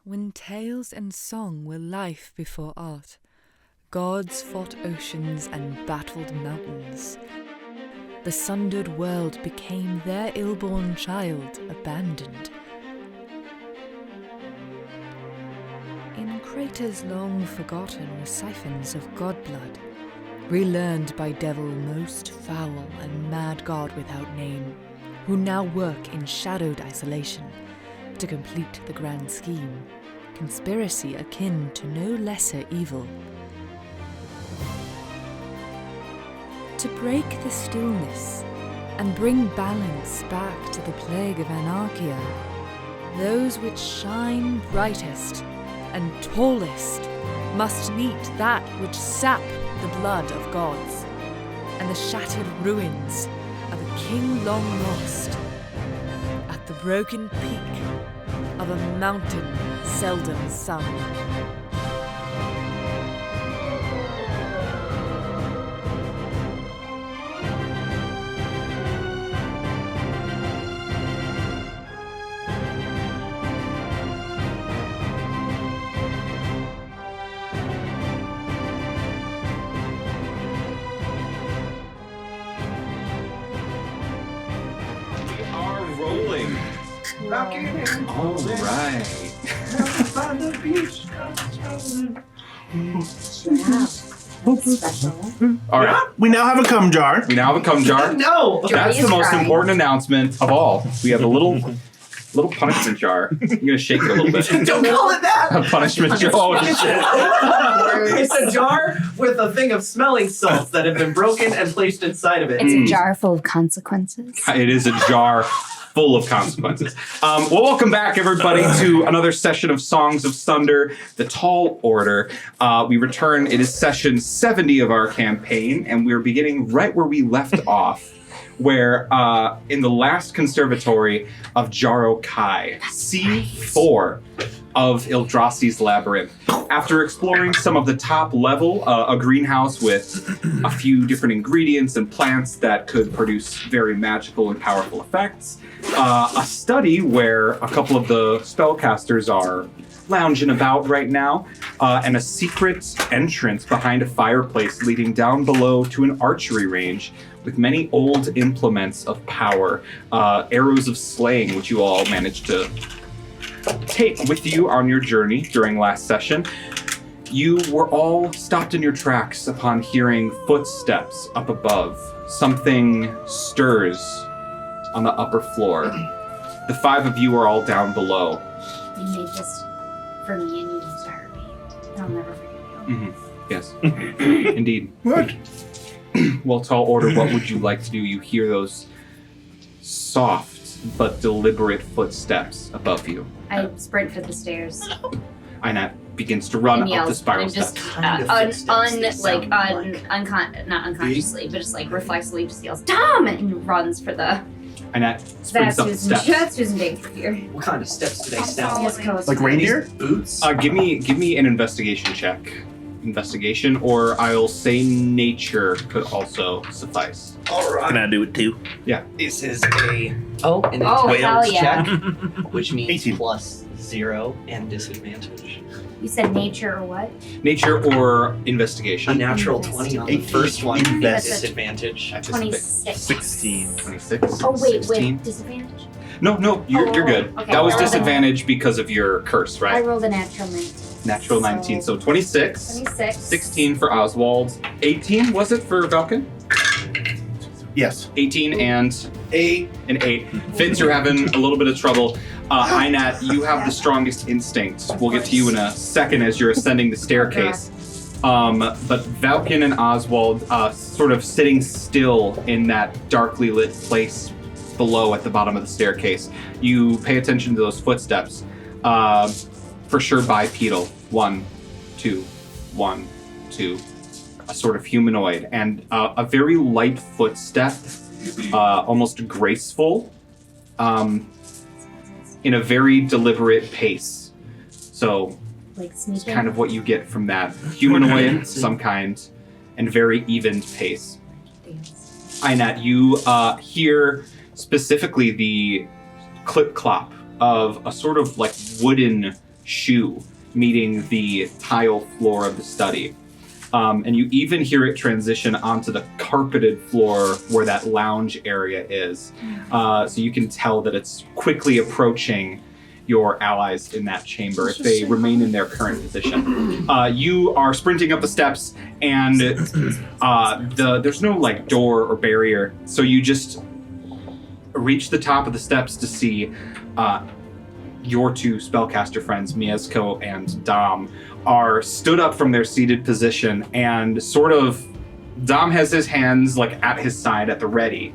When tales and song were life before art, gods fought oceans and battled mountains. The sundered world became their ill-born child, abandoned. In craters long forgotten were siphons of godblood, relearned by devil most foul and mad god without name, who now work in shadowed isolation to complete the grand scheme, conspiracy akin to no lesser evil. To break the stillness and bring balance back to the plague of anarchia, those which shine brightest and tallest must meet that which sap the blood of gods, and the shattered ruins of a king long lost, at the broken peak of a mountain seldom sung. All right. All right. We now have a cum jar. No! That's the most important announcement of all. We have a little punishment jar. I'm going to shake it a little bit. Don't call it that! A punishment jar. Oh, shit. It's a jar with a thing of smelling salts that have been broken and placed inside of it. It's a jar full of consequences. It is a jar full of consequences. Well, welcome back, everybody, to another session of Songs of Thunder, the Tall Order. We return. It is session 70 of our campaign, and we're beginning right where we left off, where in the last conservatory of Jaro Kai, C4 of Illdrassi's Labyrinth. After exploring some of the top level, a greenhouse with a few different ingredients and plants that could produce very magical and powerful effects, a study where a couple of the spellcasters are lounging about right now, and a secret entrance behind a fireplace leading down below to an archery range with many old implements of power, arrows of slaying, which you all managed to take with you on your journey during last session. You were all stopped in your tracks upon hearing footsteps up above. Something stirs on the upper floor. The five of you are all down below. You made this for me and you inspired me. And I'll never forget you. Mm-hmm. Yes. Indeed. What? Well, Tall Order, what would you like to do? You hear those soft but deliberate footsteps above you. I sprint for the stairs. Einat begins to run and up the spiral and just steps. not unconsciously, but just like reflexively just yells, "Tom!" and runs for the. Einat sprints up the steps. That's Susan Davis here. What kind of steps do they sound like? Like reindeer? Boots? Give me an investigation check. Investigation, or I'll say nature could also suffice. Alright. Can I do it too? Yeah. This is an hell intelligence yeah. check, which means 18. plus 0 and disadvantage. You said nature or what? Nature or A investigation. natural 20 on the 18. first one. Invest. Disadvantage. 26. 16. 26. Oh wait, 16. wait, disadvantage? No, you're good. Okay, That was I rolled a- disadvantage because of your curse, I right? rolled a natural 19. Natural 19, so 26. 26. 16 for Oswald. 18 was it for Valken? Yes. 18 and 8. And 8. Fitz, you're having a little bit of trouble. Einat, you have the strongest instinct. We'll get to you in a second as you're ascending the staircase. But Valken and Oswald sort of sitting still in that darkly lit place below at the bottom of the staircase. You pay attention to those footsteps. For sure bipedal. 1, 2, 1, 2. A sort of humanoid. And a very light footstep, almost graceful, in a very deliberate pace. So, Like it's sneaking. kind of what you get from that. Humanoid, some kind, and very evened pace. Einat, you hear specifically the clip-clop of a sort of like wooden shoe meeting the tile floor of the study. And you even hear it transition onto the carpeted floor where that lounge area is. So you can tell that it's quickly approaching your allies in that chamber if they remain in their current position. You are sprinting up the steps, and there's no like door or barrier, so you just reach the top of the steps to see your two spellcaster friends, Miezko and Dom, are stood up from their seated position, and sort of Dom has his hands like at his side at the ready.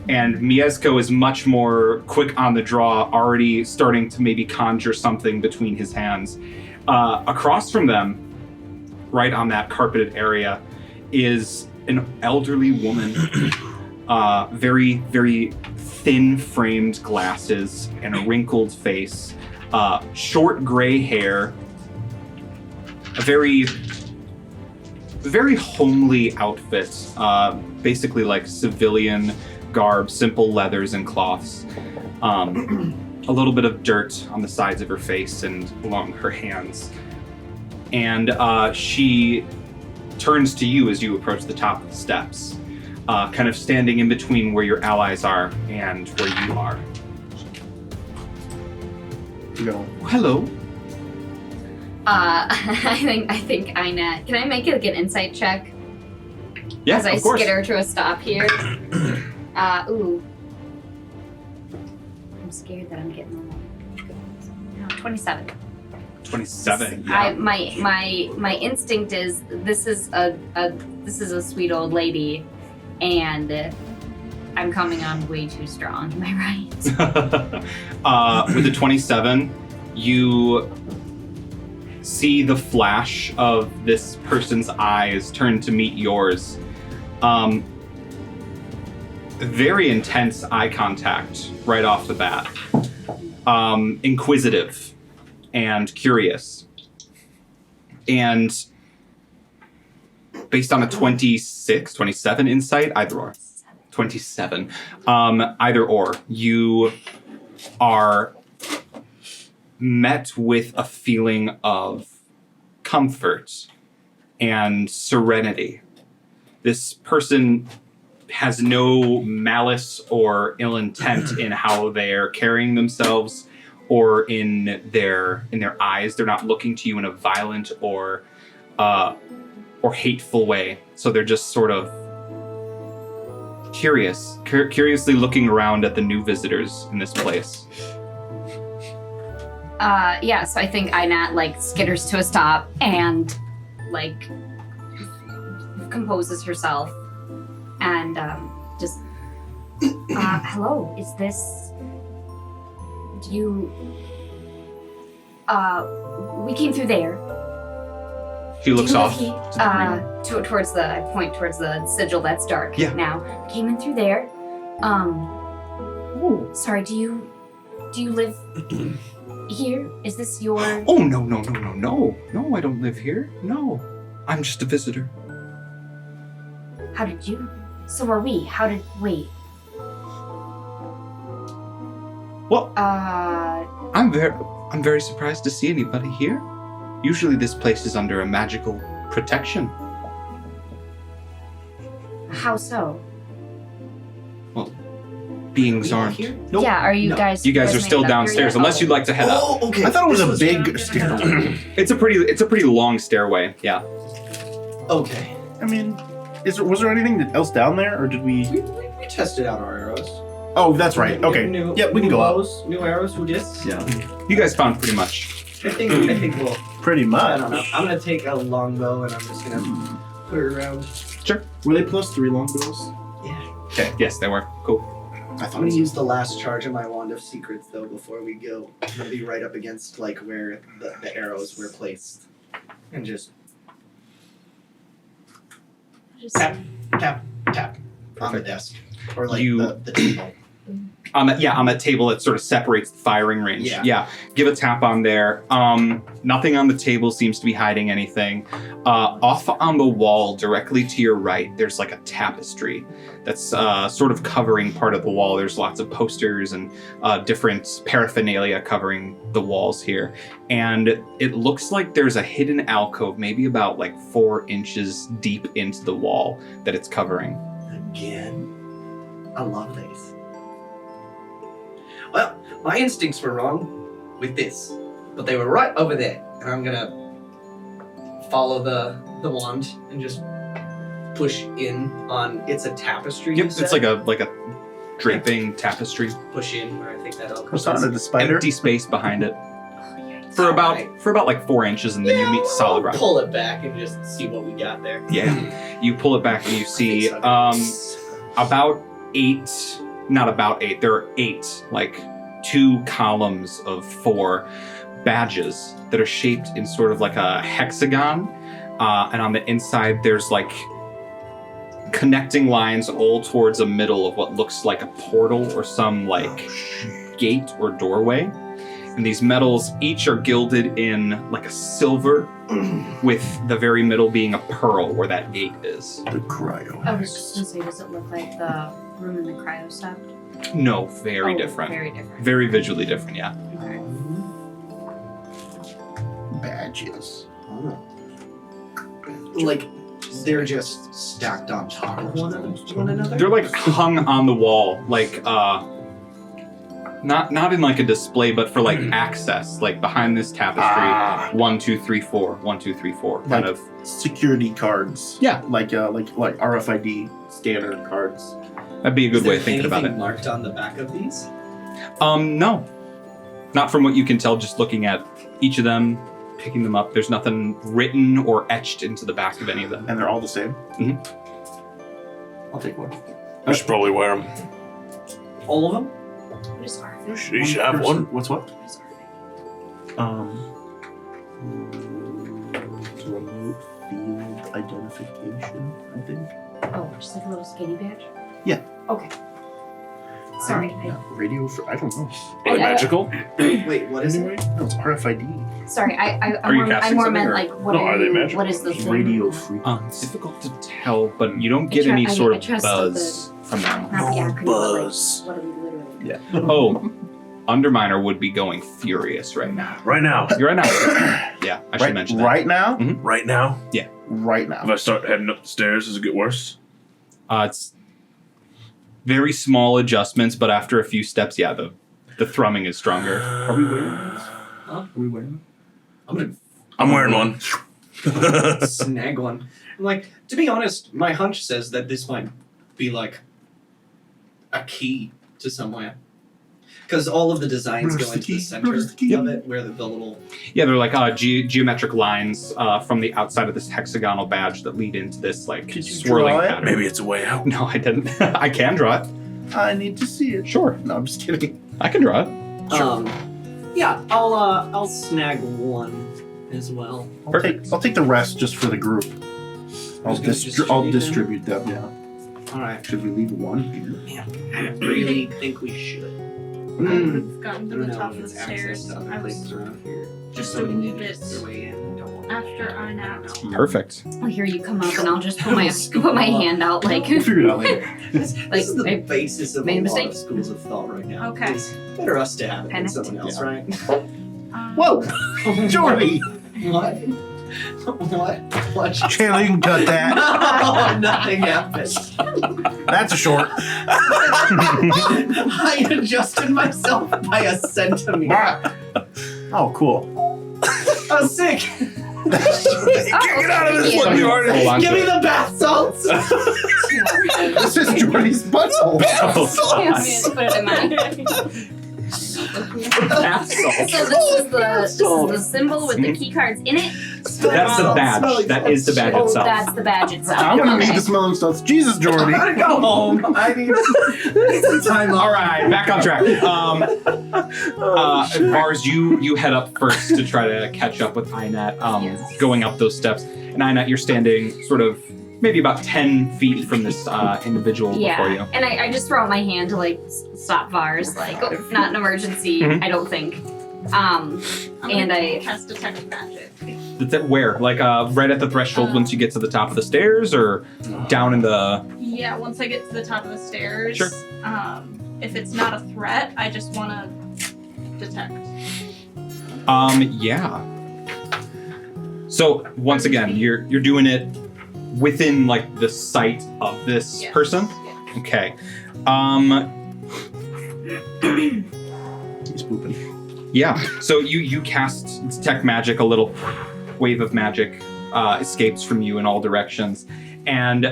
And Miezko is much more quick on the draw, already starting to maybe conjure something between his hands. Across from them, right on that carpeted area, is an elderly woman, very, very thin-framed glasses and a wrinkled face, short gray hair, a very, very homely outfit, basically like civilian garb, simple leathers and cloths. A little bit of dirt on the sides of her face and along her hands. And she turns to you as you approach the top of the steps, kind of standing in between where your allies are and where you are. Hello. I think Ina. Can I make like an insight check? Yeah, As I of course. skitter to a stop here. Ooh. I'm scared that I'm getting no, 27. 27. Yeah. My instinct is this is a sweet old lady, and I'm coming on way too strong. Am I right? With the 27, you see the flash of this person's eyes turn to meet yours. Very intense eye contact right off the bat. Inquisitive and curious. And based on a 27 insight, either or. 27. Either or. You are met with a feeling of comfort and serenity. This person has no malice or ill intent in how they're carrying themselves or in their eyes. They're not looking to you in a violent or hateful way. So they're just sort of curiously looking around at the new visitors in this place. Yeah, so I think Inat like skitters to a stop and like composes herself and just hello, is this you we came through there. She looks off. Towards the sigil that's dark now. Came in through there. Sorry, do you live here? Is this your... Oh, no, I don't live here. No, I'm just a visitor. How did you... So are we. Wait. Well, I'm very surprised to see anybody here. Usually this place is under a magical protection. How so? Well, beings aren't. Here? Nope. Yeah, are you guys... You guys are made still it up here downstairs, yet? unless you'd like to head up. Oh, okay. I thought it was a big stairway. It's a pretty long stairway. Yeah. Okay. I mean, was there anything else down there, or did we? We tested out our arrows. Oh, that's right. Okay. Yep, we can go up. New arrows, who dis? Yeah. You guys found pretty much. I think we'll. Pretty much. I don't know. I'm gonna take a longbow and I'm just gonna put it around. Sure. Were they +3 longbows? Yeah. Okay. Yes, they were. Cool. I I'm thought gonna it was. use the last charge of my wand of secrets though before we go. I'm gonna be right up against like where the arrows were placed, and just tap on the desk or like You- the table. On that table that sort of separates the firing range. Yeah. Give a tap on there. Nothing on the table seems to be hiding anything. Off on the wall, directly to your right, there's like a tapestry that's sort of covering part of the wall. There's lots of posters and different paraphernalia covering the walls here. And it looks like there's a hidden alcove, maybe about like 4 inches deep into the wall that it's covering. Again, I love these. Well, my instincts were wrong with this, but they were right over there, and I'm gonna follow the wand and just push in on. It's a tapestry. Yep, it's like a draping tapestry. Push in where I think that alcove What's on it? The spider? Empty space behind it for Alright. about like 4 inches, and then you meet solid rock. Pull it back and just see what we got there. Yeah, you pull it back and you see about 8. Not about 8. There are 8, like 2 columns of 4 badges that are shaped in sort of like a hexagon, and on the inside there's like connecting lines all towards a middle of what looks like a portal or some like gate or doorway. And these medals each are gilded in like a silver, with the very middle being a pearl where that 8 is. The cryo. I was just gonna say, does it look like the room in the cryo stuff? No, very different. Very different. Very visually different, yeah. Okay. Badges. Like they're just stacked on top of one another. They're like hung on the wall, like not in like a display, but for like access, like behind this tapestry. 1, 2, 3, 4. 1, 2, 3, 4. Kind Like of. security cards. Yeah. Like RFID scanner cards. That'd be a good way of thinking about it. Marked on the back of these? No, not from what you can tell. Just looking at each of them, picking them up. There's nothing written or etched into the back of any of them. And they're all the same? Mm-hmm. I'll take one. I should probably wear them. All of them? What is our You should have one. What's what? What is our Remote field identification, I think. Oh, just like a little skinny badge? Yeah. Okay. Sorry. Radio for, I don't know. Are they magical? Wait, what is it? Anyway, no, it's RFID. Sorry, Are I you more casting meant something, or- like what No, are they magical? what is the thing? Radio frequency. It's difficult to tell, but you don't get I any sort I of trust buzz from them. Not the acronym, buzz. but like, what do we literally do? Yeah. Oh, Underminer would be going furious right now. Right now. You're right now. Yeah, I should mention that. Right now? Right now. Right If now. I start heading up the stairs, does it get worse? It's very small adjustments, but after a few steps, yeah, the thrumming is stronger. Are we wearing this? Huh? Are we wearing I'm wearing one. Snag one. I'm like, to be honest, my hunch says that this might be like a key to somewhere. Because all of the designs Where's go the into the key? center Where's the key? of it, where the little... Yeah, they're like geometric lines from the outside of this hexagonal badge that lead into this like Could you swirling draw it? pattern. Maybe it's a way out. No, I didn't. I can draw it. I need to see it. Sure, No, I'm just kidding. I can draw it. Yeah, I'll snag one as well. Perfect. I'll take the rest just for the group. I'll Who's gonna I'll distribute distribute them, yeah. Alright. Should we leave one here? I really think we should. I've gotten I to don't the know top if of the it's access stairs. to other I was places around here. just So a many little bit ninjas their way in. Don't want after I napped. Perfect. I'll hear you come up and I'll just put my hand out like We'll figure it out later. This is the I basis of made a a lot mistake. of schools of thought right now. Okay. It's better us to have it than Panicked. someone else, Yeah. right? Whoa! Jordy! What? What? What? Chandler, you can cut that. No, nothing happened. That's a short. I adjusted myself by a centimeter. Oh, cool. Oh, sick! Get out of this Yeah. one, you already. Hold on Give to me it. the bath salts! This is Jordy's butthole. Let me just put it in my. Bath salt. So this is the symbol with the key cards in it. That's the badge. That is the badge Oh, itself. that's the badge itself. I'm gonna Okay. need the smelling salts. Jesus, I Jordy. gotta go home. I need some time off. All right, back on track. Vars, you head up first to try to catch up with Inet, Yes. going up those steps. And Inet, you're standing sort of maybe about 10 feet from this individual before you. And I just throw out my hand to like stop Vars, like not an emergency, Mhm. I don't think. I'm And gonna I- cast detect magic. Where? Like right at the threshold once you get to the top of the stairs, or down in the... Yeah, once I get to the top of the stairs. Sure. If it's not a threat, I just want to detect. Yeah. So once again, you're doing it within like the sight of this Yes. person. Yeah. Okay. He's pooping. Yeah. So you cast detect magic. A little wave of magic escapes from you in all directions, and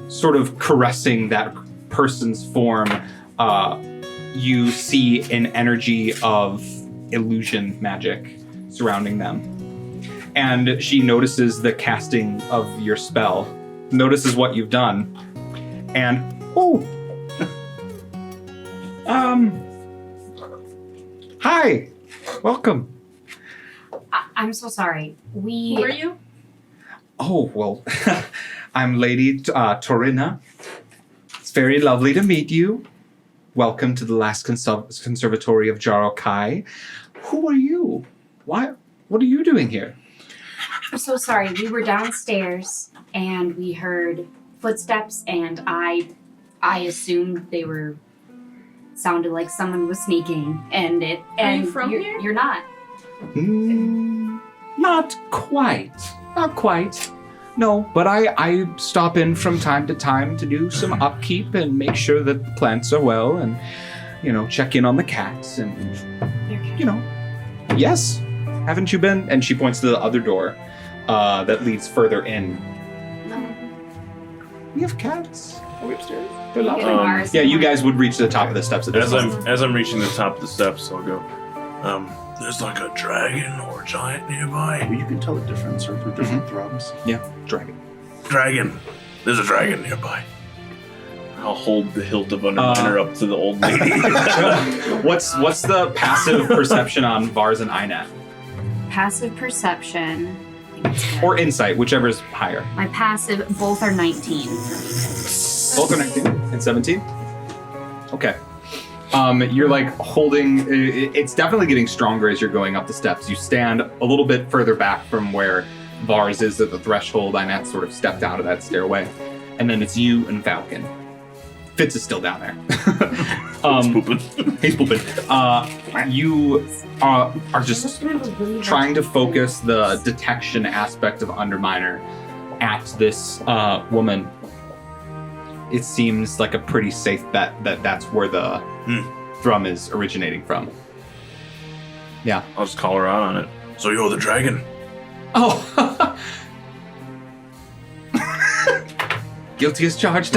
sort of caressing that person's form, you see an energy of illusion magic surrounding them. And she notices the casting of your spell, notices what you've done, and hi, welcome. I'm so sorry. Who are you? Oh, well, I'm Lady Torina. It's very lovely to meet you. Welcome to the last conservatory of Jarokai. Who are you? Why? What are you doing here? I'm so sorry. We were downstairs and we heard footsteps, and I assumed they sounded like someone was sneaking, and Are and you from you're, here? You're not. Not quite. Not quite. No, but I stop in from time to time to do some upkeep and make sure that the plants are well, and check in on the cats, and yes. Haven't you been? And she points to the other door that leads further in. We have cats. Are we upstairs? They're You get lovely. Vars Yeah, you and- guys would reach the top of the steps at this point. As I'm reaching the top of the steps, I'll go. There's like a dragon or a giant nearby. Well, you can tell the difference through different thrums. Yeah, dragon. Dragon. There's a dragon nearby. I'll hold the hilt of Underminer up to the old lady. What's the passive perception on Vars and Inet? Passive perception. Or insight, whichever is higher. My passive, both are 19. Both are 19 and 17? Okay. You're like holding, it's definitely getting stronger as you're going up the steps. You stand a little bit further back from where Vars is at the threshold. Inet sort of stepped out of that stairway. And then it's you and Falcon. Fitz is still down there. He's pooping. He's pooping. You are just trying to focus the detection aspect of Underminer at this woman. It seems like a pretty safe bet that that's where the thrum is originating from. Yeah. I'll just call her out on it. So you're the dragon? Oh! Guilty as charged.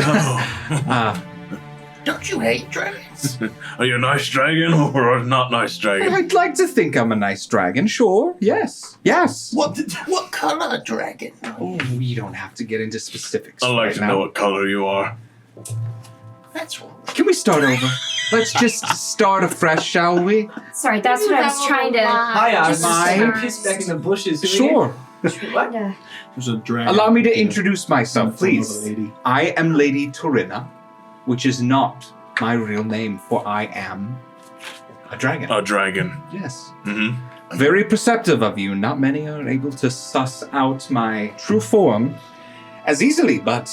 Don't you hate dragons? Are you a nice dragon or a not nice dragon? I'd like to think I'm a nice dragon, sure. Yes. Yes. What color dragon? Oh, we don't have to get into specifics. I'd like right to now. know what color you are. That's wrong. Can we start over? Let's just start afresh, shall we? Sorry, that's what I was trying to. Hi, I was Hi. just pissed back in the bushes. Sure. What? There's a dragon. Allow me to introduce myself, From please. another lady. I am Lady Torina, which is not my real name, for I am a dragon. A dragon. Yes. Mm-hmm. Very perceptive of you. Not many are able to suss out my true form as easily, but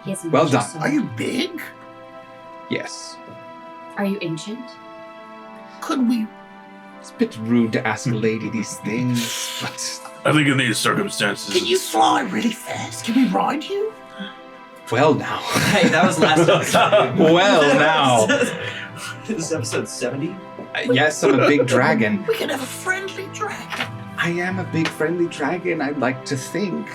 He has a Well magic done. sword. Are you big? yes. Are you ancient? Could we? It's a bit rude to ask a lady these things, but I think in these circumstances. Can you fly really fast? Can we ride you? well now. Hey, that was last episode. Well now. This is episode 70. Yes, I'm a big dragon. We could have a friendly dragon. I am a big friendly dragon, I'd like to think.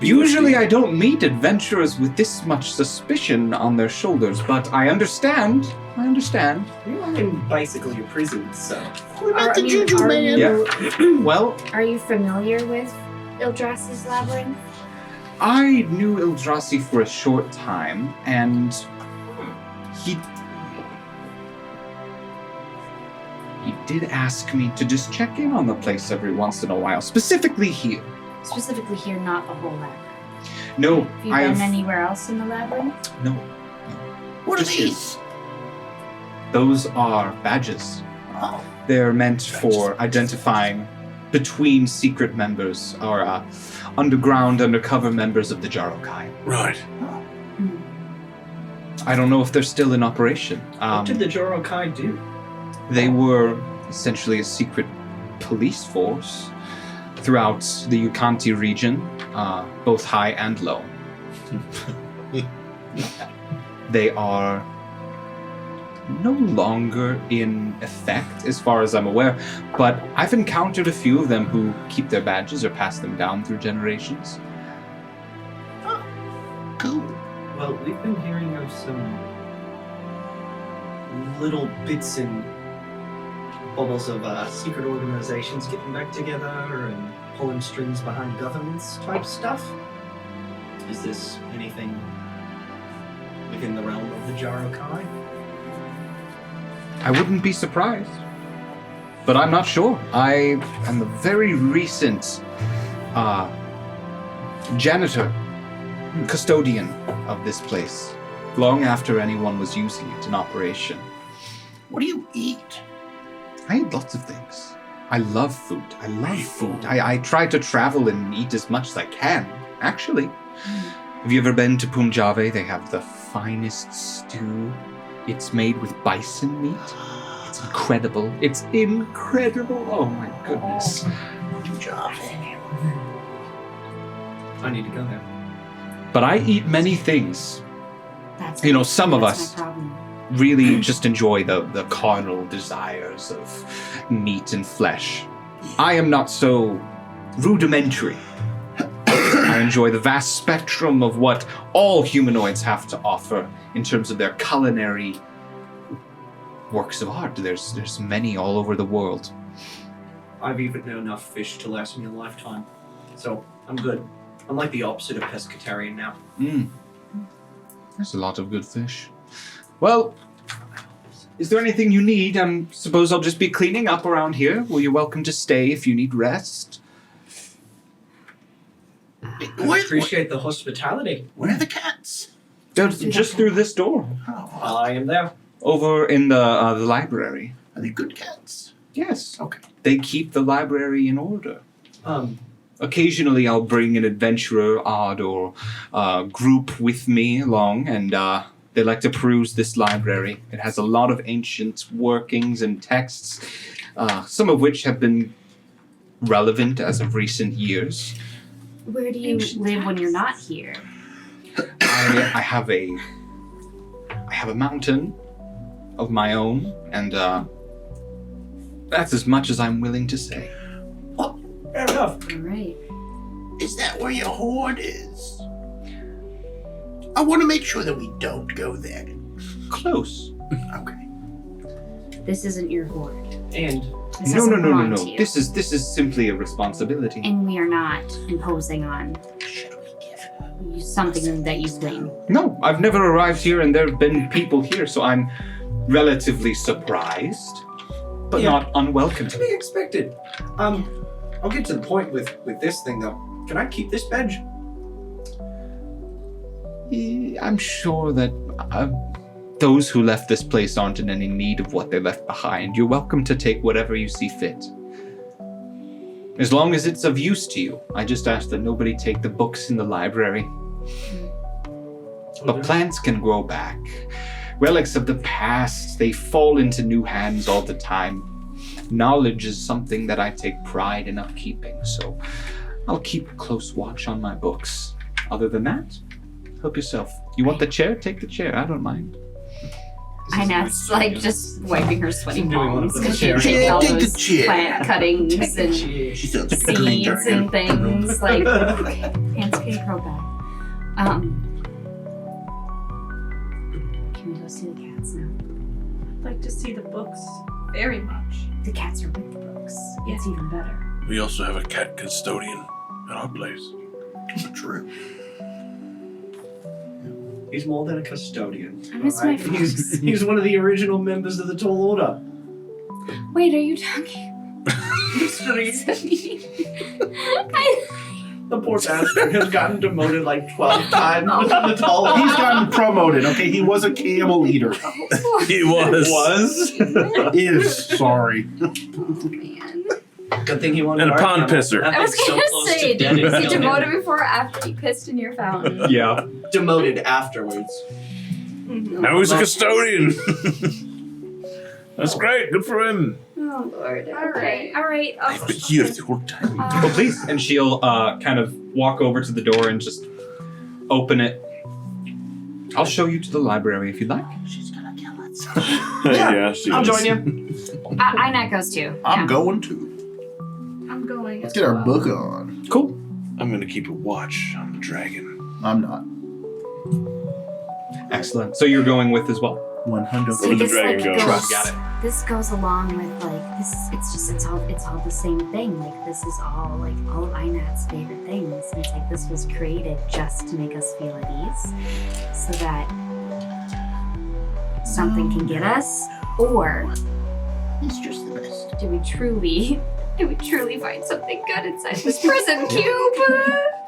Usually I don't meet adventurers with this much suspicion on their shoulders, but I understand. You are in basically a prison, so. We met the Juju are man. Yeah. Well, Are you familiar with Illdrassi's Labyrinth? I knew Illdrassi for a short time, and he did ask me to just check in on the place every once in a while, specifically here. Specifically here, not the whole labyrinth. No, Have you been anywhere else in the labyrinth? No. What are Just here. these? Those are badges. Oh. They're meant for identifying between secret members or undercover members of the Jarokai. Right. I don't know if they're still in operation. What did the Jarokai do? They were essentially a secret police force throughout the Yukanti region, both high and low. They are no longer in effect, as far as I'm aware, but I've encountered a few of them who keep their badges or pass them down through generations. Cool. Well, we've been hearing of some little bits and bubbles of secret organizations getting back together and pulling strings behind governments type stuff. Is this anything within the realm of the Jarokai? I wouldn't be surprised, but I'm not sure. I am a very recent janitor, custodian of this place, long after anyone was using it in operation. What do you eat? I eat lots of things. I love food. I love food. I try to travel and eat as much as I can, actually. Have you ever been to Punjab? They have the finest stew. It's made with bison meat. It's incredible. It's incredible. Oh my goodness. Good job. I need to go there. But I eat many things. That's Some of that's us my problem. really just enjoy the carnal desires of meat and flesh. I am not so rudimentary. I enjoy the vast spectrum of what all humanoids have to offer in terms of their culinary works of art. There's many all over the world. I've eaten enough fish to last me a lifetime, so I'm good. I'm like the opposite of pescatarian now. There's a lot of good fish. Well, is there anything you need? I suppose I'll just be cleaning up around here. Well, you're welcome to stay if you need rest. I appreciate the hospitality. Where are the cats? Just through this door. Oh, I am there. Over in the library. are they good cats? Yes. Okay. They keep the library in order. Um, Occasionally I'll bring an adventurer, odd, or group with me along, and they like to peruse this library. It has a lot of ancient workings and texts, some of which have been relevant as of recent years. Where do you live when you're not here? I have a mountain of my own, and that's as much as I'm willing to say. fair enough. All right. Is that where your hoard is? I want to make sure that we don't go there. Close. Okay. This isn't your hoard. And This No. doesn't belong to you. This is simply a responsibility. And we are not imposing on Should we give her? you something that you claim. No, I've never arrived here, and there have been people here, so I'm relatively surprised, but Yeah. not unwelcome. to be expected. I'll get to the point with this thing though. Can I keep this badge? I'm sure that those who left this place aren't in any need of what they left behind. You're welcome to take whatever you see fit. As long as it's of use to you. I just ask that nobody take the books in the library. But plants can grow back. Relics of the past, they fall into new hands all the time. Knowledge is something that I take pride in upkeeping, so I'll keep close watch on my books. Other than that, help yourself. You want the chair? Take the chair. I don't mind. Inet's like just wiping her sweaty I'm doing one of palms those because she chairs. takes Yeah, all take the those chair. plant cuttings and She sounds like a clean seeds dragon. and things. Like, hands can grow back. Can we go see the cats now? I'd like to see the books very much. The cats are with the books. It's even better. We also have a cat custodian at our place. True. He's more than a custodian. I miss my alright? He's one of the original members of the Tall Order. Wait, are you talking? History. The poor bastard has gotten demoted like 12 times within the tall. He's gotten promoted, okay? He was a camel eater. He was. Is, sorry. Oh, man. Good thing he won. And a pond pisser. I was gonna say, dead was he and killed him. demoted before or after you pissed in your fountain? Yeah. Demoted afterwards. Now he's a custodian. That's great. Good for him. Oh, Lord. All right. All right. I've been here the whole time. Well, please. And she'll kind of walk over to the door and just open it. I'll show you to the library if you'd like. She's gonna kill us. Yeah, she I'll is. join you. Inet goes too. I'm Yeah. going to. I'm going. Let's as get our well. book on. Cool. I'm going to keep a watch on the dragon. I'm not. Excellent. So you're going with as well? 100. Where did the dragon go? Trust. Got it. This goes along with like this. It's all the same thing. Like this is all of Inat's favorite things. And it's like this was created just to make us feel at ease, so that something can get us, or He's just the best. do we truly find something good inside this prison cube?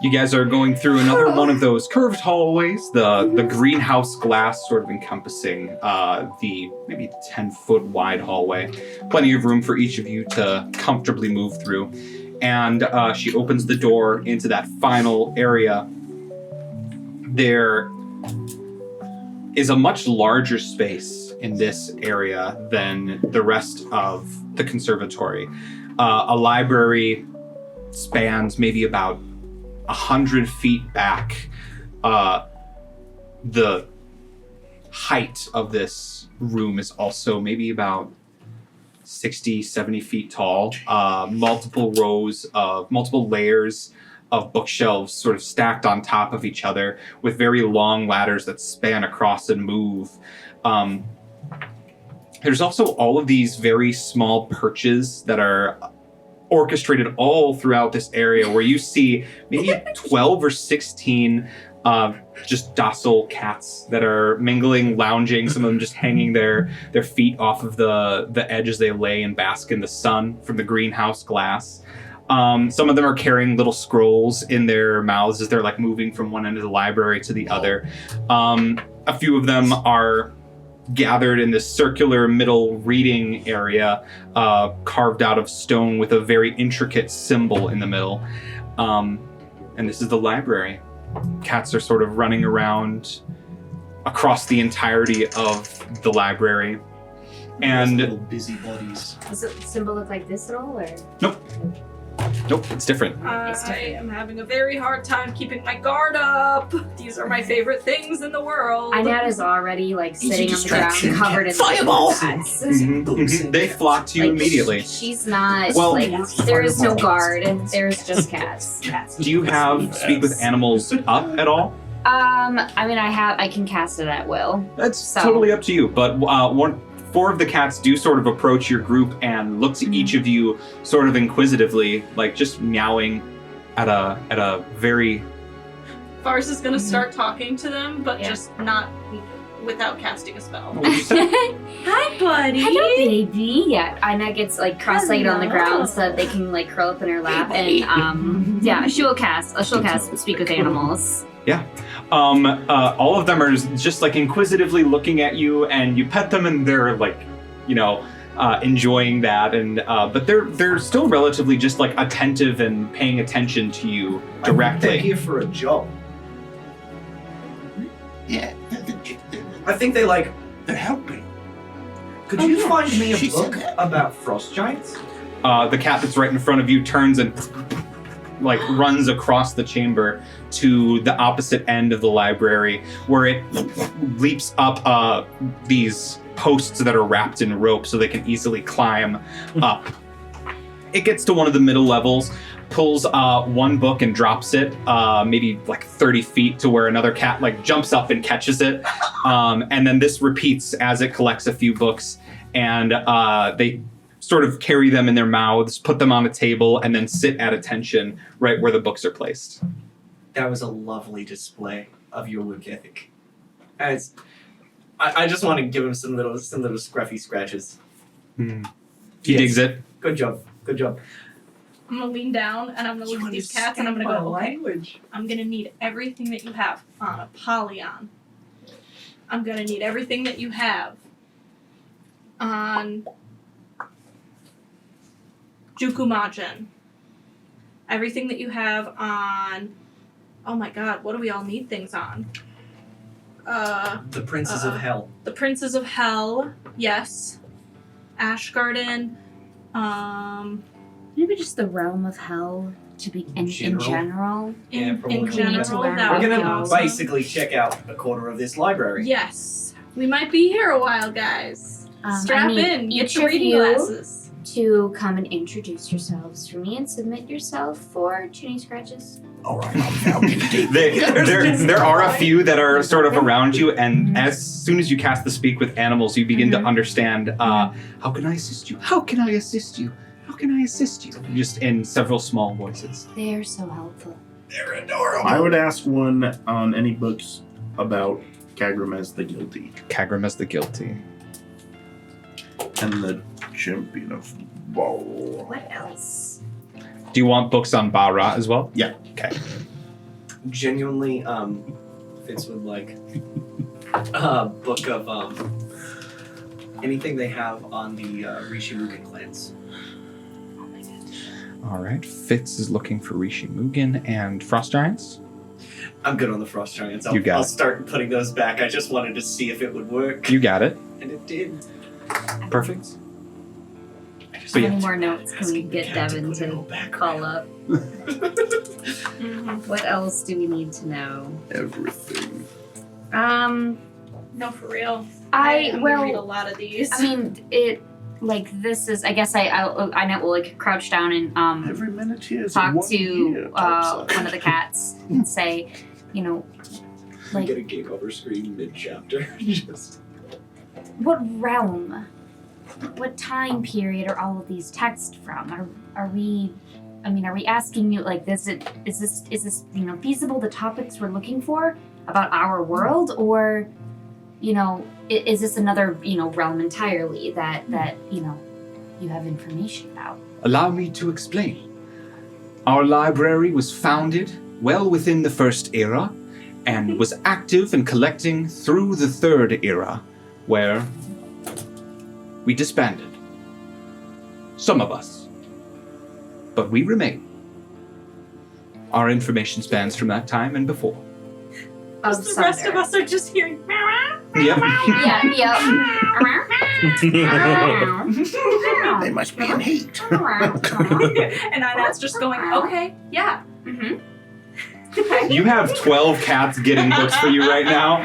You guys are going through another one of those curved hallways, the greenhouse glass sort of encompassing the maybe 10-foot wide hallway. Plenty of room for each of you to comfortably move through. And she opens the door into that final area. There is a much larger space in this area than the rest of the conservatory. A library spans maybe about 100 feet back. The height of this room is also maybe about 60, 70 feet tall. Multiple layers of bookshelves sort of stacked on top of each other with very long ladders that span across and move. There's also all of these very small perches that are orchestrated all throughout this area where you see maybe 12 or 16 just docile cats that are mingling, lounging, some of them just hanging their feet off of the edge as they lay and bask in the sun from the greenhouse glass. Some of them are carrying little scrolls in their mouths as they're like moving from one end of the library to the other. A few of them are gathered in this circular middle reading area, carved out of stone with a very intricate symbol in the middle. And this is the library. Cats are sort of running around across the entirety of the library. And little busy buddies. Does the symbol look like this at all, or? nope, it's different. I am having a very hard time keeping my guard up. These are my favorite things in the world. Inat is already like Easy sitting on the distraction. ground, covered in Fireballs! cats. They flock to you Like, immediately. She's not Well- like there is no guard. There's just cats. Do you have speak with animals up at all? I mean, I can cast it at will. That's So- totally up to you. But four of the cats do sort of approach your group and look to each of you sort of inquisitively, like just meowing at a very. Farce is gonna start talking to them, but Yeah. just not without casting a spell. What would you say? Hi, buddy. Hello, baby. Yeah, Inat gets like cross-legged on the Hello. ground so that they can like curl up in her lap, and yeah, she'll cast speak with animals. All of them are just like inquisitively looking at you, and you pet them, and they're like, enjoying that, and but they're still relatively just like attentive and paying attention to you They're directly. here for a job. Yeah, I think they're helping. Could you find me a She said book that. about frost giants? The cat that's right in front of you turns and like runs across the chamber to the opposite end of the library, where it leaps up these posts that are wrapped in rope so they can easily climb up. It gets to one of the middle levels, pulls one book and drops it maybe like 30 feet to where another cat like jumps up and catches it. And then this repeats as it collects a few books, and they sort of carry them in their mouths, put them on a table, and then sit at attention right where the books are placed. That was a lovely display of your work ethic. I just want to give him some little scruffy scratches. He Yes. digs it. Good job. Good job. I'm gonna lean down and I'm gonna look at these cats and I'm gonna go, okay, I'm gonna need everything that you have on Apollyon. I'm gonna need everything that you have on Jukumajin. Everything that you have on, oh my god, what do we all need things on? The Princes of Hell. The Princes of Hell, yes. Ashgarden, Maybe just the realm of hell to be in general. Yeah, in probably. general, We're that We're would be gonna awesome. basically check out a quarter of this library. Yes. We might be here a while, guys. I Strap need in, get each your of reading you glasses. to come and introduce yourselves for me and submit yourself for tuning scratches. All right, I'll take There are a few that are sort of around you, and as soon as you cast the speak with animals, you begin to understand, how can I assist you? How can I assist you? How can I assist you? Just in several small voices. They're so helpful. They're adorable. I would ask one on any books about Kagrim as the guilty Kagrim as the guilty. and the champion of brawl. What else? Do you want books on Bara as well? Yeah. Okay. Genuinely, Fitz would like a book of anything they have on the Rishimugan clans. All right. Fitz is looking for Rishi Mugen and Frost Giants. I'm good on the Frost Giants. You got I'll it. start putting those back. I just wanted to see if it would work, You got it. and it did. Perfect. How But yeah. many more notes can we get Devin to call up? What else do we need to know? Everything. No, for real. I'm gonna read a well, lot of these. I mean, this is. I guess I will like crouch down and Every minute here is talk 1 to year, topside. one of the cats and say, you know, I like get a gig over screen mid-chapter. Just what realm, what time period are all of these texts from? Are we? I mean, are we asking you like this? Is this feasible? The topics we're looking for about our world, or is this another realm entirely that you have information about? Allow me to explain. Our library was founded well within the First Era and was active and collecting through the Third Era, where we disbanded. Some of us. But we remain. Our information spans from that time and before. Of the rest of Sunder. us are just hearing. Yep. They must be in heat. And Inat's just going, okay, yeah. Mhm. You have 12 cats getting books for you right now.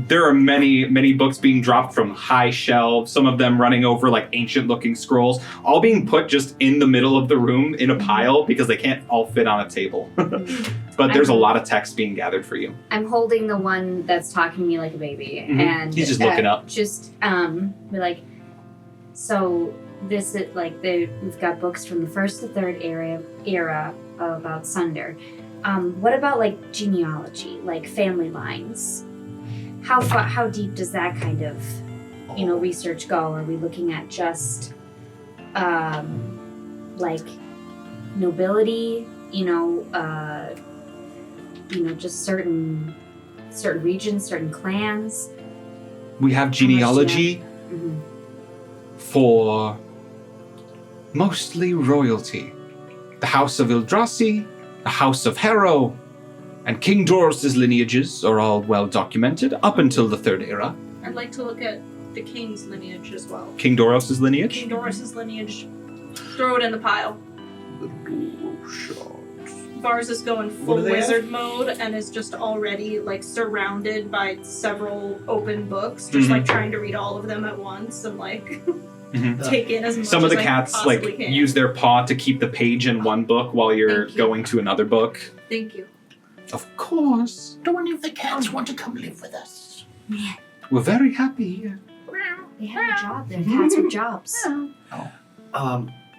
There are many, many books being dropped from high shelves, some of them running over like ancient looking scrolls, all being put just in the middle of the room in a pile because they can't all fit on a table. But there's a lot of text being gathered for you. I'm holding the one that's talking to me like a baby, Mhm. and He's just looking up. We're like, so this is like we've got books from the First to Third era about Sunder. What about like genealogy, like family lines? How deep does that kind of research go? Are we looking at just like nobility? Just certain regions, certain clans. We have genealogy Mhm. for mostly royalty. The House of Illdrassi, the House of Harrow, and King Doros' lineages are all well documented up until the Third Era. I'd like to look at the king's lineage as well. King Doros' lineage? King Doris' lineage. Throw it in the pile. The dual shot. Vars is going What full do they wizard mode and is just already like surrounded by several open books, just like trying to read all of them at once and like take in as much Some of the as I cats possibly like can. use their paw to keep the page in one book while you're Thank you. going to another book. Thank you. Of course. Do any of the cats want to come live with us? We're very happy here. They have a job. They're cats with jobs.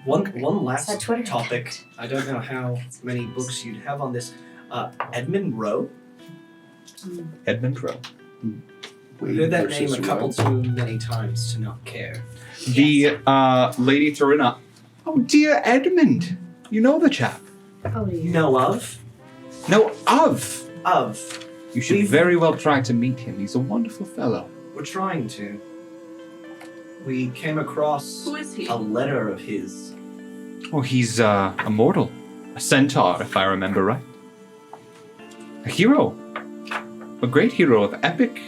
One It's last that Twitter topic. account. I don't know how many books you'd have on this. Edmund Rowe. Edmund Rowe. Heard that name a couple too many times to not care. The Lady Tarina Oh, dear Edmund. You know the chap. Oh, dear. Know of? No, of. Of. You should very well try to meet him. He's a wonderful fellow. We're trying to. We came across Who is he? a letter of his. Oh, he's a mortal. A centaur, if I remember right. A hero. A great hero of epic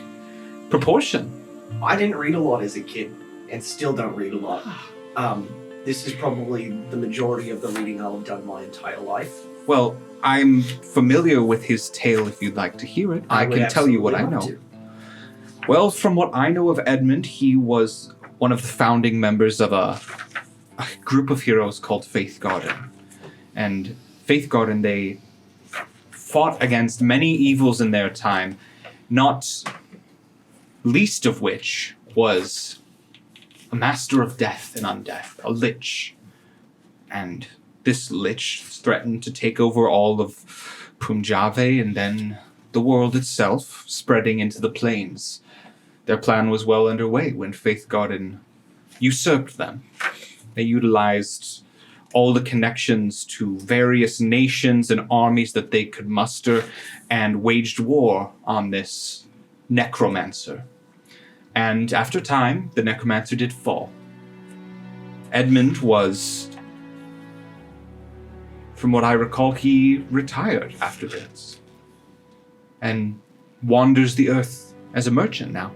proportion. I didn't read a lot as a kid, and still don't read a lot. This is probably the majority of the reading I'll have done my entire life. Well, I'm familiar with his tale if you'd like to hear it. I would can tell you what I absolutely know. love to. Well, from what I know of Edmund, he was one of the founding members of a group of heroes called Faith Garden. And Faith Garden, they fought against many evils in their time, not least of which was a master of death and undeath, a lich. And this lich threatened to take over all of Punjab and then the world itself, spreading into the plains. Their plan was well underway when Faith Garden usurped them. They utilized all the connections to various nations and armies that they could muster and waged war on this necromancer. And after time, the necromancer did fall. Edmund was, from what I recall, he retired after this and wanders the earth as a merchant now.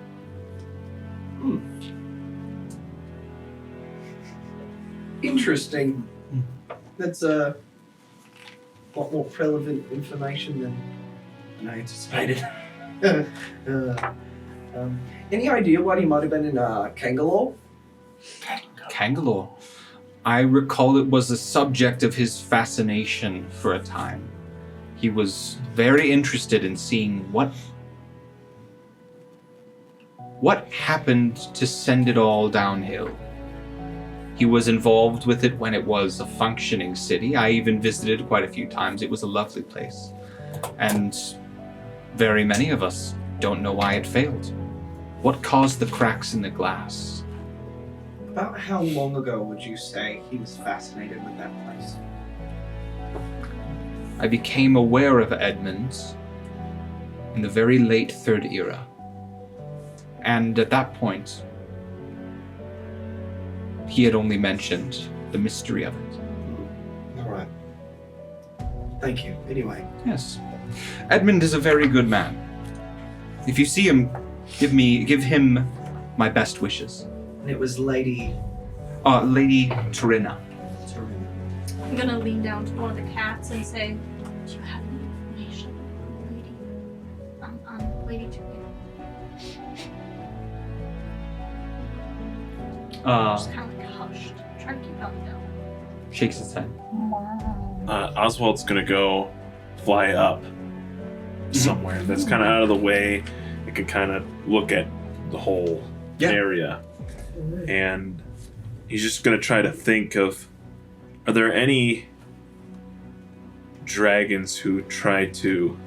Interesting. That's a lot more relevant information than I anticipated. Any idea why he might have been in Kangalore? Kangalore. I recall it was a subject of his fascination for a time. He was very interested in seeing what happened to send it all downhill. He was involved with it when it was a functioning city. I even visited quite a few times. It was a lovely place. And very many of us don't know why it failed. What caused the cracks in the glass? About how long ago would you say he was fascinated with that place? I became aware of Edmund in the very late Third Era. And at that point, he had only mentioned the mystery of it. Alright. Thank you. Anyway. Yes. Edmund is a very good man. If you see him, give him my best wishes. And it was Lady Lady Torina. I'm gonna lean down to one of the cats and say, "Do you have any information on Lady Terina?" Just kind of like hushed, trying to keep Ellie down. Shakes his head. Oswald's gonna go fly up somewhere that's kind of out of the way. It can kind of look at the whole area. And he's just gonna try to think of, are there any dragons who try to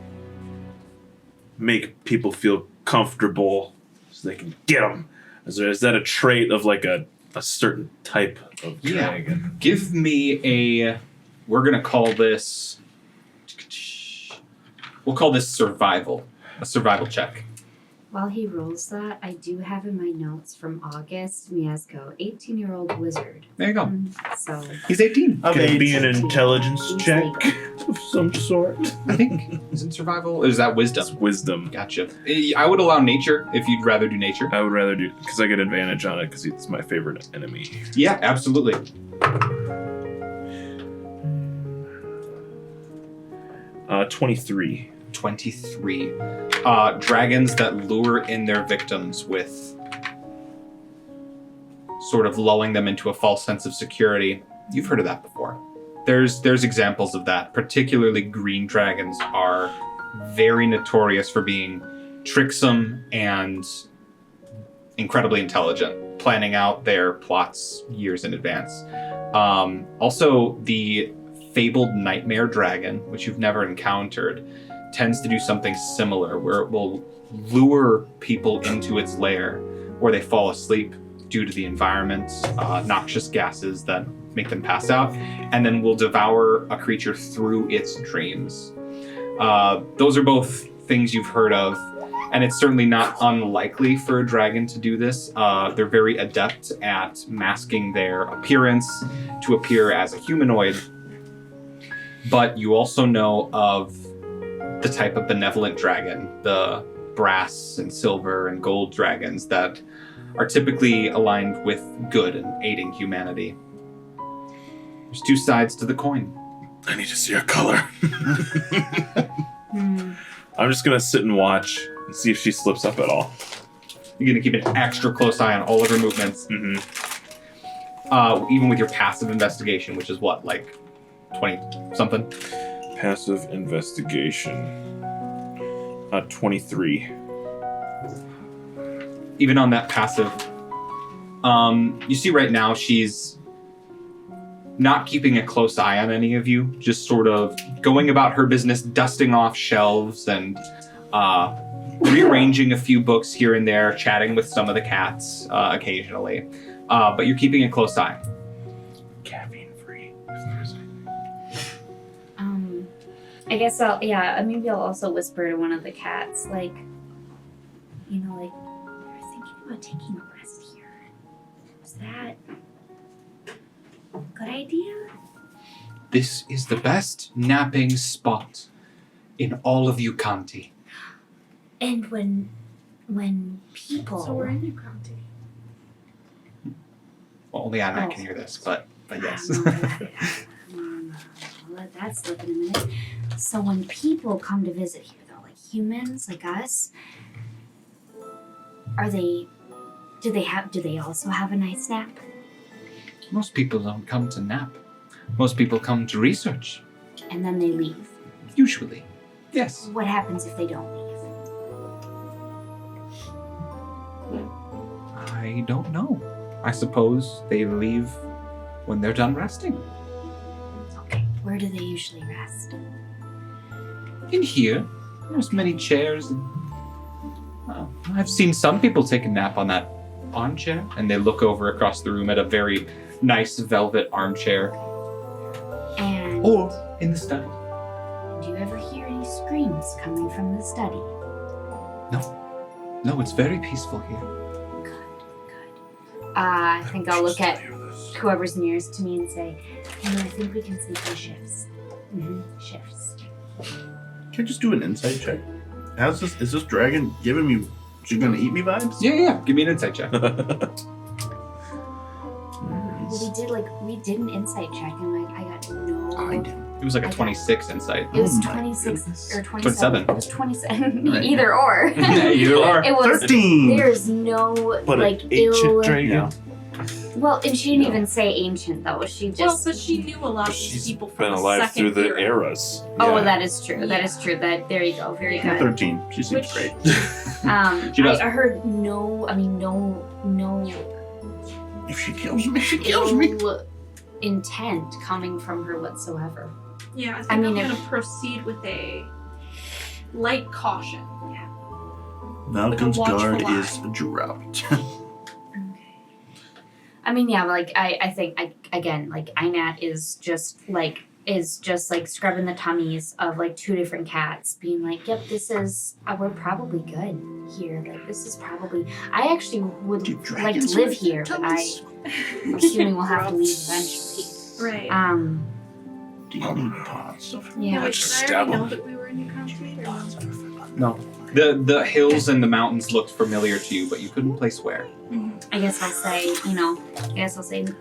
make people feel comfortable so they can get them? Is that a trait of like a certain type of dragon? Give me we're gonna call this, we'll call this survival. A survival check. While he rolls that, I do have in my notes from August Miesco, 18-year-old wizard. There you go. So He's 18. Can it be an intelligence He's check like- of some sort? I think. Is it survival? Or is that wisdom? It's wisdom. Gotcha. I would allow nature if you'd rather do nature. I would rather do, because I get advantage on it because it's my favorite enemy. Yeah, absolutely. 23. 23. Dragons that lure in their victims with sort of lulling them into a false sense of security. You've heard of that before. There's examples of that. Particularly green dragons are very notorious for being tricksome and incredibly intelligent, planning out their plots years in advance. Also, the fabled nightmare dragon, which you've never encountered, tends to do something similar, where it will lure people into its lair, where they fall asleep due to the environment, noxious gases that make them pass out, and then will devour a creature through its dreams. Those are both things you've heard of, and it's certainly not unlikely for a dragon to do this. They're very adept at masking their appearance to appear as a humanoid. But you also know of the type of benevolent dragon, the brass and silver and gold dragons that are typically aligned with good and aiding humanity. There's two sides to the coin. I need to see her color. I'm just gonna sit and watch and see if she slips up at all. You're gonna keep an extra close eye on all of her movements. Mm-hmm. Even with your passive investigation, which is what, like 20-something? Passive investigation. 23. Even on that passive, you see right now she's not keeping a close eye on any of you, just sort of going about her business, dusting off shelves and rearranging a few books here and there, chatting with some of the cats occasionally. But you're keeping a close eye. Caffeine free. I guess maybe I'll also whisper to one of the cats, like, you're thinking about taking a rest here. Is that a good idea? This is the best napping spot in all of Yukanti. And when people... So we're in New County. Well, only I can hear this, but yes. I'll let that slip in a minute. So when people come to visit here, though, like humans, like us, do they also have a nice nap? Most people don't come to nap. Most people come to research. And then they leave. Usually. Yes. What happens if they don't leave? I don't know. I suppose they leave when they're done resting. Okay, where do they usually rest? In here, there's many chairs. And, I've seen some people take a nap on that armchair, and they look over across the room at a very nice velvet armchair. And Or in the study. do you ever hear any screams coming from the study? No, it's very peaceful here. Good. I think I'll look at whoever's nearest to me and say, I think we can sleep in shifts. Shifts. Can I just do an insight check? Is this dragon giving me she's gonna eat me vibes? Yeah. Give me an insight check. Well, we did an insight check and I got no. I did. It was like a 26 insight. It was Oh my 26 goodness. or 27. 27. It was 27. Right. Either or. Either or. It was 13. There's no But like an ancient ill. dragon. Yeah. Well, and she didn't even say ancient though. She just. Well, but she knew a lot of these She's people been from the alive second through the era. eras. Oh, Yeah. that is true. That is true. That there you go. Very good. 13. She seems Which- great. She does. I heard no If she kills me, she kills me. ill intent coming from her whatsoever. Yeah, I think I mean, I'm if- gonna proceed with a light caution. Malcolm's Like a watchful guard eye. is dropped. I mean, yeah, like I think Inat is just like scrubbing the tummies of like two different cats, being like, "Yep, this is we're probably good here. Like this is probably I actually would Do like to dragons live lick here, their but tummies? I'm assuming we'll have to leave eventually." Right. Do you need pots of Yeah. Wait, just did I stab already know 'em. that we were in New Country? Or No. The hills and the mountains looked familiar to you, but you couldn't place where. I guess I'll say,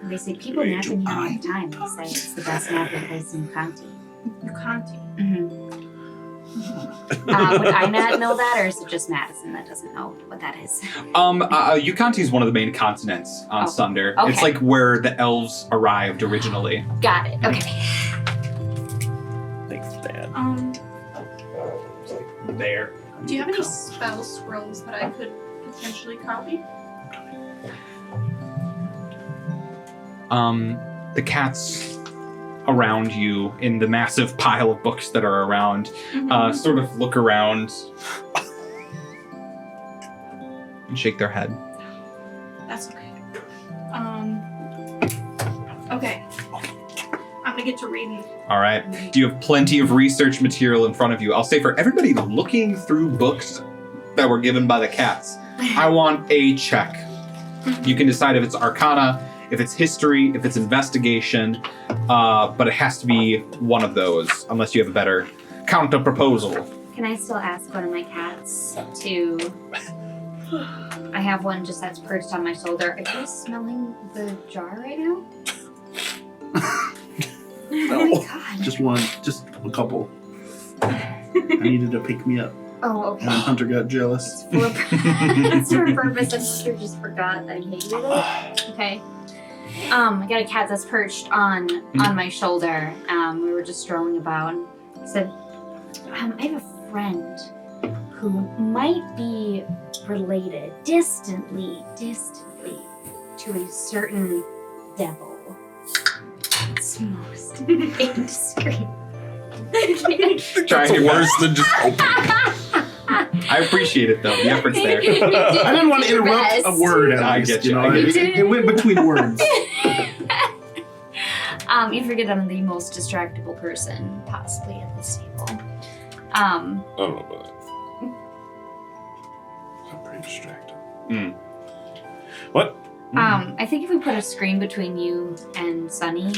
they say people napping here all the time. They say it's the best napping place in the county. New County. Would I not know that, or is it just Madison that doesn't know what that is? Yukanti is one of the main continents on Oh, Sunder. okay. It's like where the elves arrived originally. Got it. Okay. Thanks, Dad. There. Do you have any spell scrolls that I could potentially copy? The cats around you in the massive pile of books that are around sort of look around and shake their head. That's okay. Okay. I'm gonna get to reading. All right. You have plenty of research material in front of you. I'll say for everybody looking through books that were given by the cats, I want a check. You can decide if it's Arcana, if it's History, if it's Investigation, but it has to be one of those, unless you have a better counter proposal. Can I still ask one of my cats to... I have one just that's perched on my shoulder. Are you smelling the jar right now? Oh my god. Just one, just a couple. I needed to pick me up. Oh, okay. And Hunter got jealous. It's for a purpose, and Hunter just forgot that he hated it. Okay. I got a cat that's perched on my shoulder. We were just strolling about. He said, I have a friend who might be related distantly to a certain devil. It's most indiscreet. That's worse than just opening. I appreciate it though. The effort's there. I didn't want to interrupt a word. I get you. It went between words. You forget I'm the most distractible person possibly at this table. I don't know about that. I'm pretty distracted. What? I think if we put a screen between you and Sunny,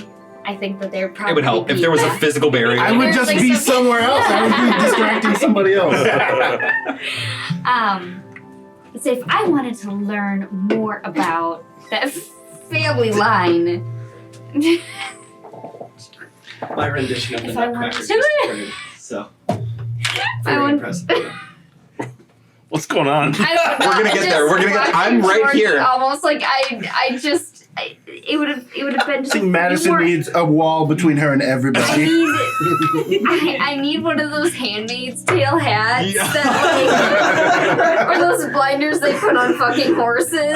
I think that they're probably. It would help if there was a physical barrier. I would just be somewhere else. I would be distracting somebody else. Let's say if I wanted to learn more about that family line. My rendition of the If I Nutcracker wanted just to- started, so I very want- impressive. What's going on? I don't know, We're gonna get there. We're gonna get. I'm right Jordan, here. Almost like it would have been I just think Madison more- needs a wall between her and everybody. I need one of those Handmaid's Tale hats that, like, or those blinders they put on fucking horses.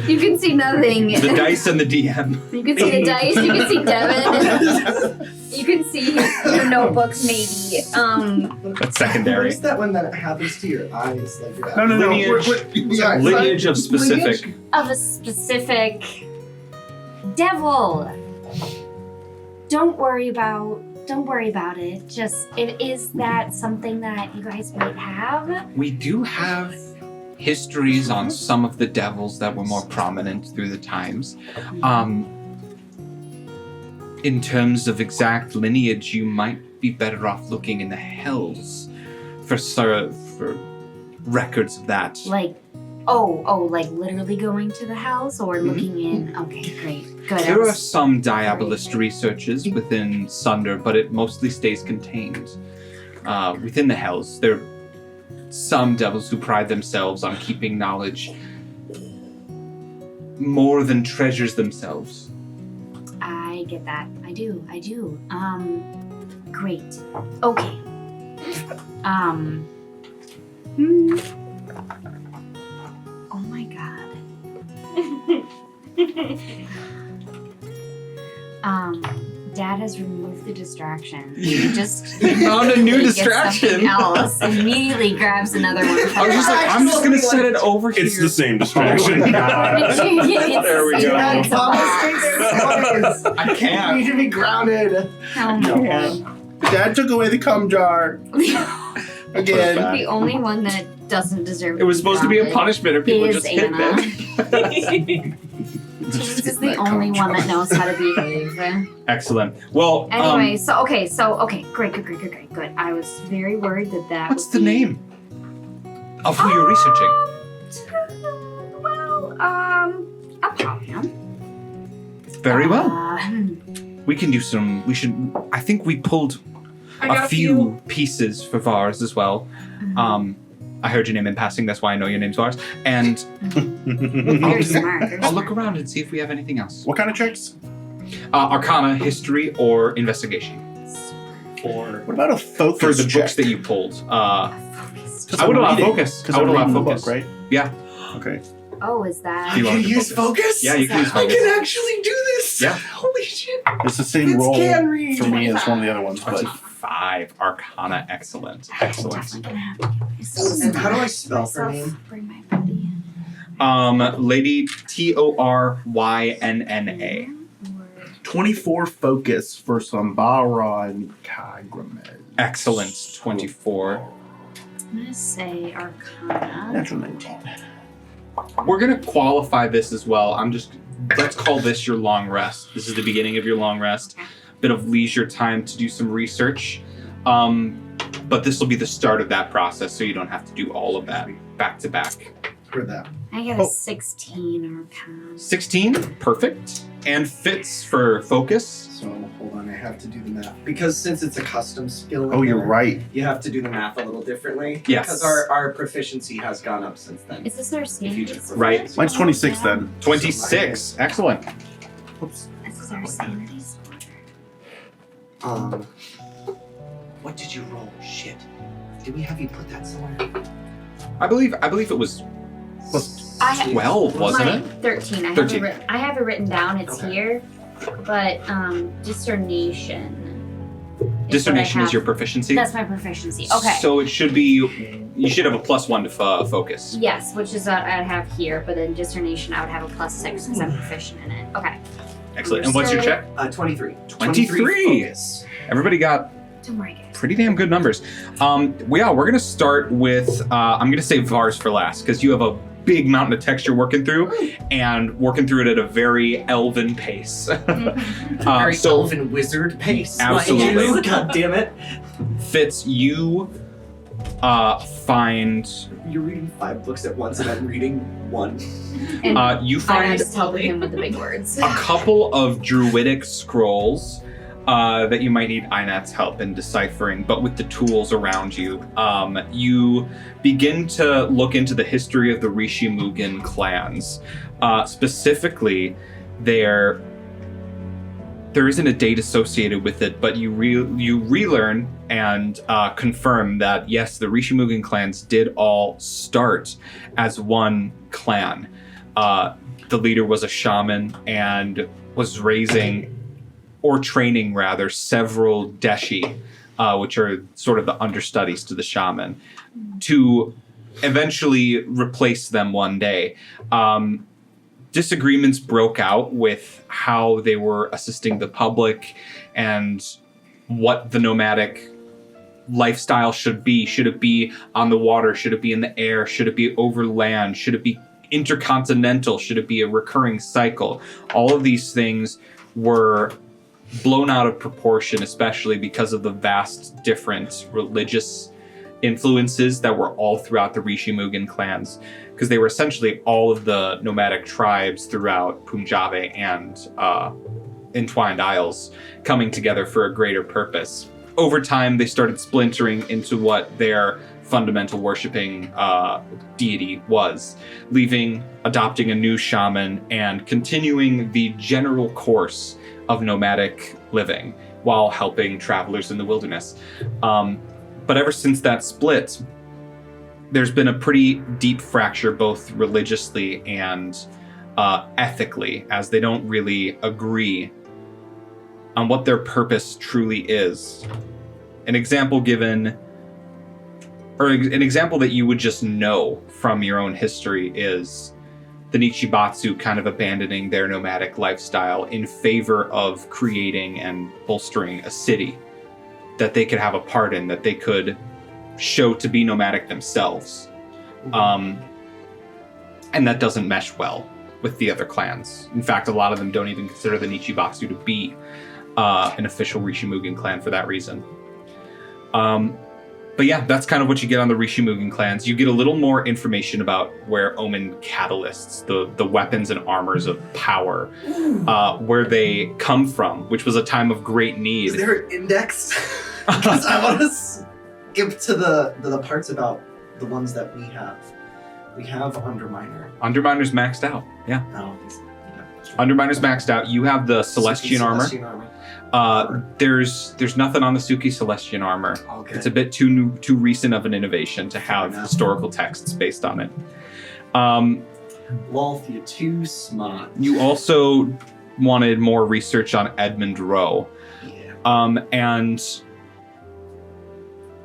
You can see nothing. The dice and the DM. You can see the dice. You can see Devin. You can see your notebooks, maybe. That's What secondary. is that one that happens to your eyes? Like your No. Lineage. Sorry. Lineage of specific. Of a specific devil. Don't worry about it. Just is that something that you guys might have? We do have histories on some of the devils that were more prominent through the times. In terms of exact lineage, you might be better off looking in the hells for records of that. Like, like literally going to the house or looking in? Okay, great. Good. There are some diabolist researches within Sunder, but it mostly stays contained within the hells. There are some devils who pride themselves on keeping knowledge more than treasures themselves. I get that. I do. Great. Okay. Oh my god. Dad has removed the distraction. He just found a new gets distraction. something else. Immediately grabs another one. I was just like, I'm just gonna set it over here. It's the same distraction. There we go. It's a lot. I You can't. need to be grounded. Oh my god. Dad took away the cum jar again. The only one that doesn't deserve It was supposed to be a grounded punishment, or people is just hit Anna. them. James is the only one that knows how to behave. Excellent. Well, Anyway, great. Good. I was very worried that what's would the be- name of who you're researching? Apollyon. Very well. Hmm. We can do some. We should. I think we pulled a few pieces for Vars as well. I heard your name in passing. That's why I know your name's Vars. And Very smart. I'll look around and see if we have anything else. What kind of checks? Arcana, history, or investigation What about a focus for the check? books that you pulled. Just I would I'm allow reading, focus. 'cause I would I'm allow reading the focus. book, right? Yeah. Okay. Oh, is that? Do you want to use focus? Yeah, you can use I focus. can actually do this. Yeah. Holy shit. It's the same It's roll can read. for me as one of the other ones, but 25 Arcana. Excellent. Excellent. And how do I spell her name? Bring my buddy. Lady Torynna. 24 focus for Sambara and Kagramed. Excellent. 24. I'm gonna say Arcana. Natural 19. We're gonna qualify this as well. Let's call this your long rest. This is the beginning of your long rest. Bit of leisure time to do some research. But this will be the start of that process, so you don't have to do all of that back to back. For that. I got a 16 Arcana. 16, perfect. And fits for focus. So hold on, I have to do the math. Because since it's a custom skill, Oh, you're right. you have to do the math a little differently. Yes. Because our proficiency has gone up since then. Is this our sanity score? Right. Mine's 26 then. 26, excellent. Oops. This is our sanity score. What did you roll? Shit. Did we have you put that somewhere? I believe it was I have 12, wasn't mine, it? 13. 13. I have it written down. It's Okay. here. But discernation. Discernation is have. your proficiency. That's my proficiency. Okay. So it should be, you should have a +1 to focus. Yes, which is what I'd have here, but then discernation I would have a +6 because I'm proficient in it. Okay. Excellent. And what's your check? 23. 23. Focus. Everybody got Don't worry, guys. pretty damn good numbers. We're gonna start with, I'm gonna say Vars for last, because you have a big mountain of text you're working through, and working through it at a very elven pace. Very elven wizard pace. Absolutely. Mind you. God damn it. Fitz, you find You're reading 5 books at once and I'm reading 1. And you I find just help him with the big words. a couple of druidic scrolls that you might need Einat's help in deciphering, but with the tools around you. You begin to look into the history of the Rishimugan clans. Specifically, there isn't a date associated with it, but you relearn and confirm that yes, the Rishimugan clans did all start as one clan. The leader was a shaman and was raising, or training rather, several deshi, which are sort of the understudies to the shaman, to eventually replace them one day. Disagreements broke out with how they were assisting the public and what the nomadic lifestyle should be. Should it be on the water? Should it be in the air? Should it be over land? Should it be intercontinental? Should it be a recurring cycle? All of these things were blown out of proportion, especially because of the vast different religious influences that were all throughout the Rishimugan clans, because they were essentially all of the nomadic tribes throughout Punjabi and Entwined Isles coming together for a greater purpose. Over time, they started splintering into what their fundamental worshipping deity was, adopting a new shaman, and continuing the general course of nomadic living while helping travelers in the wilderness. But ever since that split, there's been a pretty deep fracture both religiously and ethically, as they don't really agree on what their purpose truly is. An example given, or an example that you would just know from your own history, is the Nichibatsu kind of abandoning their nomadic lifestyle in favor of creating and bolstering a city that they could have a part in, that they could show to be nomadic themselves. And that doesn't mesh well with the other clans. In fact, a lot of them don't even consider the Nichibatsu to be an official Rishimugan clan for that reason. But yeah, that's kind of what you get on the Rishimugan clans. You get a little more information about where Omen catalysts, the weapons and armors of power, where they come from, which was a time of great need. Is there an index? Because I want to skip to the parts about the ones that we have. We have Underminer. Underminer's maxed out, yeah. No. Underminer's maxed out. You have the Celestian armor. There's nothing on the Suki Celestian armor. Okay. It's a bit too recent of an innovation to have historical texts based on it. Wolf, you're too smart. You also wanted more research on Edmund Rowe. Yeah. And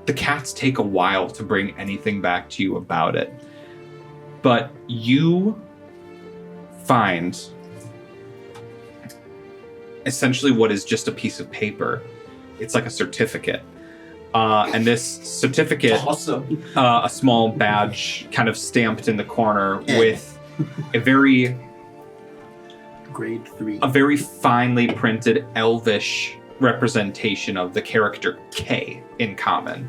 the cats take a while to bring anything back to you about it. But you find essentially what is just a piece of paper. It's like a certificate. And this certificate, Awesome. a small badge kind of stamped in the corner with a very Grade 3. finely printed elvish representation of the character K in common.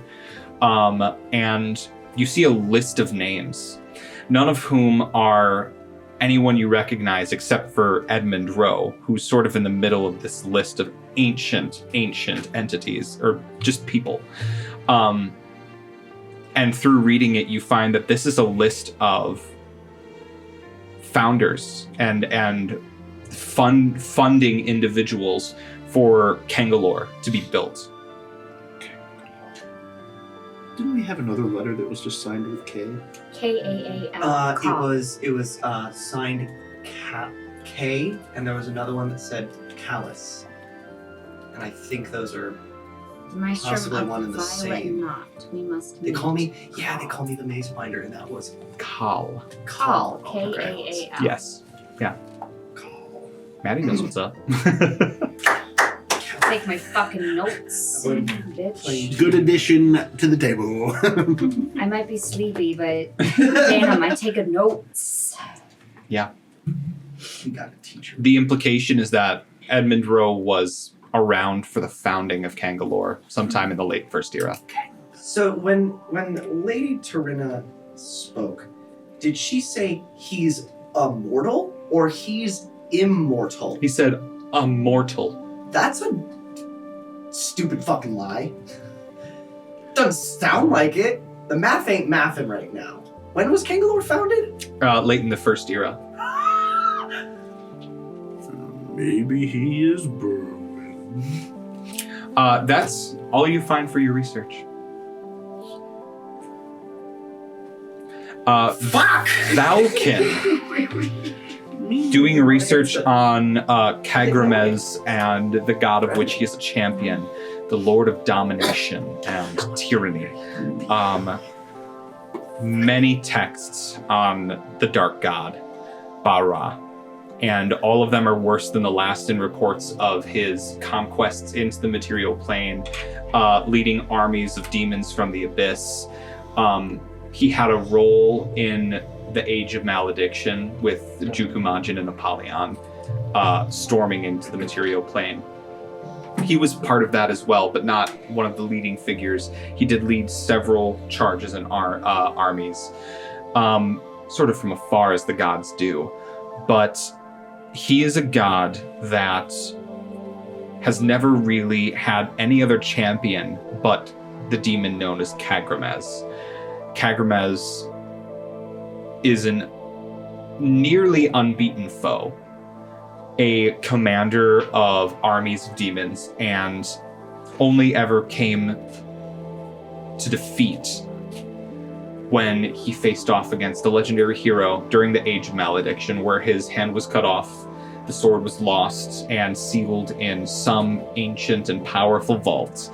And you see a list of names, none of whom are anyone you recognize except for Edmund Rowe, who's sort of in the middle of this list of ancient entities, or just people. And through reading it, you find that this is a list of founders and funding individuals for Kangalore to be built. Didn't we have another letter that was just signed with K? Kaal. It was signed K, and there was another one that said Callus. And I think those are Maestro possibly of one and the Violet same. Knot. We must They meet. call me the Maze Finder, and that was Kal. Kaal. Okay. Kaal. Yes. Yeah. Call. Maddie knows what's up. Take my fucking notes, bitch. Good addition to the table. I might be sleepy, but damn, I take a notes. Yeah. You got a teacher. The implication is that Edmund Rowe was around for the founding of Kangalore sometime in the late First Era. So when Lady Tarina spoke, did she say he's immortal or he's immortal? He said, a mortal. That's a stupid fucking lie. Doesn't sound like it. The math ain't mathin' right now. When was Kangalore founded? Late in the First Era. Maybe he is brewing. That's all you find for your research. Fuck! Valken, doing research on Kagramez and the god of which he is a champion, the lord of domination and tyranny. Many texts on the dark god, Bara, and all of them are worse than the last in reports of his conquests into the material plane, leading armies of demons from the abyss. He had a role in the Age of Malediction with Jukumajin and Apollyon storming into the material plane. He was part of that as well, but not one of the leading figures. He did lead several charges and armies, sort of from afar as the gods do. But he is a god that has never really had any other champion but the demon known as Kagramez. Kagramez is an nearly unbeaten foe, a commander of armies of demons, and only ever came to defeat when he faced off against a legendary hero during the Age of Malediction, where his hand was cut off, the sword was lost, and sealed in some ancient and powerful vault.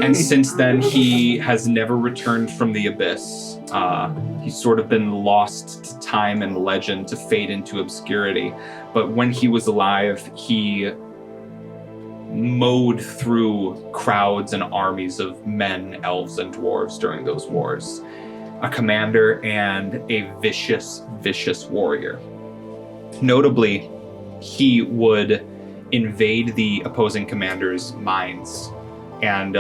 And since then, he has never returned from the abyss. He's sort of been lost to time and legend to fade into obscurity. But when he was alive, he mowed through crowds and armies of men, elves, and dwarves during those wars. A commander and a vicious, vicious warrior. Notably, he would invade the opposing commanders' minds and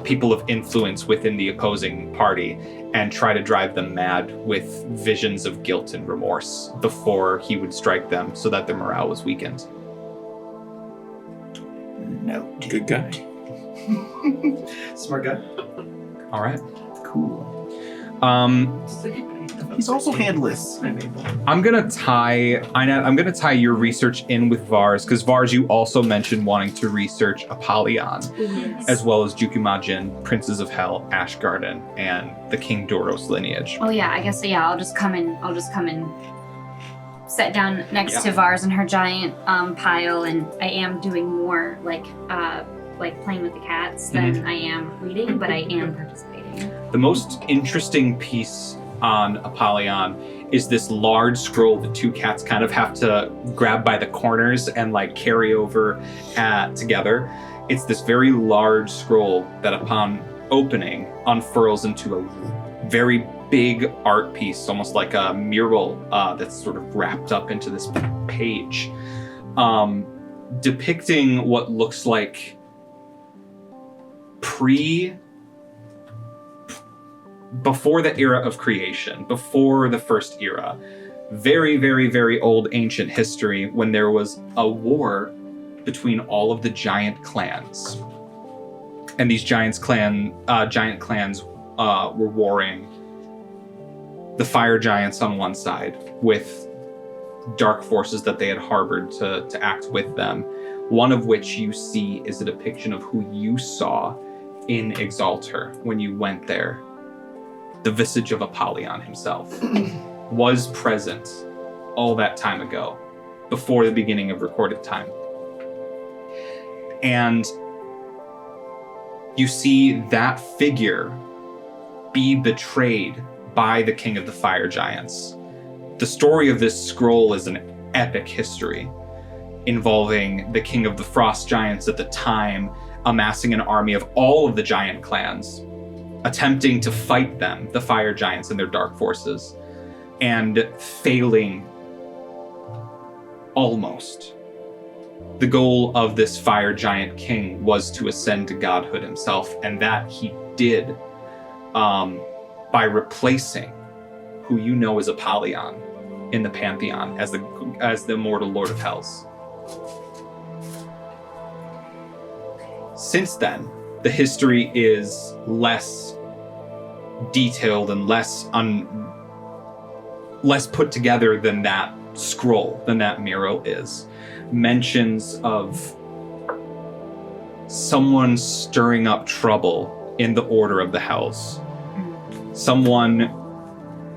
people of influence within the opposing party and try to drive them mad with visions of guilt and remorse before he would strike them so that their morale was weakened. No. Good guy. Smart guy. All right. Cool. He's also handless. I'm gonna tie your research in with Vars, because Vars, you also mentioned wanting to research Apollyon, as well as Jukumajin, Princes of Hell, Ashgarden, and the King Doros lineage. Oh yeah, I guess yeah. I'll just come in. Sit down next to Vars and her giant pile, and I am doing more like playing with the cats than I am reading, but I am participating. The most interesting piece on Apollyon is this large scroll the two cats kind of have to grab by the corners and like carry over together. It's this very large scroll that upon opening unfurls into a very big art piece, almost like a mural that's sort of wrapped up into this page, depicting what looks like before the era of creation, before the first era. Very, very, very old ancient history when there was a war between all of the giant clans. And these giant clans were warring the fire giants on one side with dark forces that they had harbored to act with them. One of which you see is a depiction of who you saw in Exalter when you went there. The visage of Apollyon himself was present all that time ago, before the beginning of recorded time. And you see that figure be betrayed by the king of the fire giants. The story of this scroll is an epic history involving the king of the frost giants at the time amassing an army of all of the giant clans, attempting to fight them, the fire giants and their dark forces, and failing almost. The goal of this fire giant king was to ascend to godhood himself, and that he did by replacing who you know as Apollyon in the Pantheon as the immortal Lord of Hells. Since then, the history is less detailed and less put together than that scroll, than that mural is. Mentions of someone stirring up trouble in the Order of the Hells. Someone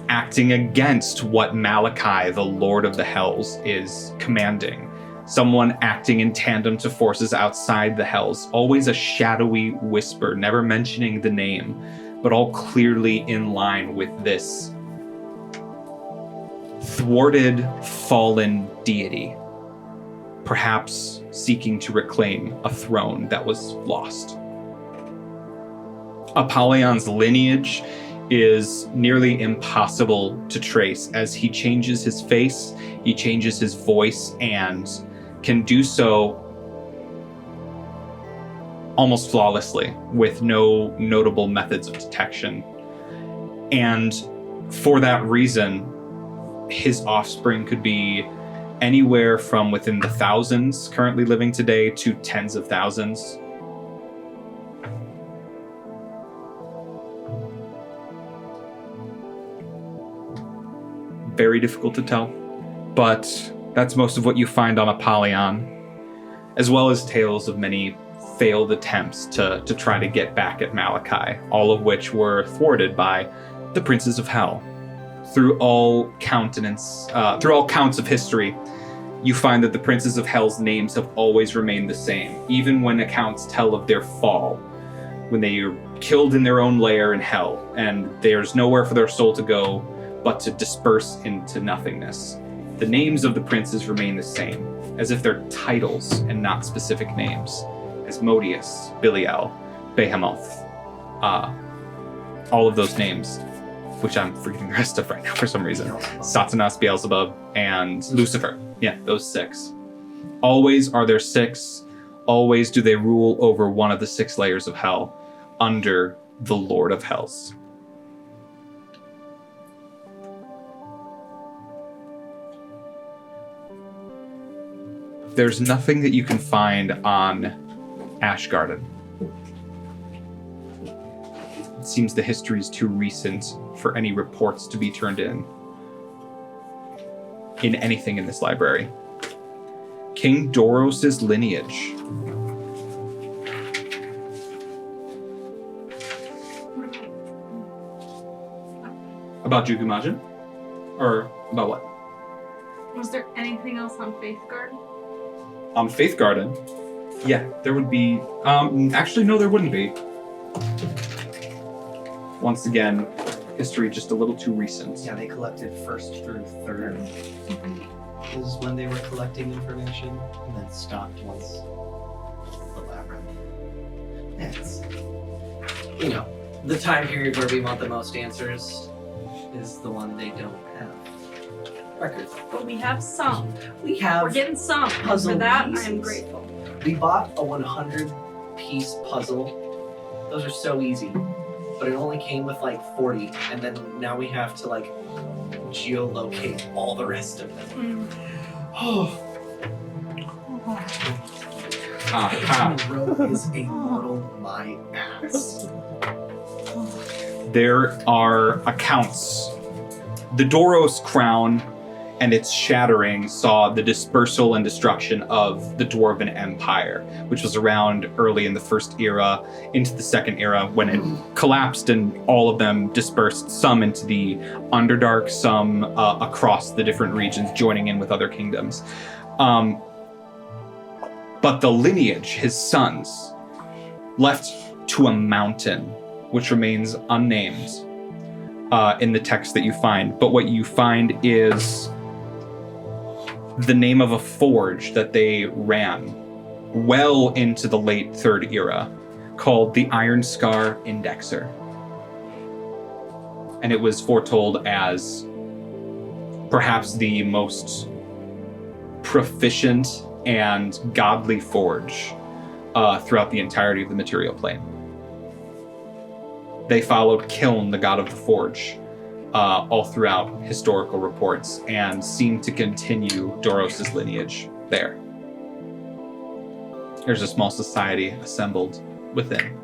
acting against what Malachi, the Lord of the Hells, is commanding. Someone acting in tandem to forces outside the Hells. Always a shadowy whisper, never mentioning the name, but all clearly in line with this thwarted, fallen deity, perhaps seeking to reclaim a throne that was lost. Apollyon's lineage is nearly impossible to trace, as he changes his face, he changes his voice, and can do so almost flawlessly with no notable methods of detection. And for that reason, his offspring could be anywhere from within the thousands currently living today to tens of thousands. Very difficult to tell, but that's most of what you find on Apollyon, as well as tales of many failed attempts to try to get back at Malachi, all of which were thwarted by the Princes of Hell. Through all counts of history, you find that the Princes of Hell's names have always remained the same, even when accounts tell of their fall, when they are killed in their own lair in Hell, and there's nowhere for their soul to go but to disperse into nothingness. The names of the princes remain the same, as if they're titles and not specific names. Asmodeus, Belial, Behemoth, all of those names, which I'm forgetting the rest of right now for some reason. Satanas, Beelzebub, and Lucifer. Yeah, those 6. Always are there 6. Always do they rule over one of the 6 layers of hell under the Lord of Hells. There's nothing that you can find on Ashgarden. It seems the history is too recent for any reports to be turned in anything in this library. King Doros' lineage. About Jugumajin? Or about what? Was there anything else on Faithguard? On Faith Garden, yeah, there would be. Actually, no, there wouldn't be. Once again, history just a little too recent. Yeah, they collected 1st through 3rd. Is when they were collecting information, and then stopped once the Labyrinth. Yeah, it's, you know, the time period where we want the most answers is the one they don't have records. But we have some. We have. We're getting some. And puzzle for that, pieces. I'm grateful. We bought a 100-piece puzzle. Those are so easy, but it only came with like 40, and then now we have to like geolocate all the rest of them. Oh. Row is a mortal my ass. There are accounts. The Doros crown and its shattering saw the dispersal and destruction of the Dwarven Empire, which was around early in the First Era into the Second Era when it collapsed and all of them dispersed, some into the Underdark, some across the different regions, joining in with other kingdoms. But the lineage, his sons, left to a mountain, which remains unnamed in the text that you find. But what you find is the name of a forge that they ran well into the late Third Era, called the Iron Scar Indexer. And it was foretold as perhaps the most proficient and godly forge throughout the entirety of the material plane. They followed Kiln, the god of the forge, all throughout historical reports and seemed to continue Doros' lineage there. There's a small society assembled within.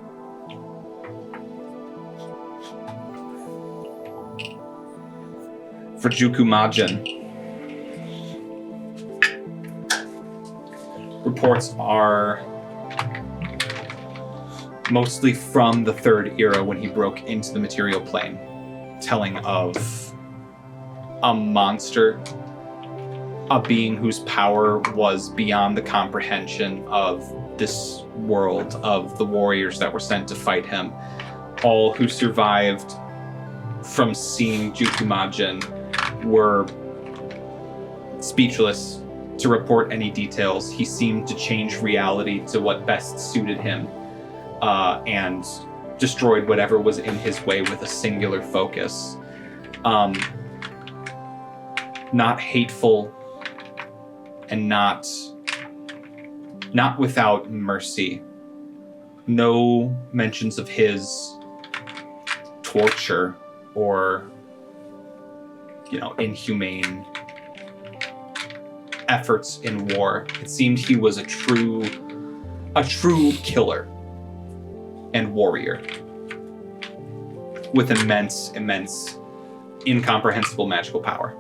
For Jukumajin, reports are mostly from the Third Era when he broke into the material plane, telling of a monster, a being whose power was beyond the comprehension of this world, of the warriors that were sent to fight him. All who survived from seeing Jukumajin were speechless to report any details. He seemed to change reality to what best suited him, and destroyed whatever was in his way with a singular focus. Not hateful and not without mercy. No mentions of his torture or, inhumane efforts in war. It seemed he was a true killer and warrior with immense, incomprehensible magical power.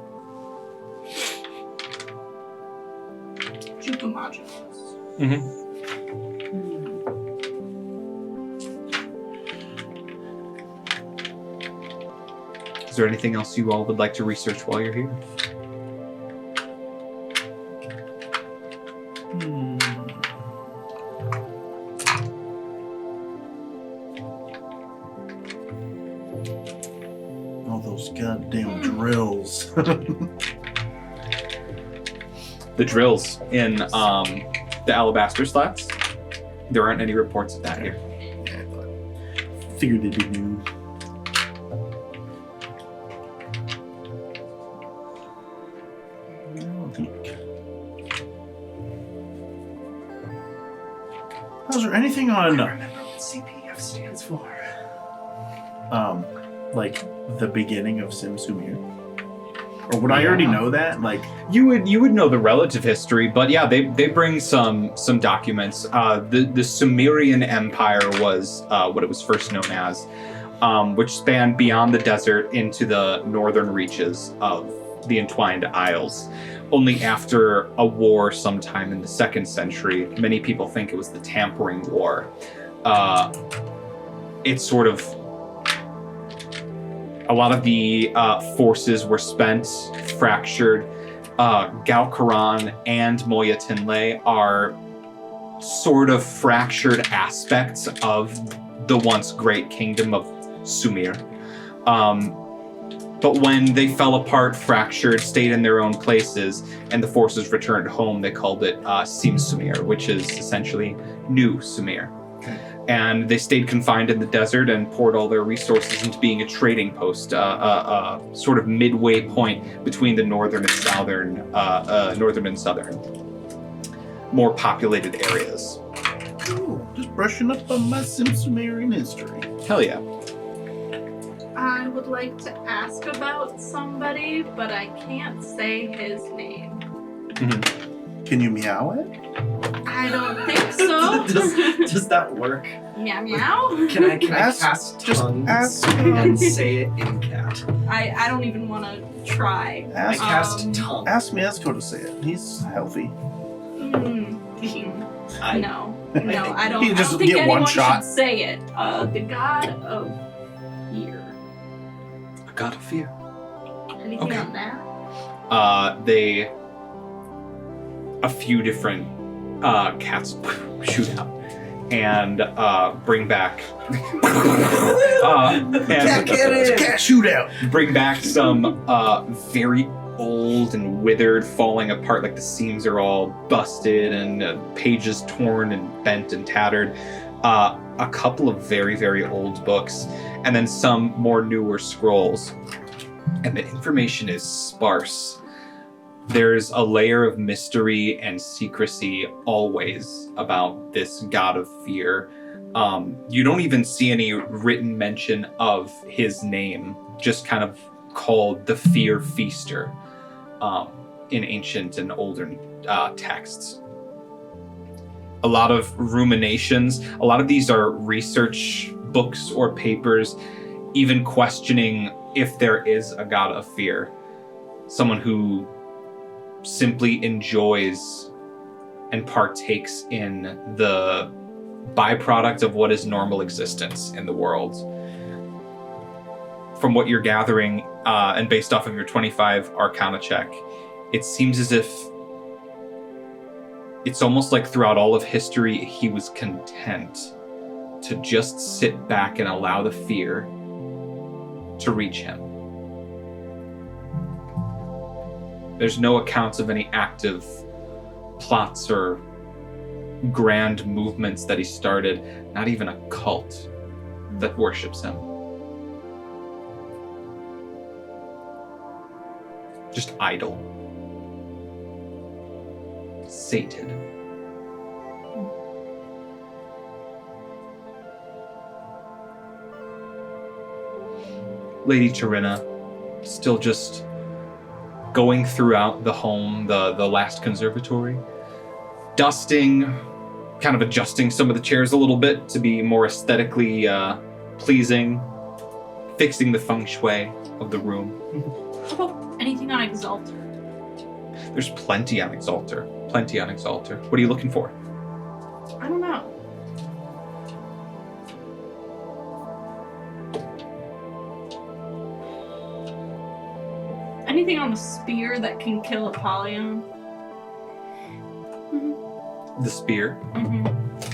Mm-hmm. Is there anything else you all would like to research while you're here? All those goddamn drills. The drills in the alabaster slats, there aren't any reports of that here. Yeah, I figured it'd be new. Is there anything on? I remember what CPF stands for. Like the beginning of Sim Sumir? Or would I already know that? Like you would know the relative history, but yeah, they bring some documents. The Sumerian Empire was what it was first known as, which spanned beyond the desert into the northern reaches of the Entwined Isles. Only after a war sometime in the 2nd century, many people think it was the Tampering War. It's sort of a lot of the forces were spent, fractured. Galkaran and Moya Tinley are sort of fractured aspects of the once great kingdom of Sumir. But when they fell apart, fractured, stayed in their own places, and the forces returned home, they called it Sim Sumir, which is essentially New Sumir. Okay. And they stayed confined in the desert and poured all their resources into being a trading post, a sort of midway point between the northern and southern, more populated areas. Ooh, just brushing up on my Sumerian history. Hell yeah. I would like to ask about somebody, but I can't say his name. Can you meow it? I don't think so. Does that work? Meow meow. Can I Ask- cast just tongues ask and say it in cat? I don't even want to try. I Ask, cast tongue. ask Miazco to say it. He's healthy. I- No, I don't. You just I don't think get anyone one shot. should say it. The god of fear. A god of fear. Anything Okay. on that? A few different cats shoot out and bring back Cat shootout. bring back some very old and withered, falling apart, like the seams are all busted and pages torn and bent and tattered. A couple of very, very old books, and then some more newer scrolls. And the information is sparse. There's a layer of mystery and secrecy always about this god of fear. You don't even see any written mention of his name, just kind of called the Fear Feaster in ancient and older texts. A lot of ruminations. A lot of these are research books or papers, even questioning if there is a god of fear. Someone who simply enjoys and partakes in the byproduct of what is normal existence in the world. From what you're gathering, and based off of your 25 Arcana check, it seems as if it's almost like throughout all of history, he was content to just sit back and allow the fear to reach him. There's no accounts of any active plots or grand movements that he started, not even a cult that worships him. Just idle. Sated. Lady Tarina, still just going throughout the home, the last conservatory, dusting, kind of adjusting some of the chairs a little bit to be more aesthetically pleasing, fixing the feng shui of the room. How about anything on Exalter? There's plenty on Exalter. Plenty on Exalter. What are you looking for? I don't know. Anything on the spear that can kill Apollyon? The spear.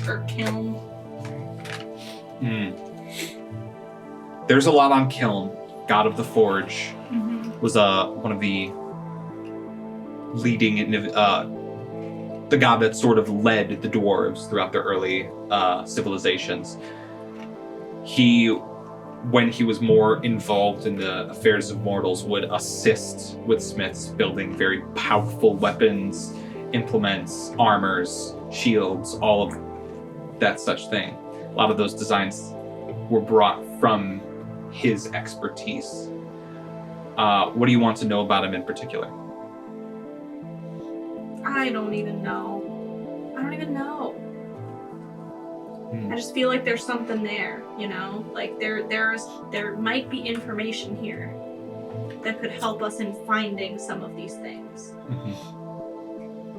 Or kiln? There's a lot on Kiln. God of the Forge was one of the leading, the god that sort of led the dwarves throughout their early civilizations. When he was more involved in the affairs of mortals, would assist with smiths building very powerful weapons, implements, armors, shields, all of that such thing. A lot of those designs were brought from his expertise. What do you want to know about him in particular? I don't even know. I just feel like there's something there, you know? Like there might be information here that could help us in finding some of these things.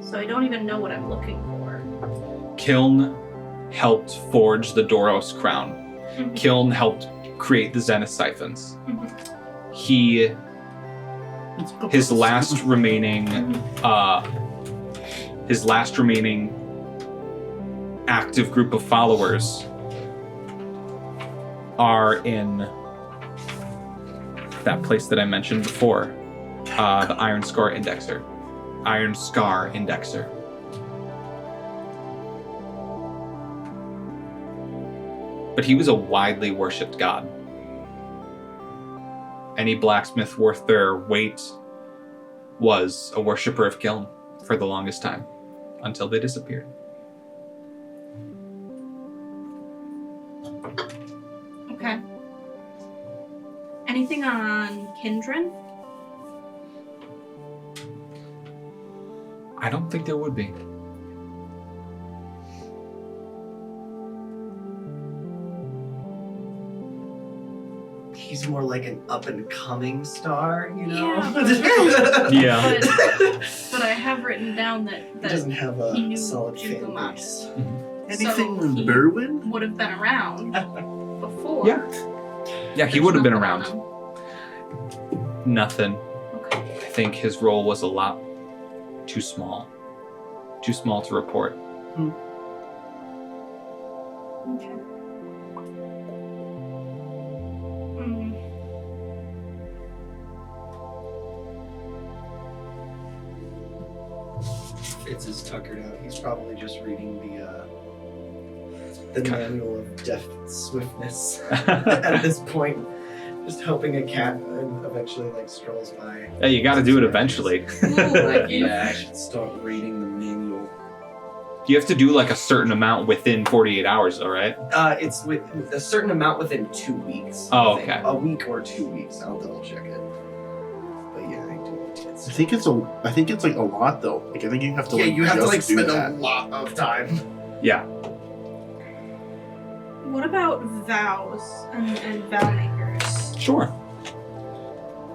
So I don't even know what I'm looking for. Kiln helped forge the Doros crown. Kiln helped create the Zenith siphons. His last remaining active group of followers are in that place that I mentioned before, the Iron Scar Indexer. But he was a widely worshipped god. Any blacksmith worth their weight was a worshipper of Kiln for the longest time, until they disappeared. Okay. Anything on Kindred? I don't think there would be. He's more like an up-and-coming star, you know? Yeah. But I have written down that He doesn't have he knew a solid fan Jugamot. base. Anything So with he Berwyn? would have been around before. Yeah. Yeah, he There's would have been nothing around. on him. Nothing. Okay. I think his role was a lot too small. Too small to report. Okay. Mm. Fitz is tuckered out. He's probably just reading the manual of deft swiftness at this point. Just hoping a cat eventually strolls by. Hey, you got to do it eventually. I should start reading the manual. You have to do like a certain amount within 48 hours, though, right? It's with a certain amount within 2 weeks. Oh, I think. okay. A week or 2 weeks. I'll double check it. But yeah, I do. I think it's like a lot though. Like I think you have to You have to just do spend a that. lot of time. Yeah. What about vows and vow makers? Sure.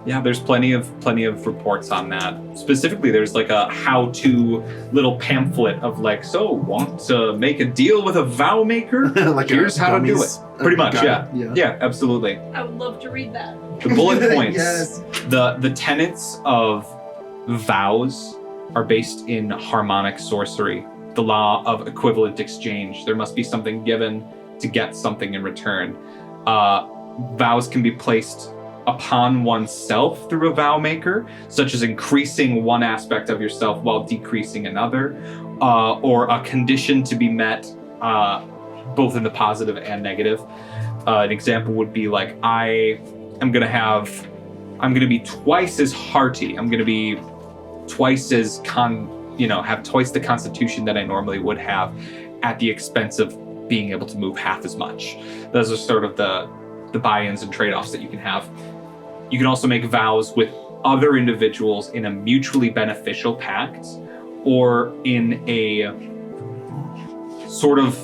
Yeah, there's plenty of reports on that. Specifically, there's like a how-to little pamphlet of so want to make a deal with a vow maker? Like Here's how to do it. Pretty much, yeah. Yeah, absolutely. I would love to read that. The bullet points, Yes. the tenets of vows are based in harmonic sorcery, the law of equivalent exchange. There must be something given to get something in return. Vows can be placed upon oneself through a vow maker, such as increasing one aspect of yourself while decreasing another, or a condition to be met both in the positive and negative. An example would be I'm gonna be twice as hearty. I'm gonna be twice as have twice the constitution that I normally would have, at the expense of being able to move half as much. Those are sort of the buy-ins and trade-offs that you can have. You can also make vows with other individuals in a mutually beneficial pact, or in a sort of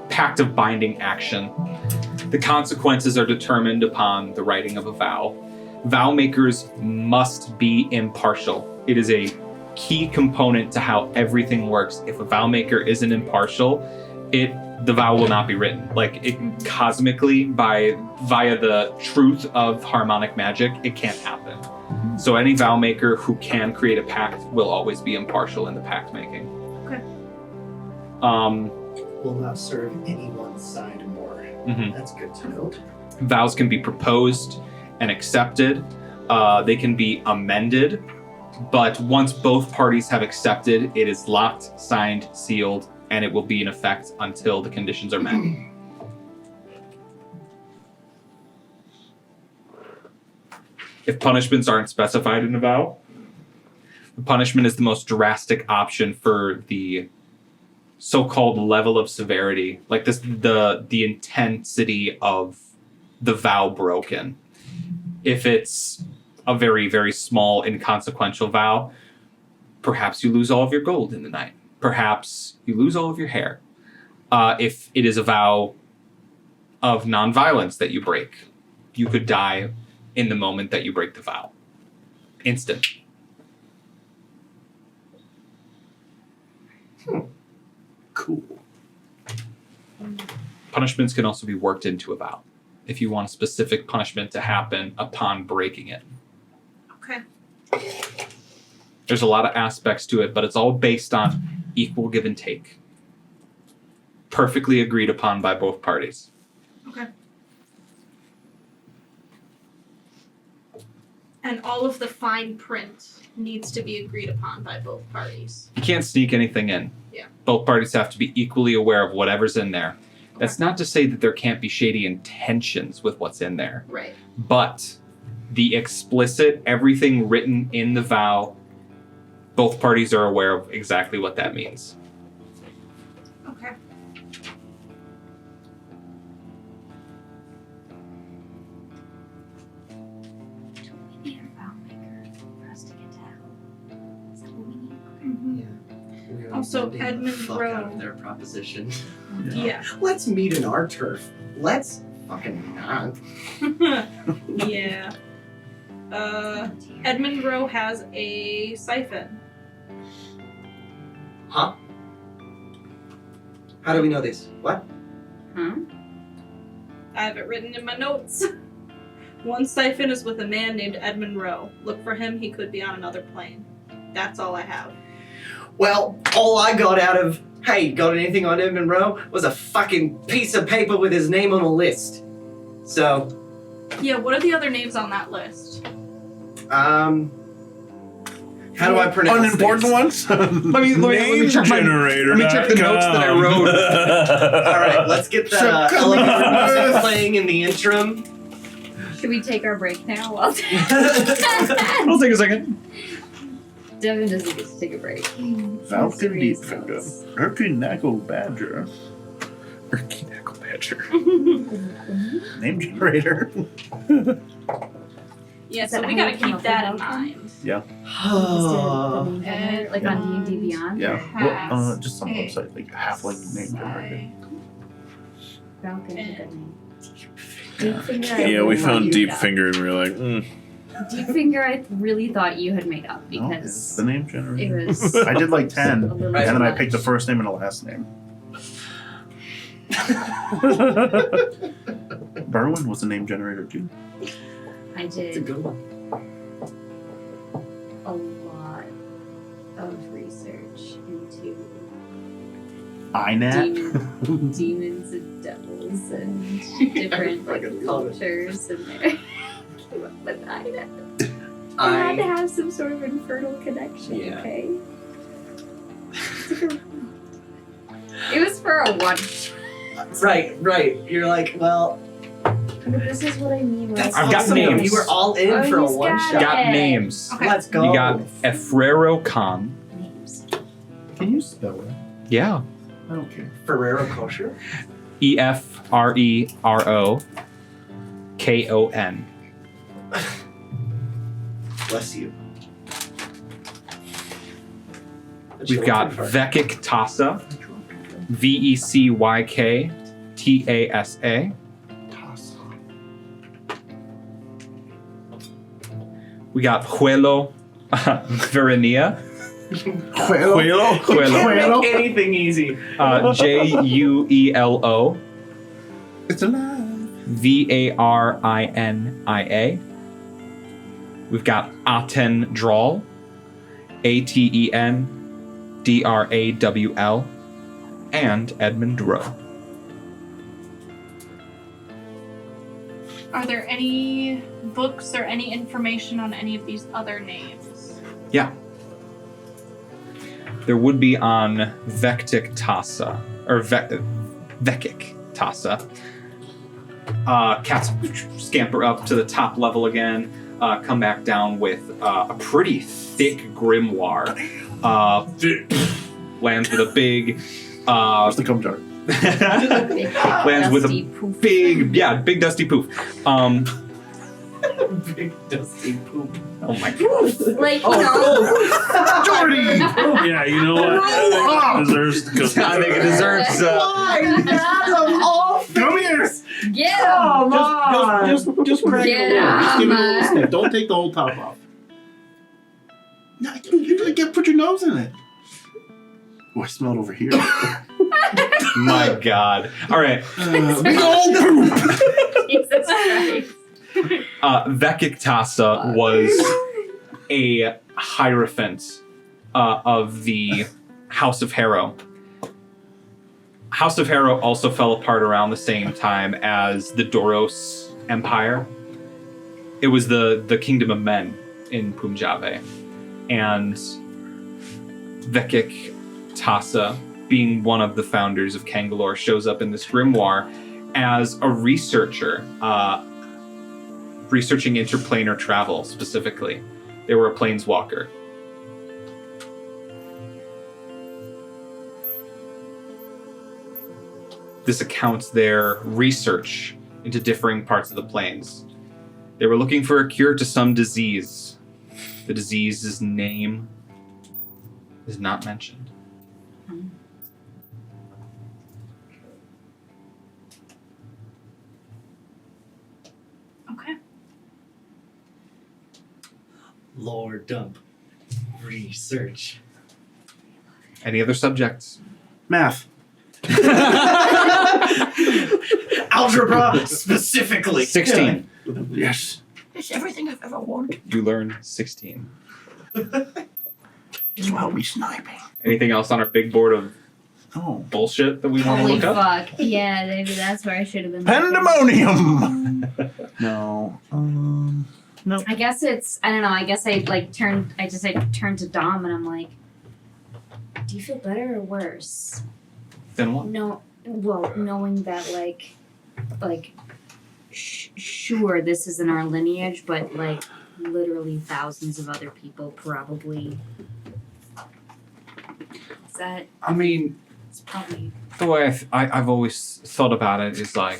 pact of binding action. The consequences are determined upon the writing of a vow. Vow makers must be impartial. It is a key component to how everything works. If a vow maker isn't impartial, the vow will not be written. Cosmically, via the truth of harmonic magic, it can't happen. So any vow maker who can create a pact will always be impartial in the pact making. Okay. Will not serve anyone's side more. Mhm. That's good to note. Vows can be proposed and accepted. They can be amended, but once both parties have accepted, it is locked, signed, sealed, and it will be in effect until the conditions are met. If punishments aren't specified in a vow, the punishment is the most drastic option for the so-called level of severity, the intensity of the vow broken. If it's a very, very small, inconsequential vow, perhaps you lose all of your gold in the night. Perhaps you lose all of your hair. If it is a vow of nonviolence that you break, you could die in the moment that you break the vow. Instant. Cool. Punishments can also be worked into a vow if you want a specific punishment to happen upon breaking it. Okay. There's a lot of aspects to it, but it's all based on equal give and take. Perfectly agreed upon by both parties. Okay. And all of the fine print needs to be agreed upon by both parties. You can't sneak anything in. Yeah. Both parties have to be equally aware of whatever's in there. That's not to say that there can't be shady intentions with what's in there. Right. But the explicit, everything written in the vow, both parties are aware of exactly what that means. Okay. Do we need a vow maker for us to get to hell? Is that what we need? Yeah. We're Also, bending the Edmund fuck Rowe. out of their proposition. Yeah. Let's meet in our turf. Let's fucking not. Yeah. Edmund Rowe has a siphon. Huh? How do we know this? What? Huh? I have it written in my notes. One siphon is with a man named Edmund Rowe. Look for him, he could be on another plane. That's all I have. Well, all I got out of, hey, got anything on Edmund Rowe was a fucking piece of paper with his name on a list. So, Yeah, what are the other names on that list? how do I pronounce Unimportant these? ones? Let me check let me check the notes that I wrote. All right, let's get the elevator music playing in the interim. Should we take our break now? Well, It'll take a second. Devin doesn't get to take a break. Falcon Deep Finger. Murky Knuckle Badger. Murky Knuckle Badger. Name generator. Yeah, Is so that we how gotta you come keep up that with in outcome? mind. Like on D&D Beyond? Yeah. Has Well, just some a website, like half-like name generator. Falcon is a good name. Yeah. Deep Finger, I Yeah, we really found thought Deep you- Finger and we were like, Deep Finger, I really thought you had made up No, it's because the name it generator. was I did like 10, a little Right. and then I much. picked the first name and the last name. Berwin was the name generator too. I It's a did good one. a lot of research into INAT. demons and devils and different like Fucking love it. cultures and there came up with I had to have some sort of infertile connection, Yeah. okay? It was for a one. Right. You're like, well, This is what I mean. when I that's I've got awesome. names. You were all in Oh, for a he's one got shot. Got Okay. names. Okay. Let's go. You got Efrero Khan. names. Can you spell it? Yeah. I don't care. Ferrero Kosher. EFREROKON. Bless you. We've got Vekik Tasa. VECYK TASA. We got Juelo Verenia. Juelo. Juelo. Make anything easy. JUELO It's alive. VARINIA. We've got Aten Drawl. ATENDRAWL. And Edmund Rowe. Are there any books or any information on any of these other names? Yeah. There would be on Vektik Tasa, or Vekik Tasa. Cats scamper up to the top level again, come back down with a pretty thick grimoire. Lands with a big... What's the cum jar? lands with Dusty a poof. big dusty poof. Big dusty poop. Oh my god. Like, Oh, Jordy! yeah, you know what? That deserves to go. I think it deserves... Come here! get him! Come on. Just crack it a Get little. Just give it a little him. sniff. Don't take the whole top off. No, you put your nose in it. Oh, I smell it over here. My god. All right. Big old poop! Jesus Christ. Vekik Tasa was a hierophant of the House of Harrow. House of Harrow also fell apart around the same time as the Doros Empire. it was the Kingdom of Men in Punjabe. And Vekik Tassa, being one of the founders of Kangalore, shows up in this grimoire as a researcher, researching interplanar travel specifically. They were a planeswalker. This accounts their research into differing parts of the planes. They were looking for a cure to some disease. The disease's name is not mentioned. Okay. Lore dump. Research. Any other subjects? Math. Algebra specifically. 16. Yes. It's everything I've ever wanted. You learned 16. This will help me sniping. Anything else on our big board of Oh. bullshit that we want to Holy look up? fuck. Yeah, maybe that's where I should have been. Pandemonium. No. No. I guess it's, I don't know, I guess I turned to Dom and I'm like, do you feel better or worse? Then what? No, well, knowing that sure, this isn't our lineage, but literally thousands of other people probably. Is that? I mean, It's probably. the way I've always thought about it is I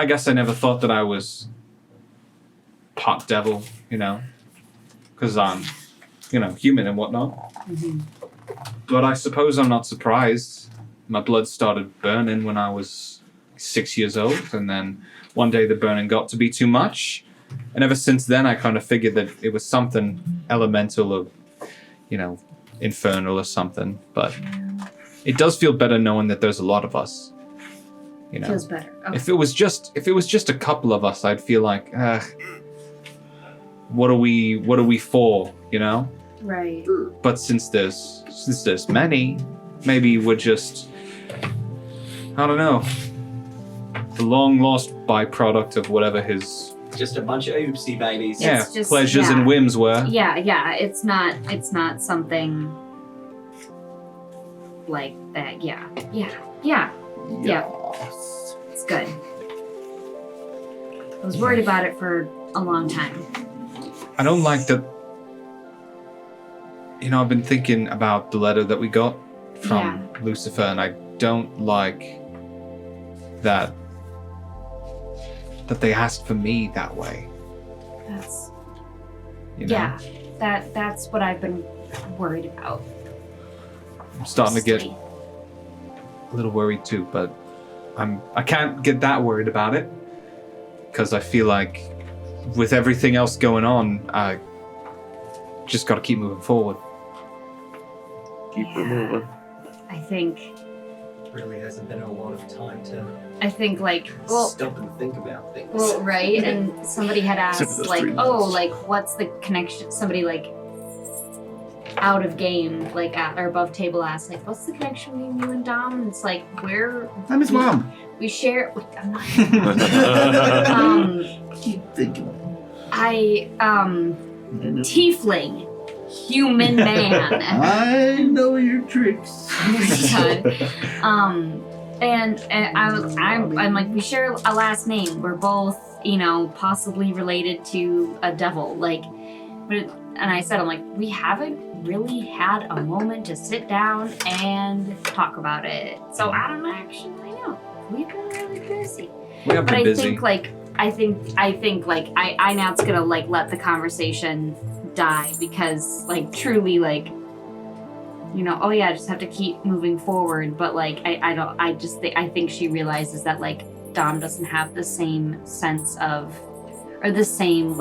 guess I never thought that I was pot devil, because I'm, human and whatnot. Mm-hmm. But I suppose I'm not surprised. My blood started burning when I was 6 years old, and then one day the burning got to be too much. And ever since then, I kind of figured that it was something elemental or, infernal or something. But it does feel better knowing that there's a lot of us. Feels better. Okay. If it was just a couple of us, I'd feel like, what are we for, Right. But since there's many, maybe we're just, I don't know, the long lost byproduct of whatever his Just a bunch of oopsie babies. It's just- pleasures yeah. and whims were. Yeah, it's not something like that. Yeah. It's good. I was worried about it for a long time. I don't like that. I've been thinking about the letter that we got from Lucifer, and I don't like that they asked for me that way. That's Yeah. that's what I've been worried about. I'm starting to get a little worried too, but I can't get that worried about it because I feel like with everything else going on, I just got to keep moving forward. Keep it moving. I think Really hasn't been a lot of time to stop and think about things. well, right, and somebody had Except for asked those 3 months. what's the connection? Somebody out of game, at or above table asked, what's the connection between you and Dom? And it's I'm his mom. we share. I'm not. Keep thinking. Tiefling, human man. I know your tricks. And I'm like, we share a last name. We're both, possibly related to a devil. And I said, I'm like, we haven't really had a moment to sit down and talk about it. So I don't actually know. We've been really busy. We have But been I busy. think I now it's gonna let the conversation die because truly oh yeah, I just have to keep moving forward. But I think she realizes that Dom doesn't have the same sense of or the same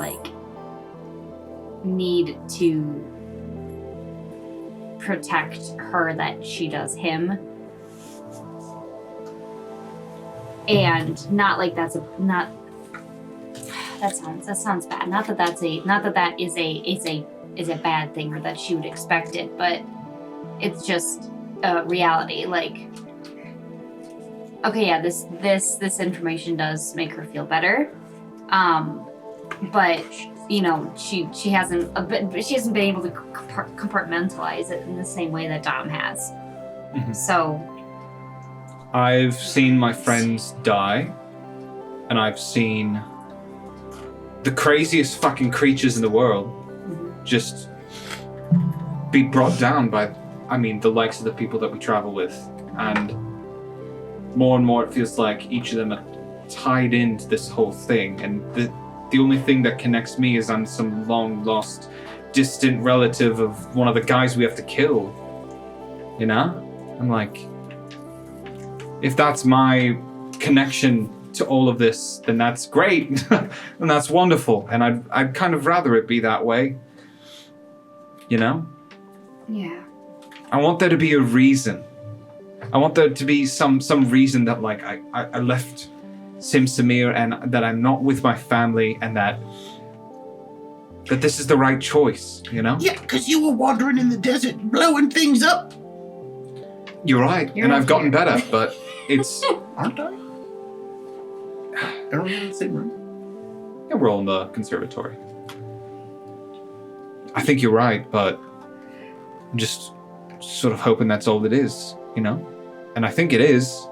need to protect her that she does him. And not that sounds bad. Not that is a bad thing or that she would expect it, but it's just a reality. Okay, yeah, this information does make her feel better. But you know, she hasn't been able to compartmentalize it in the same way that Dom has. Mhm. So I've seen my friends die, and I've seen the craziest fucking creatures in the world just be brought down by, the likes of the people that we travel with. And more it feels like each of them are tied into this whole thing. And the only thing that connects me is I'm some long-lost, distant relative of one of the guys we have to kill. You know? I'm like, if that's my connection to all of this, then that's great. And that's wonderful. And I'd kind of rather it be that way. You know? yeah. I want there to be a reason. I want there to be some reason that like I left Simsamir and that I'm not with my family and that this is the right choice, you know? Yeah, because you were wandering in the desert, blowing things up. You're right, You're and not I've gotten here. better, but it's... Aren't I? Are we in the same room? Yeah, we're all in the conservatory. I think you're right, but I'm just sort of hoping that's all it is, you know? And I think it is,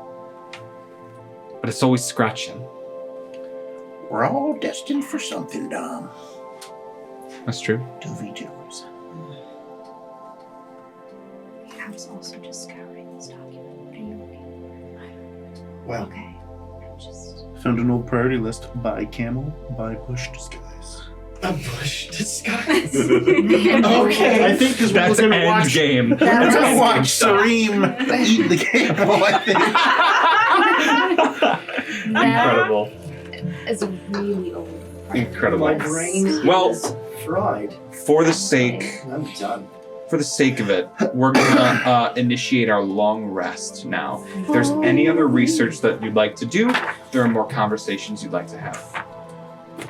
but it's always scratching. We're all destined for something, Dom. That's true. 2v2s. I was also just scouring this document. Are you okay? Well, Okay. I'm just. found an old priority list. Buy camel, buy bush disguise. A bush disguise. Okay. I think because we're That's going to end watch. game. We're going to watch Sareem eat the camel. I think. Incredible. It's a really old. Incredible. My brain Well- is fried. For the sake I'm done. of it, we're gonna initiate our long rest now. If there's any other research that you'd like to do, there are more conversations you'd like to have.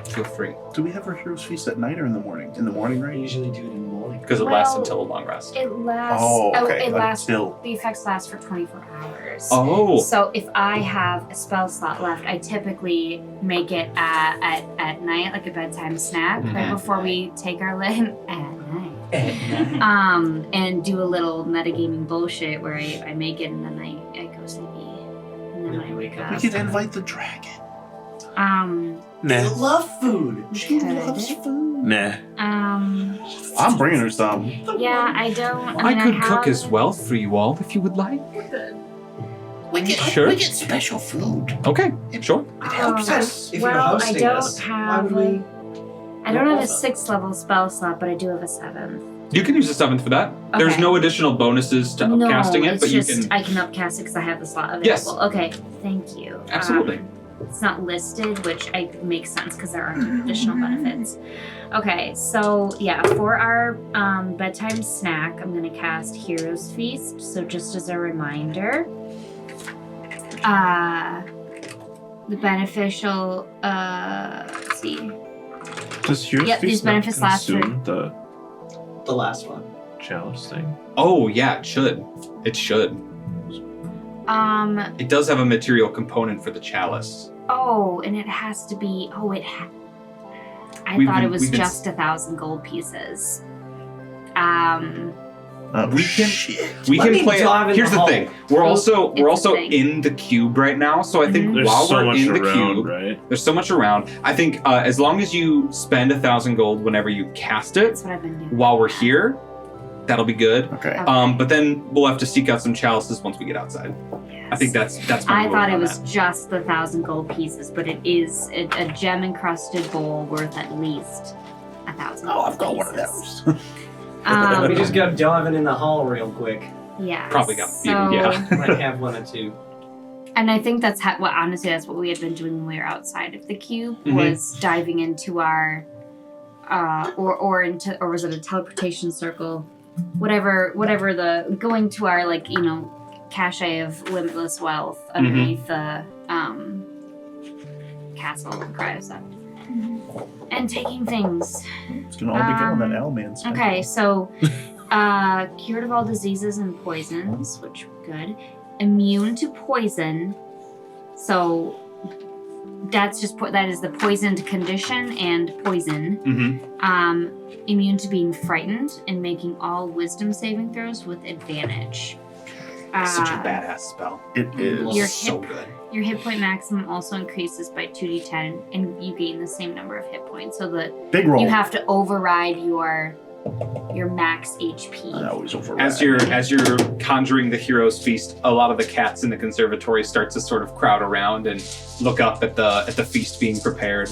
Feel free, Do we have our heroes feast at night or in the morning? In the morning, I right? usually do it in the morning. because it lasts Well- until a long rest. It lasts. Oh, okay. It lasts. Until. The effects last for 24 hours. Oh, So if I have a spell slot left, I typically make it at night, like a bedtime snack, right Mhm. before we take our at night. And do a little metagaming bullshit where I make it and then I go sleepy. And then when I wake We up. could invite the dragon. Um, I Nah. love food. She Okay. loves food. Nah. I'm bringing her some. yeah, I don't. I could have, cook as well for you all if you would like. We get Sure. we get special food. Okay, sure. It helps us. If you're Well, I hosting don't us, why have would we? like. I don't have a bother? 6th level spell slot, but I do have a 7th. You can use the 7th for that. There's Okay. no additional bonuses to No, upcasting it, it's but just you can. I can upcast it because I have the slot available. Yes. Okay, thank you. Absolutely. It's not listed, which makes sense because there aren't additional benefits. Okay, so yeah, for our bedtime snack, I'm gonna cast Hero's Feast. So just as a reminder, the beneficial. Let's see. Does Hero's Yep, these Feast not benefits last for- consume the The last one. chalice thing? Oh yeah, it should. It should. It does have a material component for the chalice. Oh, and it has to be. I We've thought been- it was we've been- just 1,000 gold pieces. Oh, We can- shit. We Let can me play dive it. in Here's the the hole. thing. We're It's also a thing. in the cube right now, so I think There's while so we're much in the around, cube, right? there's so much around. I think as long as you spend 1,000 gold whenever you cast it, That's what I've been doing. while we're here, that'll be good. Okay. But then we'll have to seek out some chalices once we get outside. I think that's my I rule thought it on was that. just the 1,000 gold pieces, but it is a gem encrusted bowl worth at least 1,000. Oh, I've got one of pieces. those. We just go diving in the hall real quick. Yeah. Probably got a few, so, yeah. Might have one or two. And I think that's honestly that's what we had been doing when we were outside of the cube Mhm. was diving into our or was it a teleportation circle, whatever the going to our cache of limitless wealth underneath the castle and Cryosep. And taking things. It's gonna all be going on that owl man's. Okay, so cured of all diseases and poisons, which good. Immune to poison. So That's just that is the poisoned condition and poison. Mm-hmm. Immune to being frightened and making all wisdom saving throws with advantage. Such a badass spell. It is. Your So hit, good. your hit point maximum also increases by 2d10, and you gain the same number of hit points. So that Big roll. you have to override your max HP. I always override. As you're conjuring the hero's feast, a lot of the cats in the conservatory start to sort of crowd around and look up at the feast being prepared.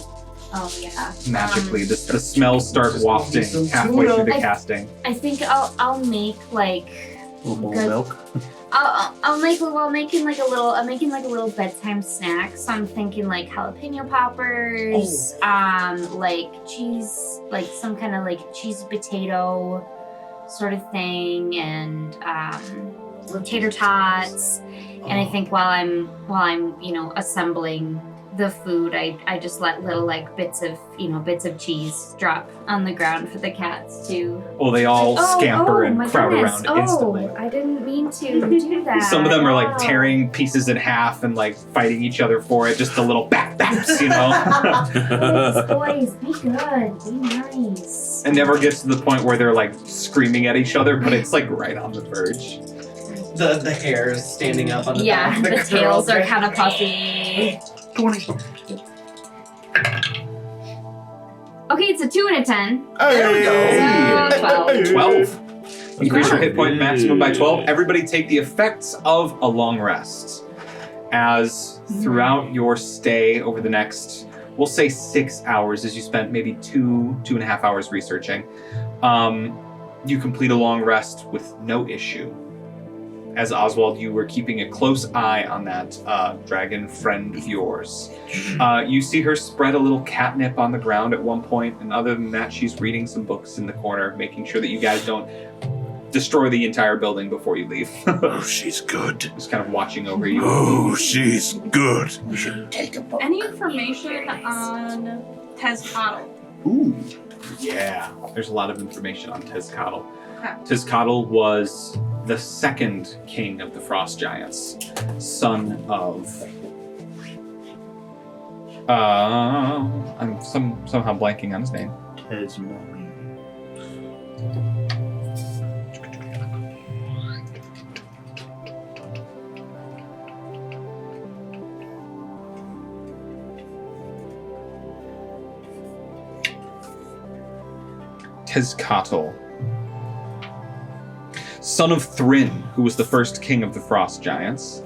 Oh yeah. Magically, the smells start wafting halfway through the casting. I think I'll make like A little bowl of good- milk. I'll make I'm making like a little bedtime snack. So I'm thinking like jalapeno poppers, like cheese, like some kind of like cheese potato sort of thing, and tater tots. And I think while I'm assembling the food, I just let little like bits of cheese drop on the ground for the cats to. Well, they all scamper and my crowd goodness. around instantly. I didn't mean to do that. Some of them are like Oh. tearing pieces in half and like fighting each other for it. Just the little baps, you know. Boys, be good, be nice. It never gets to the point where they're like screaming at each other, but it's like right on the verge. The hair is standing up on the Yeah, back. the tails are kind of puffy. 20. Okay, it's a 2 and a 10. There we go. So 12. Increase your hit point maximum by 12. Everybody take the effects of a long rest. As throughout your stay over the next, we'll say 6 hours, as you spent maybe 2.5 hours researching, you complete a long rest with no issue. As Oswald, you were keeping a close eye on that dragon friend of yours. You see her spread a little catnip on the ground at one point, and other than that, she's reading some books in the corner, making sure that you guys don't destroy the entire building before you leave. Oh, she's good. Just kind of watching over you. Oh, she's good. We should take a book. Any information on Tezcatl? Ooh. Yeah, there's a lot of information on Tezcatl. Okay. Tezcatl was the second king of the Frost Giants, son of. I'm somehow blanking on his name. Ted's mommy. Tezcatl, son of Thryn, who was the first king of the Frost Giants.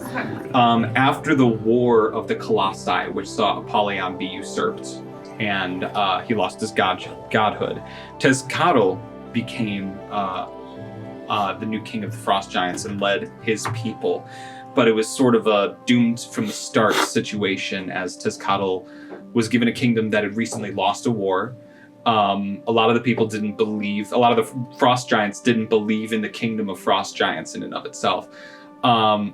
After the War of the Colossi, which saw Apollyon be usurped, and he lost his godhood, Tezcatl became the new king of the Frost Giants and led his people. But it was sort of a doomed from the start situation, as Tezcatl was given a kingdom that had recently lost a war. A lot of the people didn't believe, a lot of the Frost Giants didn't believe in the kingdom of Frost Giants in and of itself.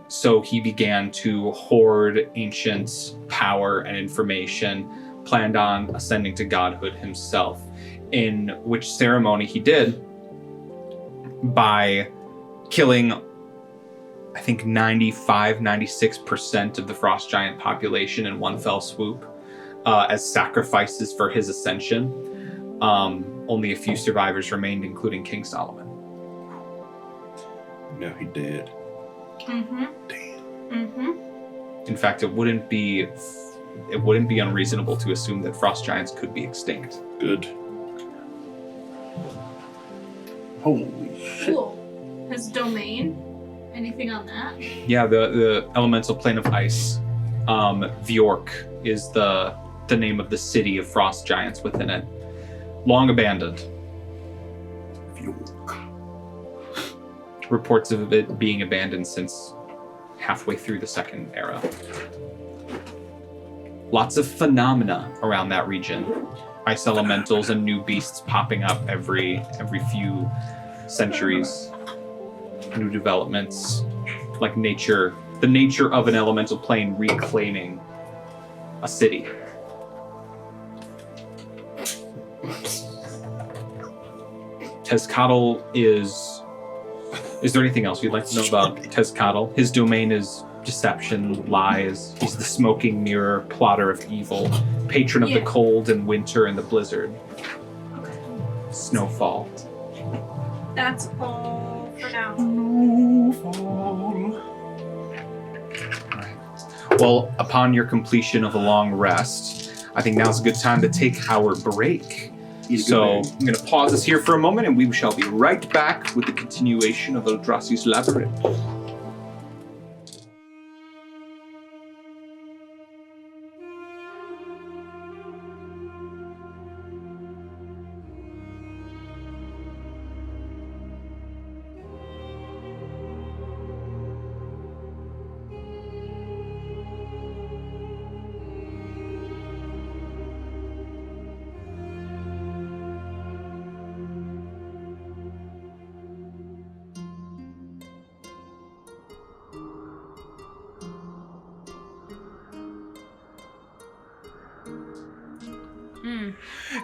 So he began to hoard ancient power and information, planned on ascending to godhood himself, in which ceremony he did by killing, I think, 96% of the Frost Giant population in one fell swoop as sacrifices for his ascension. Only a few survivors remained, including King Solomon. No, he did. Mm-hmm. Mm-hmm. In fact, it wouldn't be unreasonable to assume that Frost Giants could be extinct. Good. Holy shit. Cool. His domain? Anything on that? Yeah, the elemental plane of ice. Vjork is the name of the city of Frost Giants within it. Long abandoned. Reports of it being abandoned since halfway through the Second Era. Lots of phenomena around that region. Ice elementals and new beasts popping up every few centuries. New developments, like nature, the nature of an elemental plane reclaiming a city. Tezcatl is there anything else you'd like to know about Tezcatl? His domain is deception, lies. He's the smoking mirror, plotter of evil, patron of the cold and winter and the blizzard. Snowfall. That's all for now. Well, upon your completion of a long rest, I think now's a good time to take our break. So I'm going to pause this here for a moment, and we shall be right back with the continuation of Illdrassi's Labyrinth.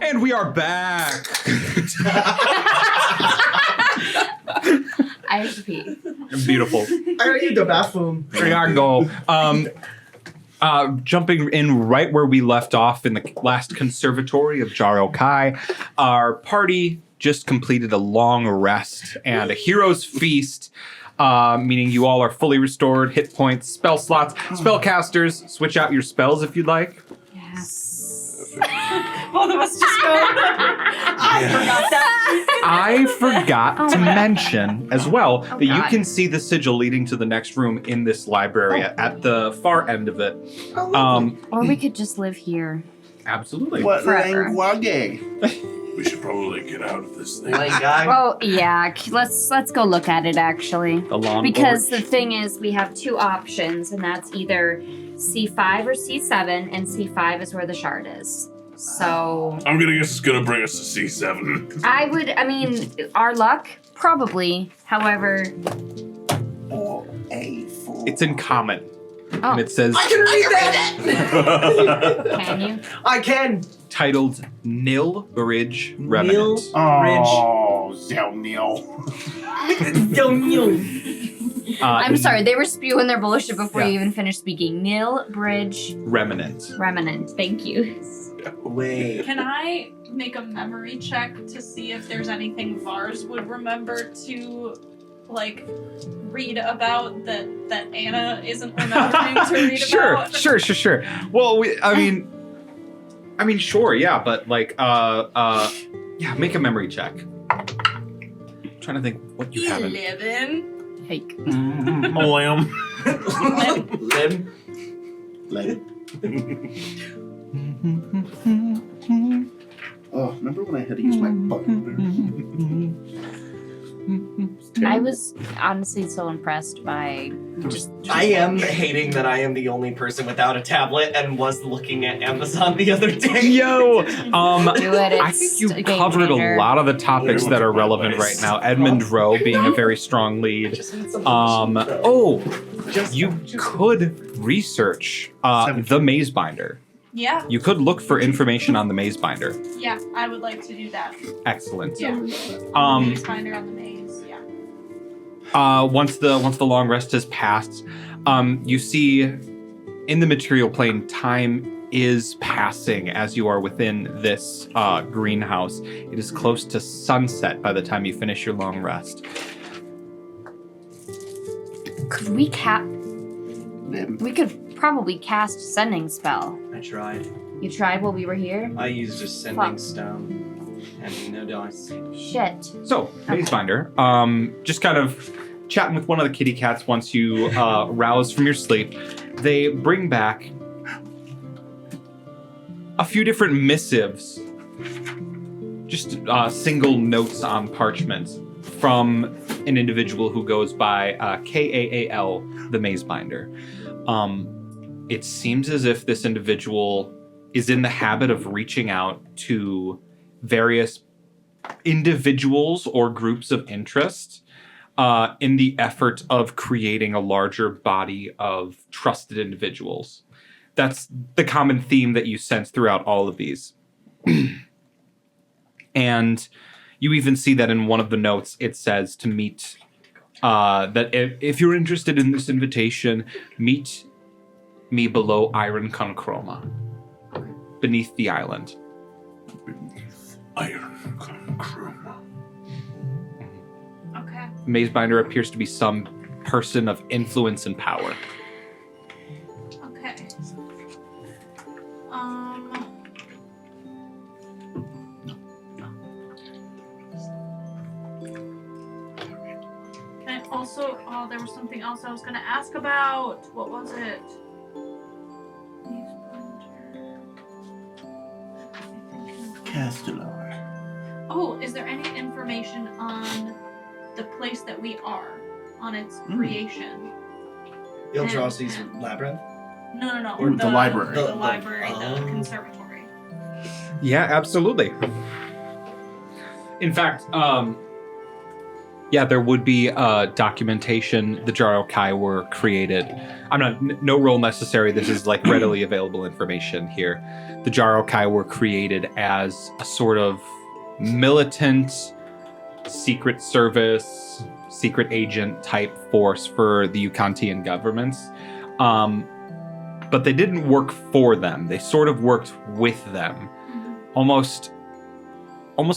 And we are back. I have to pee. Beautiful. I need the bathroom. We gotta go. Jumping in right where we left off in the last conservatory of Jaro Kai, our party just completed a long rest and a hero's feast, meaning you all are fully restored, hit points, spell slots, spellcasters. Switch out your spells if you'd like. Yes. Both of us just go. I forgot that. I forgot to mention as well that you God. can see the sigil leading to the next room in this library at the far end of it. Or we could just live here. Absolutely. What Forever. language? We should probably get out of this thing. Like, guy. Well, yeah. Let's go look at it actually. The lawn Because porch. the thing is, we have two options, and that's either C5 or C7, and C5 is where the shard is. So I'm gonna guess it's gonna bring us to C7. I mean, our luck, probably. However, Or A4. It's in common. oh, And it says I can read that! can you? I can! titled Nil Bridge Remnant. Nil Oh, Zell Neil. I'm sorry, they were spewing their bullshit before Yeah. you even finished speaking. Nil Bridge Remnant. Remnant. Thank you. Wait. Can I make a memory check to see if there's anything Vars would remember to, like, read about that Anna isn't remembering to read Sure. about? Sure. Well, I mean, sure, yeah, but like, yeah, make a memory check. I'm trying to think what you haven't. 11. Hake. Lamb. Lim. Oh, remember when I had to use my button? I was honestly so impressed by just I am hating that I am the only person without a tablet and was looking at Amazon the other day. Yo, do it. I It's think you a game covered changer. a lot of the topics that are relevant right now. Edmund Rowe being a very strong lead. Just need some You could research the Maze Binder. Yeah, You could look for information on the Maze Binder. yeah, I would like to do that. Excellent. Yeah. Um, Maze Finder on the maze, yeah. Once the long rest has passed, you see in the material plane time is passing as you are within this greenhouse. It is close to sunset by the time you finish your long rest. Could we We could probably cast sending spell. I tried. You tried while we were here? I used a sending stone and no dice. Shit. So, Maze Finder, just kind of chatting with one of the kitty cats once you rouse from your sleep. They bring back a few different missives, just single notes on parchment from an individual who goes by Kaal, the Maze Binder. It seems as if this individual is in the habit of reaching out to various individuals or groups of interest in the effort of creating a larger body of trusted individuals. That's the common theme that you sense throughout all of these. And you even see that in one of the notes, it says to meet that if you're interested in this invitation, meet me below Iron Conchroma, beneath the island. Iron Conchroma. Okay. Mazebinder appears to be some person of influence and power. Okay. And also, there was something else I was going to ask about. What was it? Castellar. Oh, is there any information on the place that we are, on its creation? Illdrassi's And- Labyrinth? No. Or the library. The The- library, the oh. conservatory. Yeah, absolutely. In fact, there would be documentation. The Jarokai were created. No role necessary. This is like readily available information here. The Jarokai were created as a sort of militant, secret service, secret agent type force for the Yukantian governments. But they didn't work for them. They sort of worked with them. Almost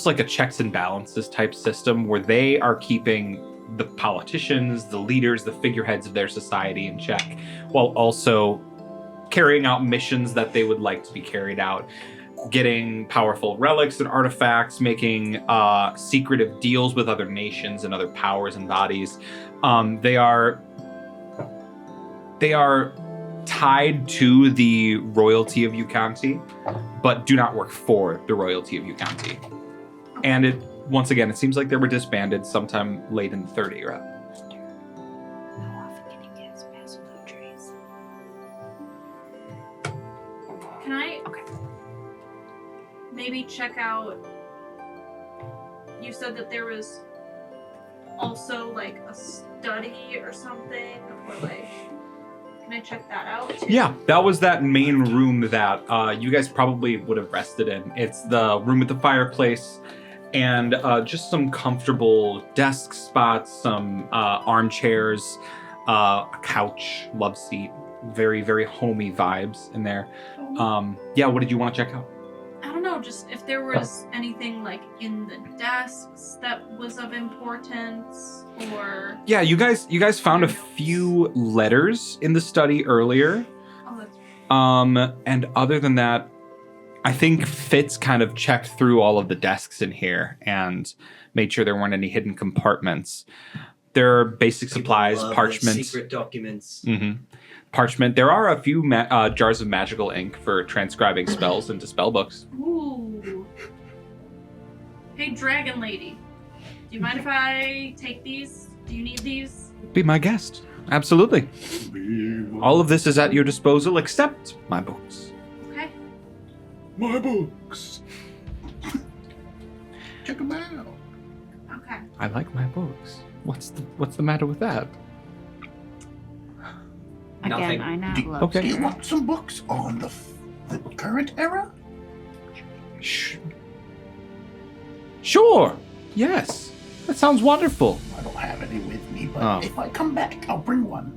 like a checks and balances type system where they are keeping the politicians, the leaders, the figureheads of their society in check, while also carrying out missions that they would like to be carried out, getting powerful relics and artifacts, making secretive deals with other nations and other powers and bodies. They are tied to the royalty of Yukanti, but do not work for the royalty of Yukanti. And it seems like they were disbanded sometime late in the Third Era. How often can you get passcode trees? Can I maybe check out? You said that there was also like a study or something, or like. Can I check that out too? Yeah, that was that main room that you guys probably would have rested in. It's the room with the fireplace and just some comfortable desk spots, some armchairs, a couch, love seat, very, very homey vibes in there. What did you want to check out? I don't know, just if there was anything like in the desks that was of importance, or Yeah, you guys found a few letters in the study earlier. oh, that's And other than that, I think Fitz kind of checked through all of the desks in here and made sure there weren't any hidden compartments. There are basic supplies, Love the parchment. secret documents. Parchment. There are a few jars of magical ink for transcribing spells into spell books. ooh. Hey, Dragon Lady, do you mind if I take these? Do you need these? Be my guest. Absolutely. All of this is at your disposal except my books. Okay. My books. Check them out. Okay. I like my books. What's the matter with that? Again, Nothing. I know. Okay. Do you want some books on the current era? Sure. Yes. That sounds wonderful. I don't have any with me, but Oh. if I come back, I'll bring one.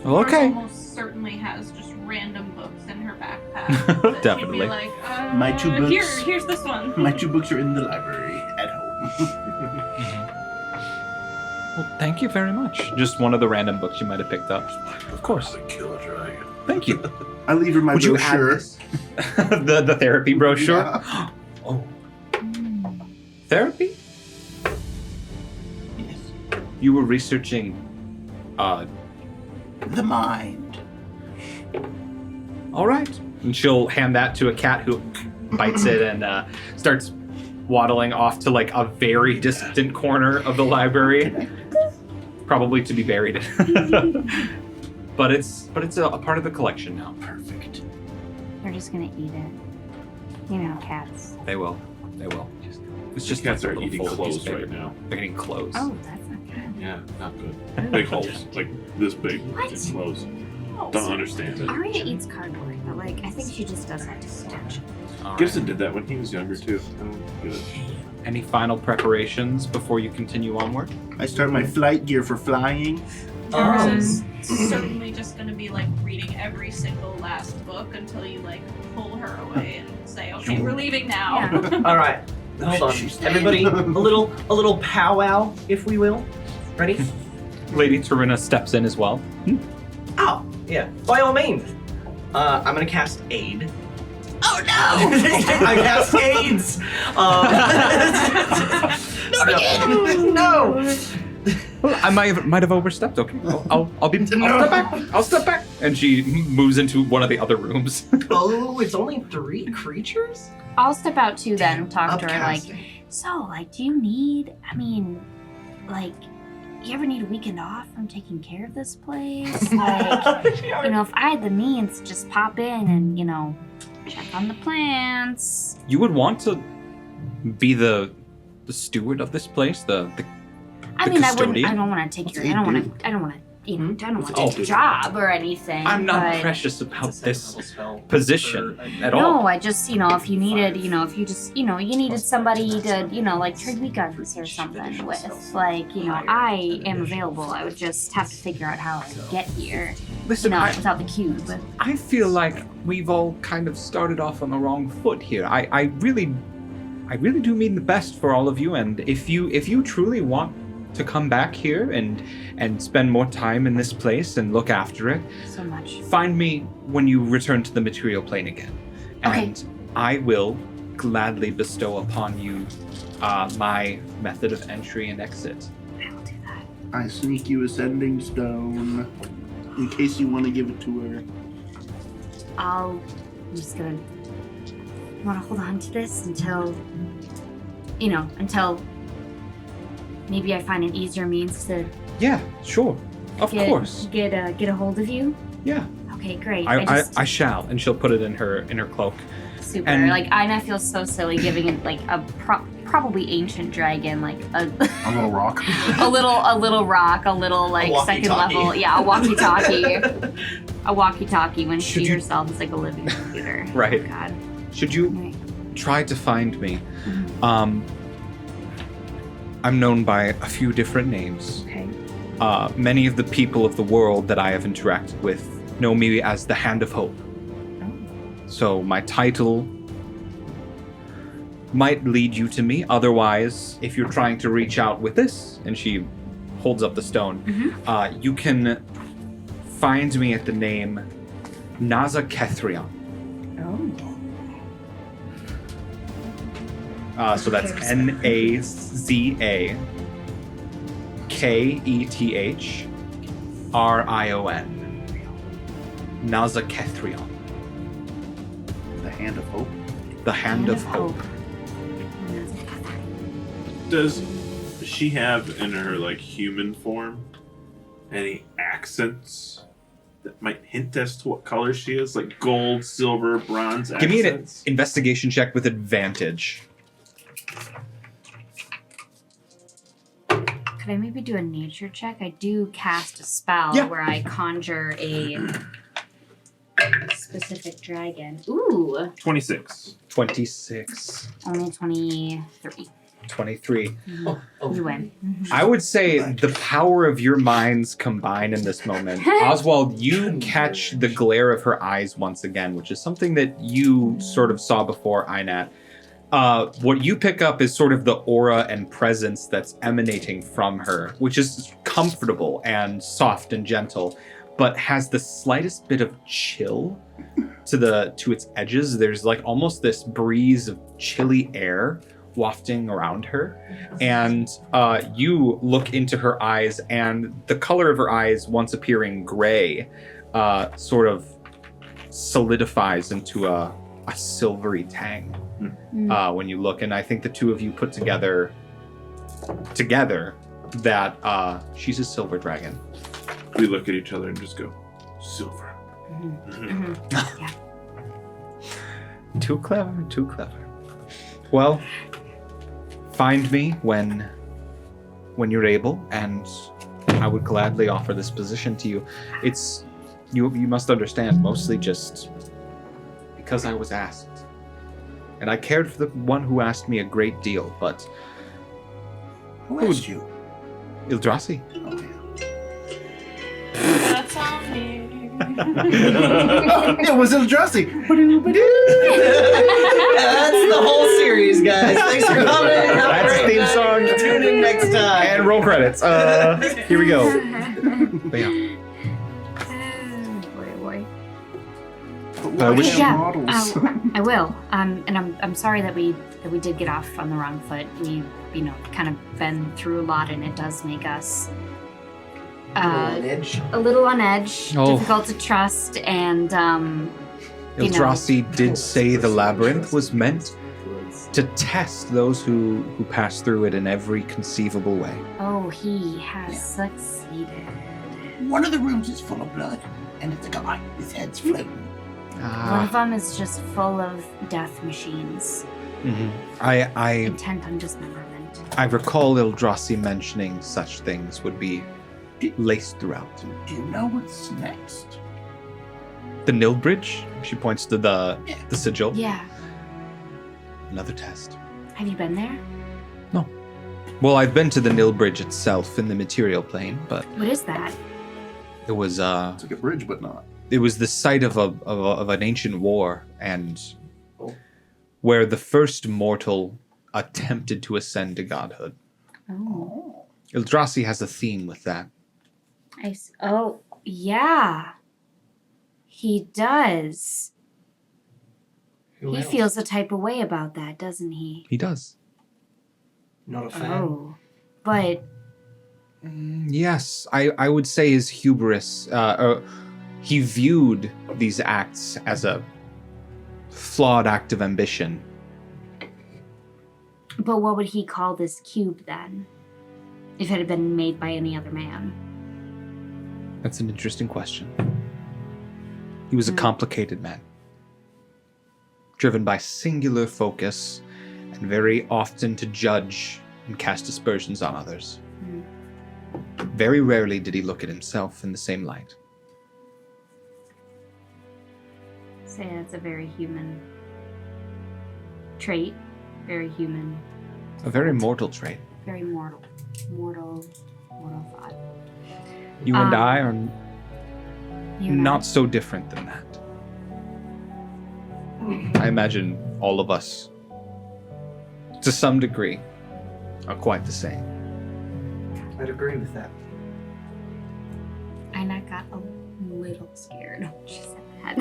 Ours Okay. almost certainly has just random books in her backpack. that she'd Definitely. Be like, My 2 books. Here's this one. My 2 books are in the library at home. Well, thank you very much. Just one of the random books you might have picked up. Of course. Kill a dragon. Thank you. I leave her my Would you add brochure. this? the therapy brochure? Yeah. Oh. Therapy? Yes. You were researching The mind. all right. And she'll hand that to a cat who bites it and starts waddling off to like a very distant corner of the library, probably to be buried. but it's a part of the collection now. Perfect. They're just gonna eat it. You know, cats. They will. It's just Cats like a are little eating folded clothes newspaper. right now. They're getting clothes. Oh, that's not good. Yeah, not good. Big holes, like this big What? in clothes. Oh, Don't understand it. Aria eats cardboard, but like I think she just does that to touch. All right. Gibson did that when he was younger too. I don't get it. Any final preparations before you continue onward? I start my flight gear for flying. Yours is certainly just going to be like reading every single last book until you like pull her away and say, "Okay, we're leaving now." Yeah. All right. Hold on, everybody. A little powwow, if we will. Ready? Lady Tarina steps in as well. Oh, yeah. By all means. I'm gonna cast Aid. Oh no! I cast AIDS. Not again! No. Well, I might have overstepped. Okay, I'll step back. I'll step back. And she moves into one of the other rooms. Oh, it's only 3 creatures? I'll step out too then, talk to her like, Upcasting. so, like, do you need, I mean, like, you ever need a weekend off from taking care of this place? Like, you know, if I had the means to just pop in and, you know, check on the plants. You would want to be the steward of this place, the I mean, custodian? I don't want to take your, I don't want to, you know, I don't want to Oh. take your job or anything. I'm not but precious about It's a this second level spell position for- at No, all. I just, you know, if you needed, you know, if you just, you know, you needed somebody to, you know, like trade weekends or something with, like, you know, I am available. I would just have to figure out how to get here, you Listen, know, without the cube. I feel like we've all kind of started off on the wrong foot here. I really do mean the best for all of you, and if you truly want to come back here and spend more time in this place and look after it, So much. find me when you return to the material plane again. Okay. And I will gladly bestow upon you my method of entry and exit. I will do that. I sneak you a sending stone in case you want to give it to her. I'm just gonna want to hold on to this until, you know, until maybe I find an easier means to Yeah, sure. Of course. get a hold of you. Yeah. Okay, great. I shall, and she'll put it in her cloak. Super. And- Like, I feel so silly giving it like a probably ancient dragon, like a A little rock. a little rock, a little like second walkie-talkie. level. Yeah, a walkie-talkie. A walkie-talkie when Should she you- herself is like a living computer. Right. Oh, God. Should you Right. try to find me? Mhm. I'm known by a few different names. Okay. Many of the people of the world that I have interacted with know me as the Hand of Hope. Oh. So my title might lead you to me. Otherwise, if you're trying to reach out with this, and she holds up the stone, you can find me at the name Naza Kethrion. Oh. So that's Okay. NAZAKETHRION. Naza Kethrion. The hand of hope. The Hand of Hope. Does she have in her like human form any accents that might hint as to what color she is? Like gold, silver, bronze Give me an accents? investigation check with advantage. Could I maybe do a nature check? I do cast a spell Yeah. where I conjure a specific dragon. Ooh, 26. 26. only 23. 23. You win. I would say the power of your minds combine in this moment. Oswald, you catch the glare of her eyes once again, which is something that you sort of saw before, Einat. What you pick up is sort of the aura and presence that's emanating from her, which is comfortable and soft and gentle, but has the slightest bit of chill to its edges. There's like almost this breeze of chilly air wafting around her, and you look into her eyes, and the color of her eyes, once appearing gray, sort of solidifies into a silvery tang when you look. And I think the two of you put together that she's a silver dragon. We look at each other and just go, silver. Yeah. Too clever, too clever. Well, find me when you're able, and I would gladly offer this position to you. It's you must understand, mostly just because I was asked. and I cared for the one who asked me a great deal, but Who asked you? Illdrassi. Oh, yeah. That's on me. It was Illdrassi. That's the whole series, guys. Thanks for coming. That's the theme song. Tune in next time. And roll credits. Here we go. But yeah. Boy. I wish- Yeah, models. I will. And I'm sorry that we did get off on the wrong foot. We, kind of been through a lot, and it does make us a little on edge, Oh. difficult to trust, and Illdrassi did say the labyrinth was meant to test those who pass through it in every conceivable way. Oh, he has succeeded. One of the rooms is full of blood, and it's a guy. His head's floating. One of them is just full of death machines, I intent on dismemberment. I recall Illdrassi mentioning such things would be laced throughout. Do you know what's next? The Nil Bridge? She points to the sigil. Yeah. Another test. Have you been there? Well, I've been to the Nil Bridge itself in the material plane, but What is that? it was It's like a bridge, but not. it was the site of an ancient war, and where the first mortal attempted to ascend to godhood. Oh. Illdrassi has a theme with that. Oh, yeah. He does. He feels a type of way about that, doesn't he? He does. Not a fan. Oh. But Yes, I would say his hubris. He viewed these acts as a flawed act of ambition. what would he call this cube then? If it had been made by any other man? That's an interesting question. He was a complicated man, driven by singular focus, and very often to judge and cast aspersions on others. Very rarely did he look at himself in the same light. Say that's a very human trait. Very human. A very mortal trait. Very mortal. Mortal thought. You and I are You're not so different than that. I imagine all of us, to some degree, are quite the same. I'd agree with that. And I got a little scared when she said that.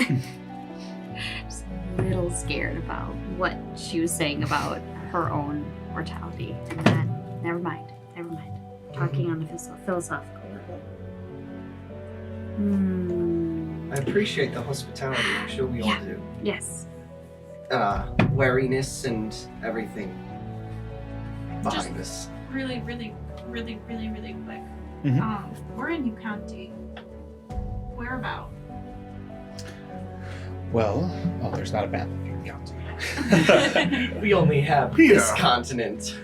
Just a little scared about what she was saying about her own mortality. And that, never mind. Talking on a philosophical level. I appreciate the hospitality. I'm sure we all do. Yes. Wariness and everything behind us. Really quick. Mhm. We're in New County. Where about? Well, there's not a map of your county. We only have Yeah. this continent.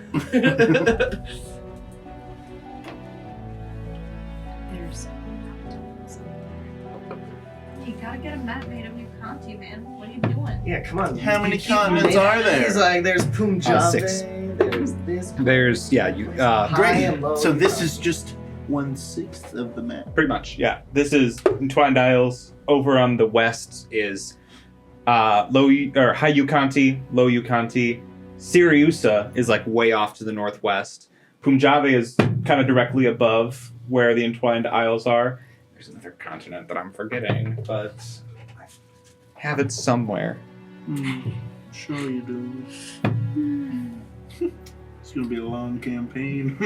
There's. You gotta get a map made of New County, man. What are you doing? Yeah, come on. How many You keep continents making are there? these, like, there's Punjab. 6. There's this. There's, high and low. Great. So this is just 1/6 of the map. pretty much, yeah. This is Entwined Isles. Over on the west is High Ukanti, Low Ukanti. Siriusa is like way off to the northwest. Punjab is kind of directly above where the Entwined Isles are. There's another continent that I'm forgetting, but I have it somewhere. Sure you do. It's gonna be a long campaign.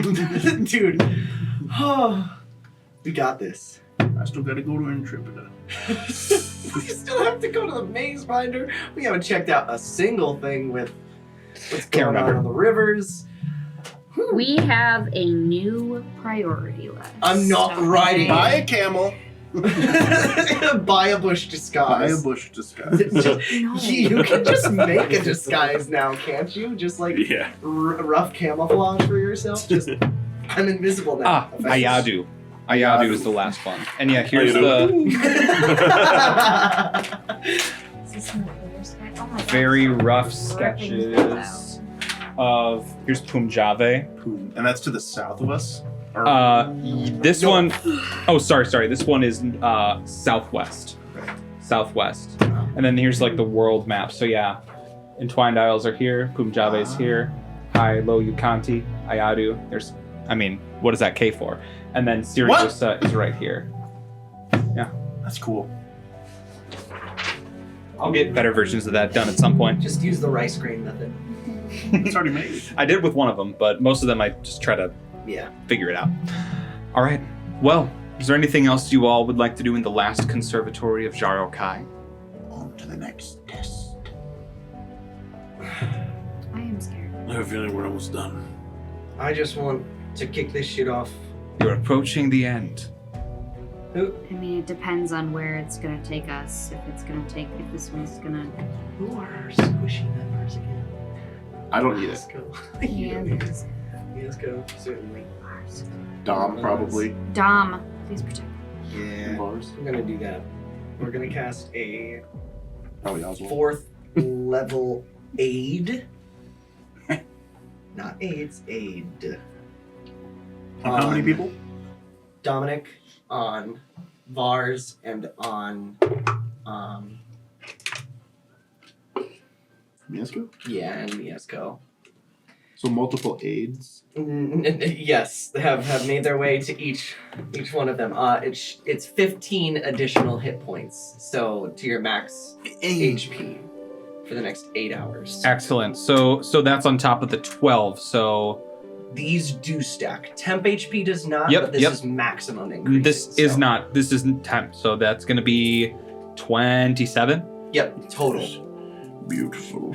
Dude. We got this. I still gotta go to Intrepida. We still have to go to the maze finder. We haven't checked out a single thing with what's going on the rivers. We have a new priority list. I'm not riding. Buy a camel. Buy a bush disguise. Buy a bush disguise. No. You can just make a disguise now, can't you? Just like Yeah. rough camouflage for yourself. Just I'm invisible now. Ayadu. Ayadu is the last one. And yeah, here's Ayadu. the... Is this an Obelisk guy? Oh my God. very rough Where are things sketches of. Here's Punjab. And that's to the south of us? Or- This one oh sorry. This one is southwest. Southwest. And then here's like the world map. So yeah. Entwined Isles are here. Punjab is here. High, Low Yukanti, Ayadu. What is that K for? And then Sirius is right here. Yeah. That's cool. I'll get better versions of that done at some point. Just use the rice grain method. It's already made. I did with one of them, but most of them I just try to figure it out. All right. Well, is there anything else you all would like to do in the last conservatory of Jaro Kai? On to the next test. I am scared. I have a feeling we're almost done. I just want to kick this shit off. You're approaching the end. I mean, it depends on where it's gonna take us. If this one's gonna. Who are our squishy members again? I don't need it. Let's go. Yeah, there's Let's go. Certainly. Dom, probably. Dom, please protect. Yeah. Bars. I'm gonna do that. We're gonna cast a Probably Oswald. 4th level aid. Not AIDS, aid. On how many people? Dominic, on Vars, and on Miesco? yeah, and Miesco. So multiple aids. Yes, have made their way to each one of them. It's 15 additional hit points, so to your max HP for the next 8 hours. Excellent. So that's on top of the 12. So These do stack. Temp HP does not, Yep, but this yep. is maximum increase. this is not. This isn't temp. So that's going to be 27. Yep, total. Beautiful.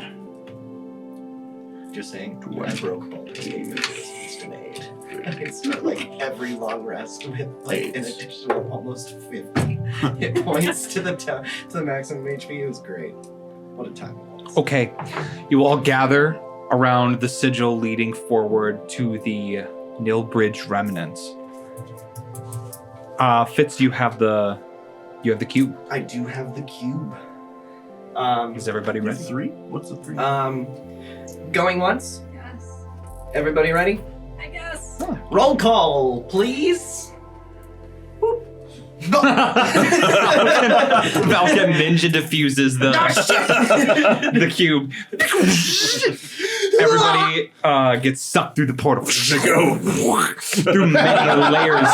Just saying, I broke both behavior for this instant aid. I can start like every long rest with like an additional almost 50 hit points to the maximum HP. It was great. What a time it was. Okay, you all gather around the sigil leading forward to the Nilbridge remnant. Fitz, you have the cube. I do have the cube. Is everybody ready? 3? What's the 3? Going once. Yes. Everybody ready? I guess. Roll call, please. Valken ninja diffuses the cube. Everybody gets sucked through the portal. Through many layers.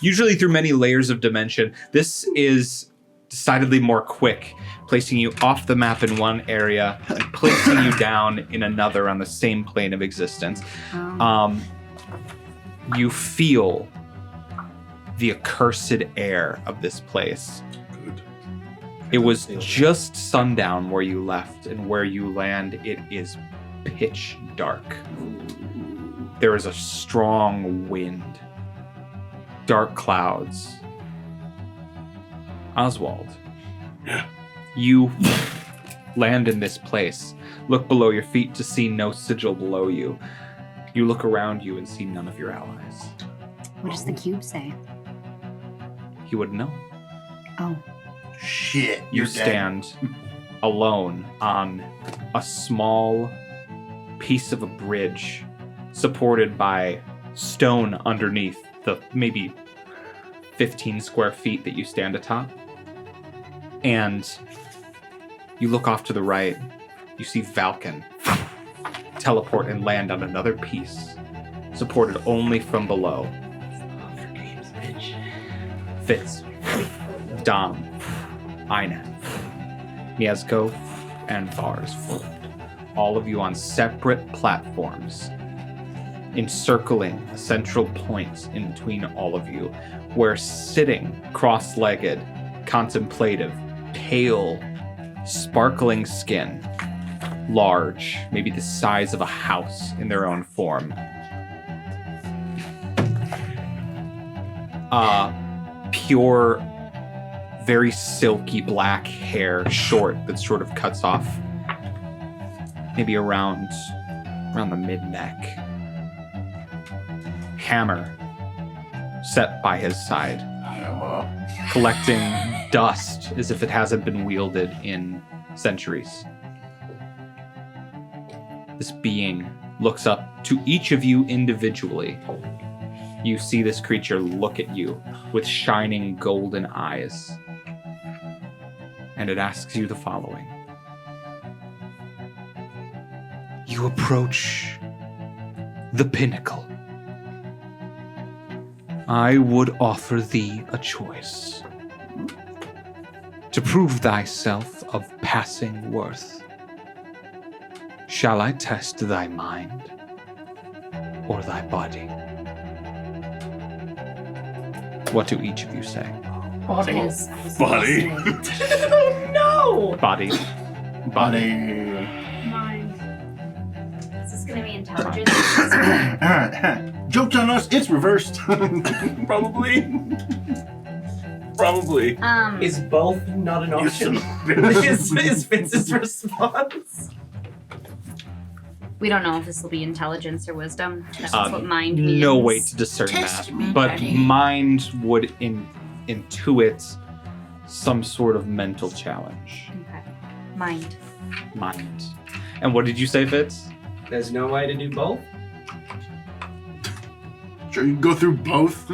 Usually through many layers of dimension. This is decidedly more quick, placing you off the map in one area and placing you down in another on the same plane of existence. You feel the accursed air of this place. Good. It was just sundown where you left, and where you land, it is pitch dark. There is a strong wind, dark clouds. Oswald, you land in this place. Look below your feet to see no sigil below you. You look around you and see none of your allies. What does the cube say? You would know. Oh. Shit. You You're dead. stand alone on a small piece of a bridge supported by stone underneath the maybe 15 square feet that you stand atop. And you look off to the right, you see Valken teleport and land on another piece, supported only from below. Fitz, Dom, Einan, Miezco, and Vars. All of you on separate platforms, encircling a central point in between all of you, where sitting cross-legged, contemplative, pale, sparkling skin, large, maybe the size of a house in their own form. Pure, very silky black hair, short, that sort of cuts off maybe around the mid-neck. Hammer set by his side, collecting dust as if it hasn't been wielded in centuries. This being looks up to each of you individually. You see this creature look at you with shining golden eyes. And it asks you the following. You approach the pinnacle. I would offer thee a choice. To prove thyself of passing worth, shall I test thy mind or thy body? What do each of you say? Body. Body. Oh no! Body. Body. Mind. Is this gonna be intelligence? Alright. Joke's on us, it's reversed. Probably. Probably. Is both not an You option? son of a bitch. is Vince's response? We don't know if this will be intelligence or wisdom. That's what mind means. No way to discern Test that. me, But buddy. mind would intuit some sort of mental challenge. Okay. Mind. Mind. And what did you say, Fitz? There's no way to do both? Sure, you can go through both.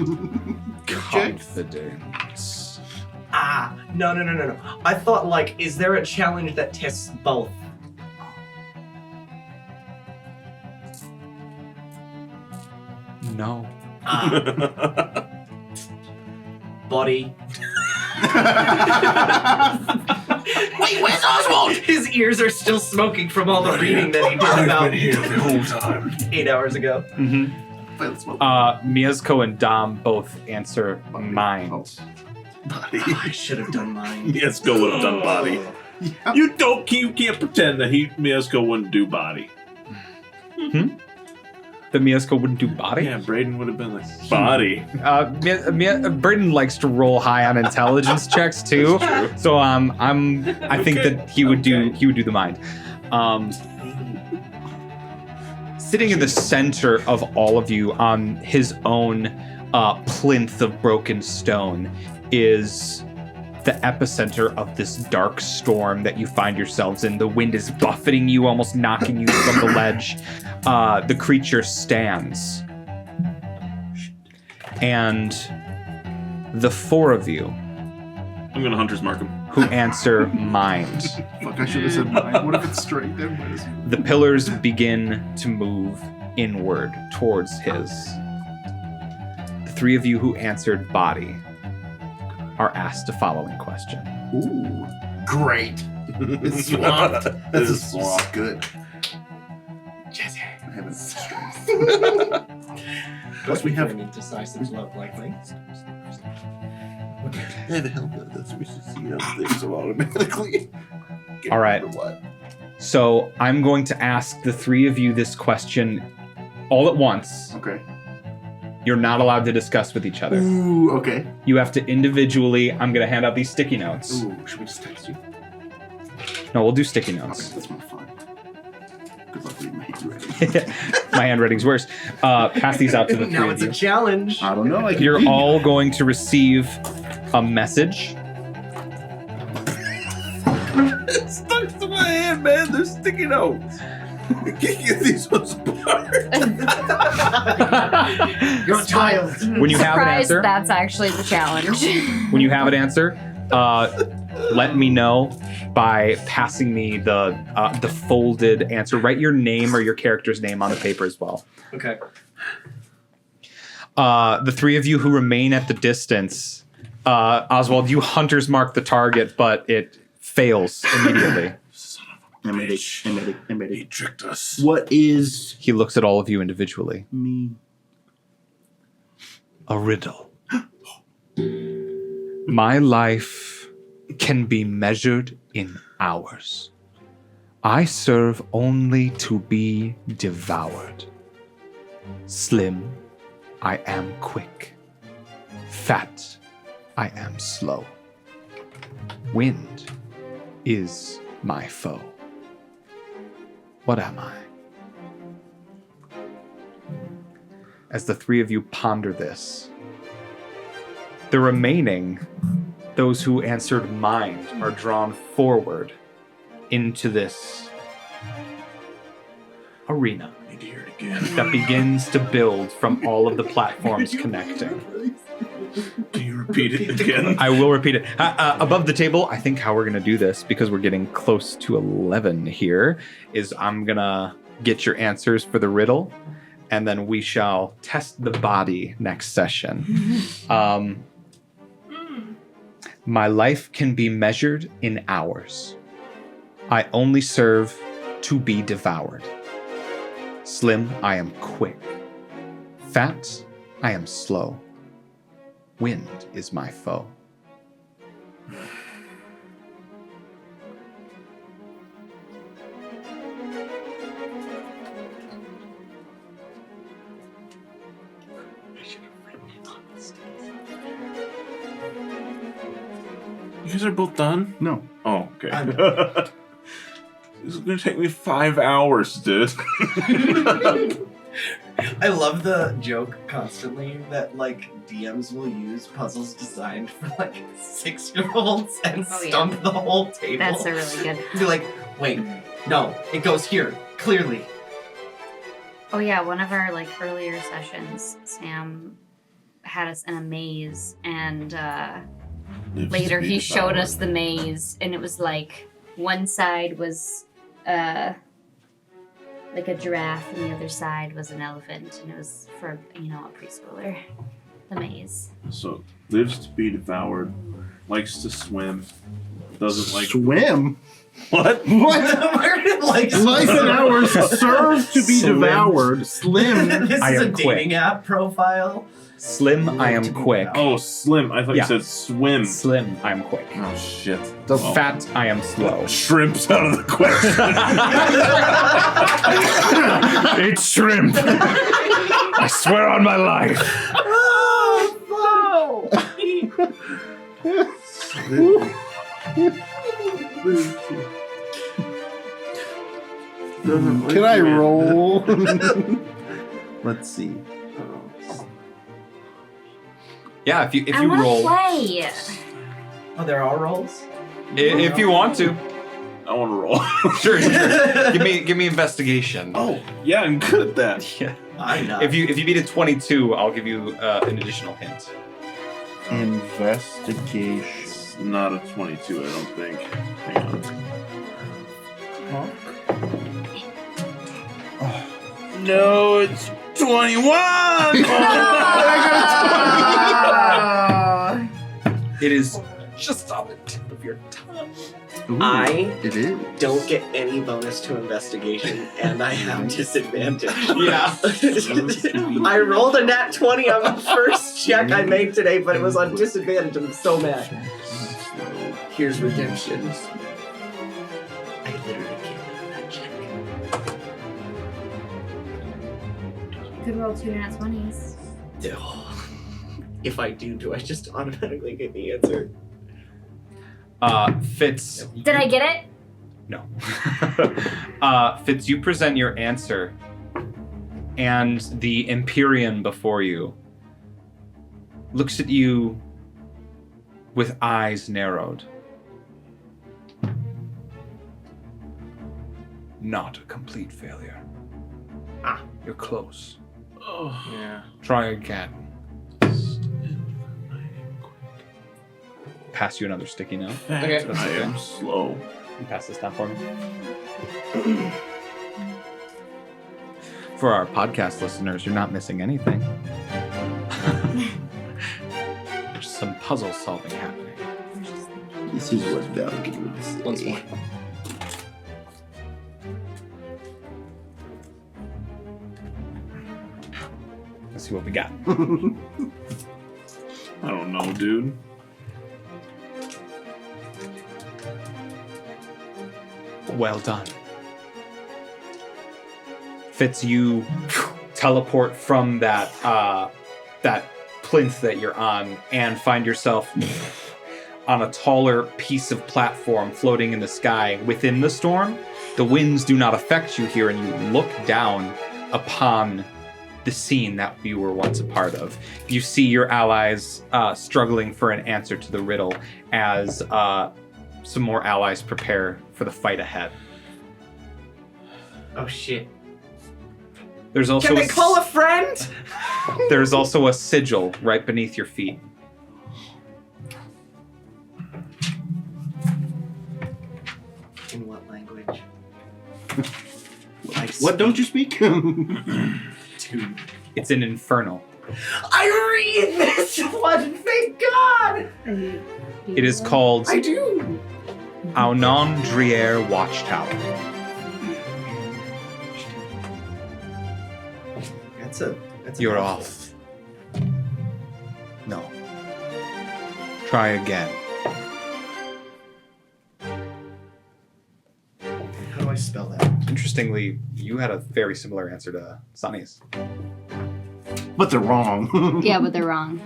Checks. Confidence. Ah, no. I thought, like, is there a challenge that tests both? No. Body. Wait, where's Oswald? His ears are still smoking from all the reading that he did I've about been here the whole time. 8 hours ago. Mm-hmm. Miyazuko and Dom both answer mind. Body. I should have done mine. Let's go with done body. Yeah. You can't pretend that Miyazuko wouldn't do body. The Miyazuko wouldn't do body? Yeah, Brayden would have been like, body. Braden likes to roll high on intelligence checks too. So I think Okay. that he would do the mind. Sitting in the center of all of you on his own plinth of broken stone is the epicenter of this dark storm that you find yourselves in. The wind is buffeting you, almost knocking you from the ledge. The creature stands. And the four of you I'm gonna Hunter's Mark him. who answer mind. Fuck, I should have said mine. What if it's straight? Everybody's... The pillars begin to move inward towards his. The three of you who answered body are asked the following question. Ooh, great. It's swamped. This is swamp. good. Jesse, I have enough strength. Plus, we have- any decisive love likely. Yeah, the hell does. We should see those things automatically. All right. What? So I'm going to ask the three of you this question all at once. Okay. You're not allowed to discuss with each other. Ooh, okay. You have to individually, I'm going to hand out these sticky notes. Ooh, should we just text you? No, we'll do sticky Okay, notes. that's more fun. Good luck reading my handwriting. My handwriting's worse. Pass these out to the three Now of it's a you. challenge. I don't know. I can You're read. all going to receive a message. It stuck to my hand, man. They're sticky notes. I can't get these ones apart. You're a child. When you have an Surprised answer, that's actually the challenge. when you have an answer, let me know by passing me the folded answer. Write your name or your character's name on the paper as well. Okay. The three of you who remain at the distance, Oswald, you hunters mark the target, but it fails immediately. He tricked us. What is He looks at all of you individually. me? A riddle. My life can be measured in hours. I serve only to be devoured. Slim, I am quick. Fat, I am slow. Wind is my foe. What am I? As the three of you ponder this, the remaining, those who answered mind, are drawn forward into this arena I need to hear it again. that begins to build from all of the platforms connecting. Can you repeat it again? I will repeat it. Above the table, I think how we're going to do this, because we're getting close to 11 here, is I'm going to get your answers for the riddle, and then we shall test the body next session. My life can be measured in hours. I only serve to be devoured. Slim, I am quick. Fat, I am slow. Wind is my foe. You guys are both done? No. Oh, okay. This is gonna take me 5 hours, dude. I love the joke constantly that like DMs will use puzzles designed for like 6-year-olds and Oh, yeah. stump the whole table. That's a really good. Be like, wait, no, it goes here, clearly. Oh yeah, one of our like earlier sessions, Sam had us in a maze, and later he showed us the maze, and it was like one side was like a giraffe, and the other side was an elephant, and it was for a preschooler. The maze. So, lives to be devoured, likes to swim, doesn't like... Swim? What? What? Where did like Life and hours serve to be Slim. devoured. Slim. This I is a am dating quick. app profile. Slim, I am quick. Oh, slim. I thought Yeah. you said swim. Slim, I am quick. Oh, shit. The Well, Fat, I am slow. shrimp's out of the question. It's shrimp. I swear on my life. Can I roll? Let's see. Yeah, if I you wanna roll, play. Oh, there are rolls? if you want to, I want to roll. sure. Give me investigation. Oh, Yeah, I'm good at that. Yeah. I'm not. If you beat a 22, I'll give you an additional hint. Investigation. It's not a 22, I don't think. Hang on. No, it's 21! It is just on the tip of your tongue. Ooh, I it is. don't get any bonus to investigation, and I have disadvantage. Yeah. I rolled a nat 20 on the first check I made today, but it was on disadvantage. I'm so mad. Here's redemption. I literally can't make that check. Could roll 2 nat 20s. If I do I just automatically get the answer? Fitz. Did I get it? No. Fitz, you present your answer, and the Empyrean before you looks at you with eyes narrowed. Not a complete failure. You're close. Oh, yeah. Try again. Pass you another sticky note. Okay. I am slow. You pass this down for me. For our podcast listeners, you're not missing anything. There's some puzzle solving happening. This is what Valkyrie would say. Once more. Let's see what we got. I don't know, dude. Well done. Fitz, you teleport from that that plinth that you're on and find yourself on a taller piece of platform floating in the sky within the storm. The winds do not affect you here, and you look down upon the scene that you were once a part of. You see your allies struggling for an answer to the riddle as some more allies prepare for for the fight ahead. Oh shit. There's also Can I call a friend? There's also a sigil right beneath your feet. In what language? What don't you speak? Dude. It's in Infernal. I read this one, thank God! It is called I do! Aunon Driere Watchtower. That's a You're mouthful. off. No. Try again. How do I spell that? Interestingly, you had a very similar answer to Sonny's. But they're wrong. Yeah, but they're wrong.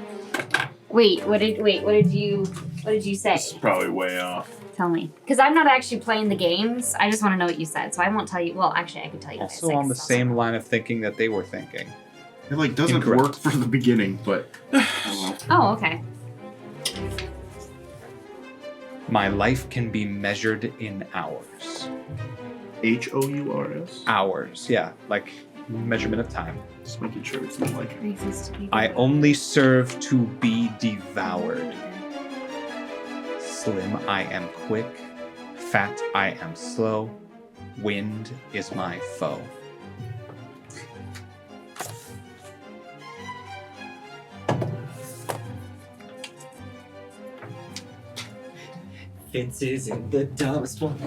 Wait, what did you say? This is probably way off. Tell me. Because I'm not actually playing the games. I just want to know what you said, so I won't tell you. Well, actually, I could tell you what I Also said, on the 'cause it's same line of thinking that they were thinking. It like doesn't Incorrect. work for the beginning, but I don't know. Oh, okay. My life can be measured in hours. Hours. Hours, yeah. Like measurement of time. Just making sure it's not like I only serve to be devoured. Slim, I am quick. Fat, I am slow. Wind is my foe. Fitz isn't the dumbest one.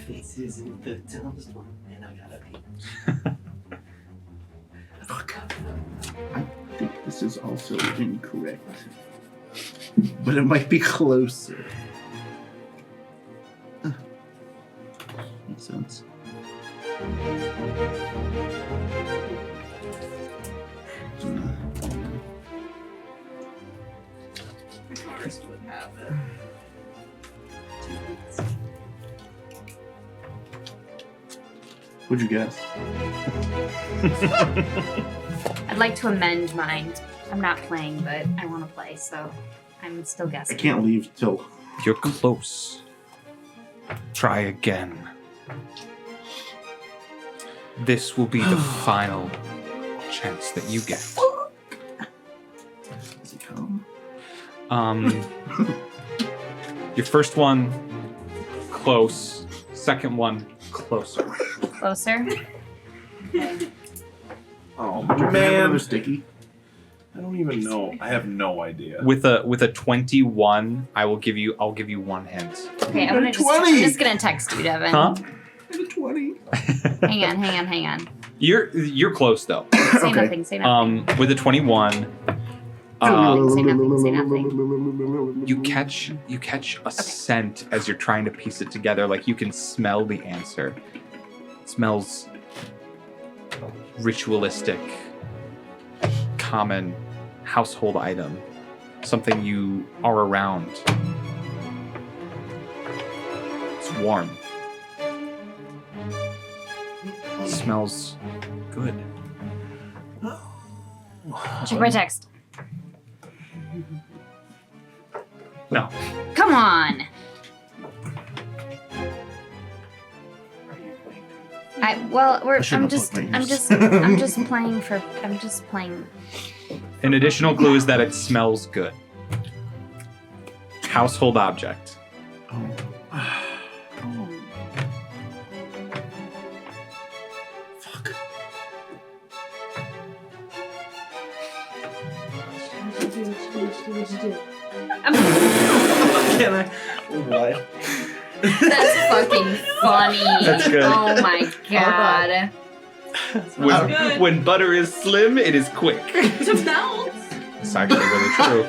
Fitz isn't the dumbest one. And I gotta be. Fuck. I think this is also incorrect. But it might be closer. Makes sense. Forest would have it. What'd you guess? I'd like to amend mine. I'm not playing, but I want to play, so I'm still I guessing. can't leave till You're close. Try again. This will be the final chance that you get. does it come? Your first one, close. Second one, closer. Closer? Oh Another man, sticky. I don't even know. I have no idea. With a 21, I'll give you 1 hint. Okay, I'm 20. just gonna text you, Devin. Huh? 20. Hang on. You're close though. Say nothing, say nothing. With a 21, Say nothing. you catch a scent as you're trying to piece it together. Like you can smell the answer. It smells ritualistic, common household item, something you are around. It's warm. It smells good. Check my text. No. Come on. I'm just playing. An additional clue is that it smells good. Household object. Fuck. Can I? What? That's fucking funny. That's good. Oh my god. When butter is slim, it is quick. To melt. It's actually really true.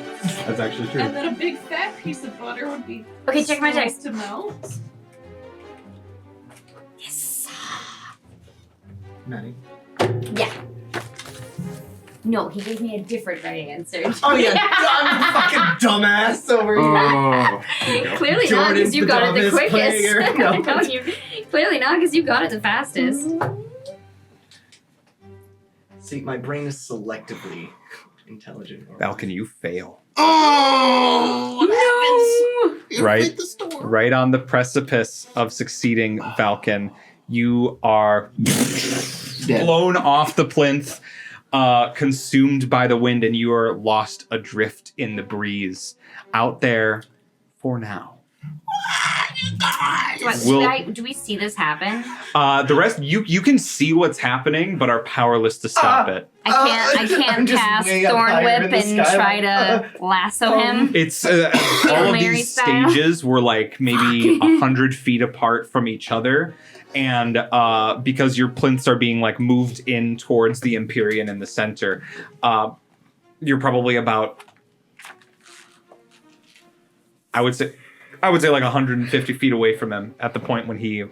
That's actually true. And then a big fat piece of butter would be Okay, check my slow text. to melt. Yes. Maddie. Yeah. No, he gave me a different right answer. Oh yeah, I'm fucking dumbass over here. Oh. Clearly not, because you got it the Jordan's the quickest. player. No. No, clearly not, because you got it the fastest. See, my brain is selectively intelligent. Falcon, you fail. Oh! No! right, right on the precipice of succeeding Valken. You are blown off the plinth, consumed by the wind, and you are lost adrift in the breeze out there for now. Do we see this happen? The rest, you can see what's happening, but are powerless to stop it. I can't cast Thorn Whip and try to lasso him. It's all of these stages were like maybe 100 feet apart from each other. And because your plinths are being like moved in towards the Empyrean in the center, you're probably about, I would say like 150 feet away from him at the point when he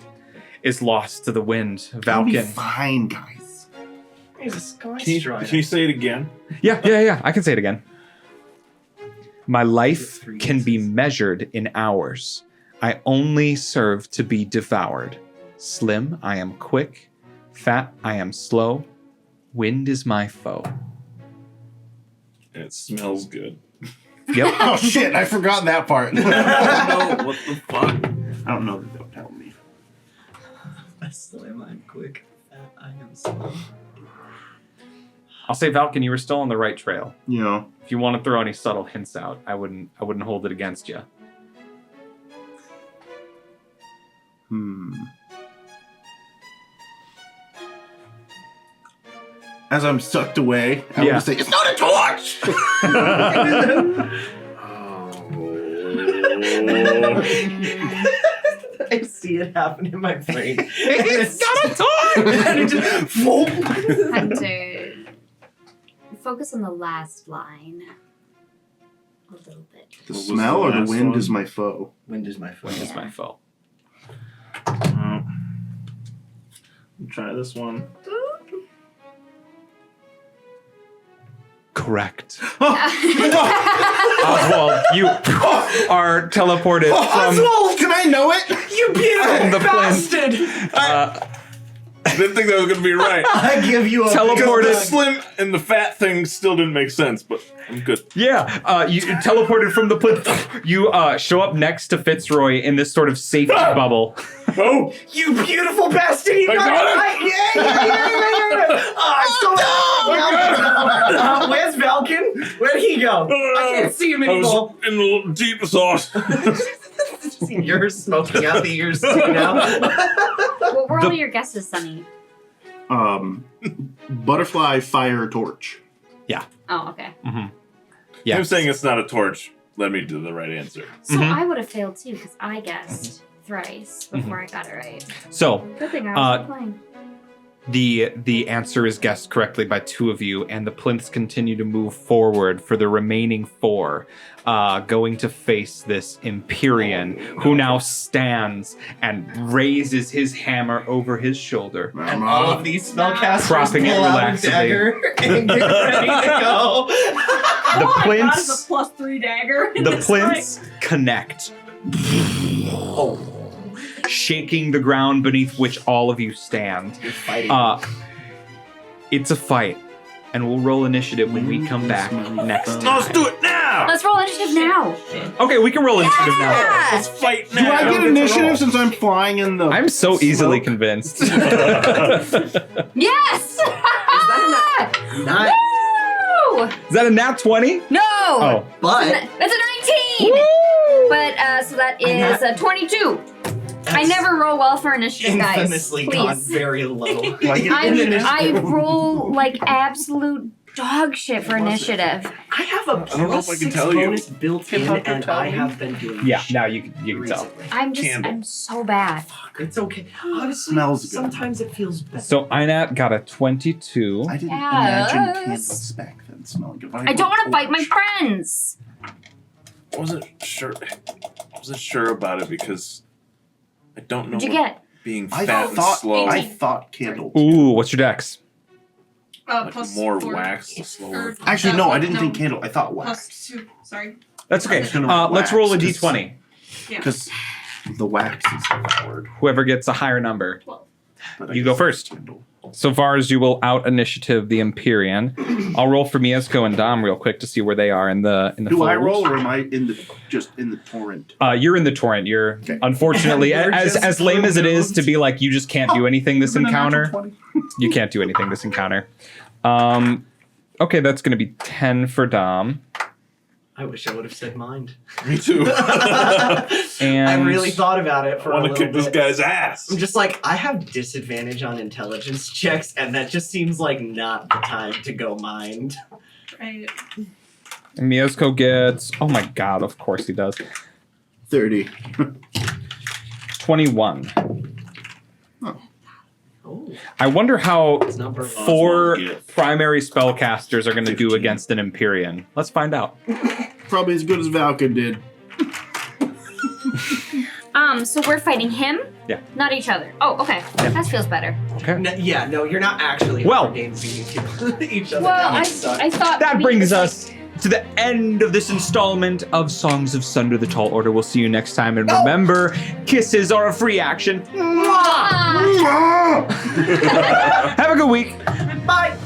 is lost to the wind. I'll be Valken. fine, guys. He's a sky Can you say it again? Yeah. I can say it again. My life can be measured in hours. I only serve to be devoured. Slim, I am quick. Fat, I am slow. Wind is my foe. And it smells good. Yep. Oh shit! I forgot that part. No, what the fuck? I don't know. Don't tell me. Slim, I'm quick. Fat, I am slow. I'll say, Valken, you were still on the right trail. You know. If you want to throw any subtle hints out, I wouldn't hold it against you. As I'm sucked away, I Yeah. would say, "It's not a torch." I see it happen in my brain. It's not a torch! And it just, whoop. Hunter, focus on the last line a little bit. The What was smell the or the last wind one? is my foe. Wind is my foot. Wind is my foe. Try this one. Correct. Oswald, you are teleported from Oswald, can I know it? You beautiful the bastard! I didn't think that was going to be right. I give you a Teleported. The slim and the fat thing still didn't make sense, but I'm good. Yeah, you teleported from the plinth. You show up next to Fitzroy in this sort of safety bubble. Oh! You beautiful bastard! You I got it. Where's Valken? Where'd he go? I can't see him I was anymore. in the deep sauce. You're smoking out the ears too now. What were all your guesses, Sunny? Butterfly, fire, torch. Oh, okay. Yeah. Him saying it's not a torch led me to the right answer. So I would have failed too because I guessed thrice before I got it right. So Good thing I was playing. the answer is guessed correctly by two of you, and the plinths continue to move forward for the remaining four, going to face this Empyrean, who now stands and raises his hammer over his shoulder. And all of these spellcasters Propping it pull out a relaxedly. dagger and get ready to go. The Oh my God, plinths, it's a +3 dagger. in the this plinths connect, shaking the ground beneath which all of you stand. You're fighting. It's a fight, and we'll roll initiative when we come back next time. Let's do it now! Let's roll initiative now. Okay, we can roll initiative now. Let's fight Do now! I get initiative since I'm flying in the? I'm so easily smoke? convinced. Yes! Nice. Woo! Is that a nat 20? No! Oh. But That's a 19! But, so that is a 22. I never roll well for initiative, guys. infamously gone Please. very low. I roll like absolute dog shit for initiative. I have a don't know if I can +6 tell you. bonus built in, and I have been doing Yeah, shit now you can tell. recently. I'm so bad. It's okay. Honestly, Smells good. sometimes it feels better. So Einat got a 22. I didn't Yes. imagine candles back then smelling good. I don't want to fight my friends. I wasn't sure about it because I don't know What'd you what get? being I fat and thought slow. I thought candle. Ooh, what's your dex? Like more +4. wax, the slower. Actually, no, I didn't think candle. I thought wax. +2. Sorry. That's okay. It's gonna be Let's roll a wax, 'cause- d20. Yeah. Because the wax is the word. Whoever gets a higher number. 12. But I You guess go first. Kindle. So far as you will out initiative the Empyrean, I'll roll for Miezco and Dom real quick to see where they are in the Do I fold. roll or am I in the torrent? You're in the torrent. You're Okay. unfortunately We're as just lame as it is to removed. be like you just can't do anything this Been a natural encounter. 20. You can't do anything this encounter. Okay, that's going to be 10 for Dom. I wish I would have said mind. Me too. And I really thought about it I for a want to little kick this bit. guy's ass. I'm just like, I have disadvantage on intelligence checks, and that just seems like not the time to go mind. Right. Miezco gets, oh my god, of course he does. 30. 21. Oh, I wonder how it's not burning. 4 Oswald gets primary spellcasters are going to do 15. against an Empyrean. Let's find out. Probably as good as Valken did. So we're fighting him? Yeah. Not each other. Oh, okay. Yeah. That feels better. Okay. No, you're not actually Well- games beating each other. Well, That I sucks. thought That maybe brings it was us to the end of this installment of Songs of Sunder, the Tall Order. We'll see you next time. And remember, kisses are a free action. like, ah! Have a good week. Bye.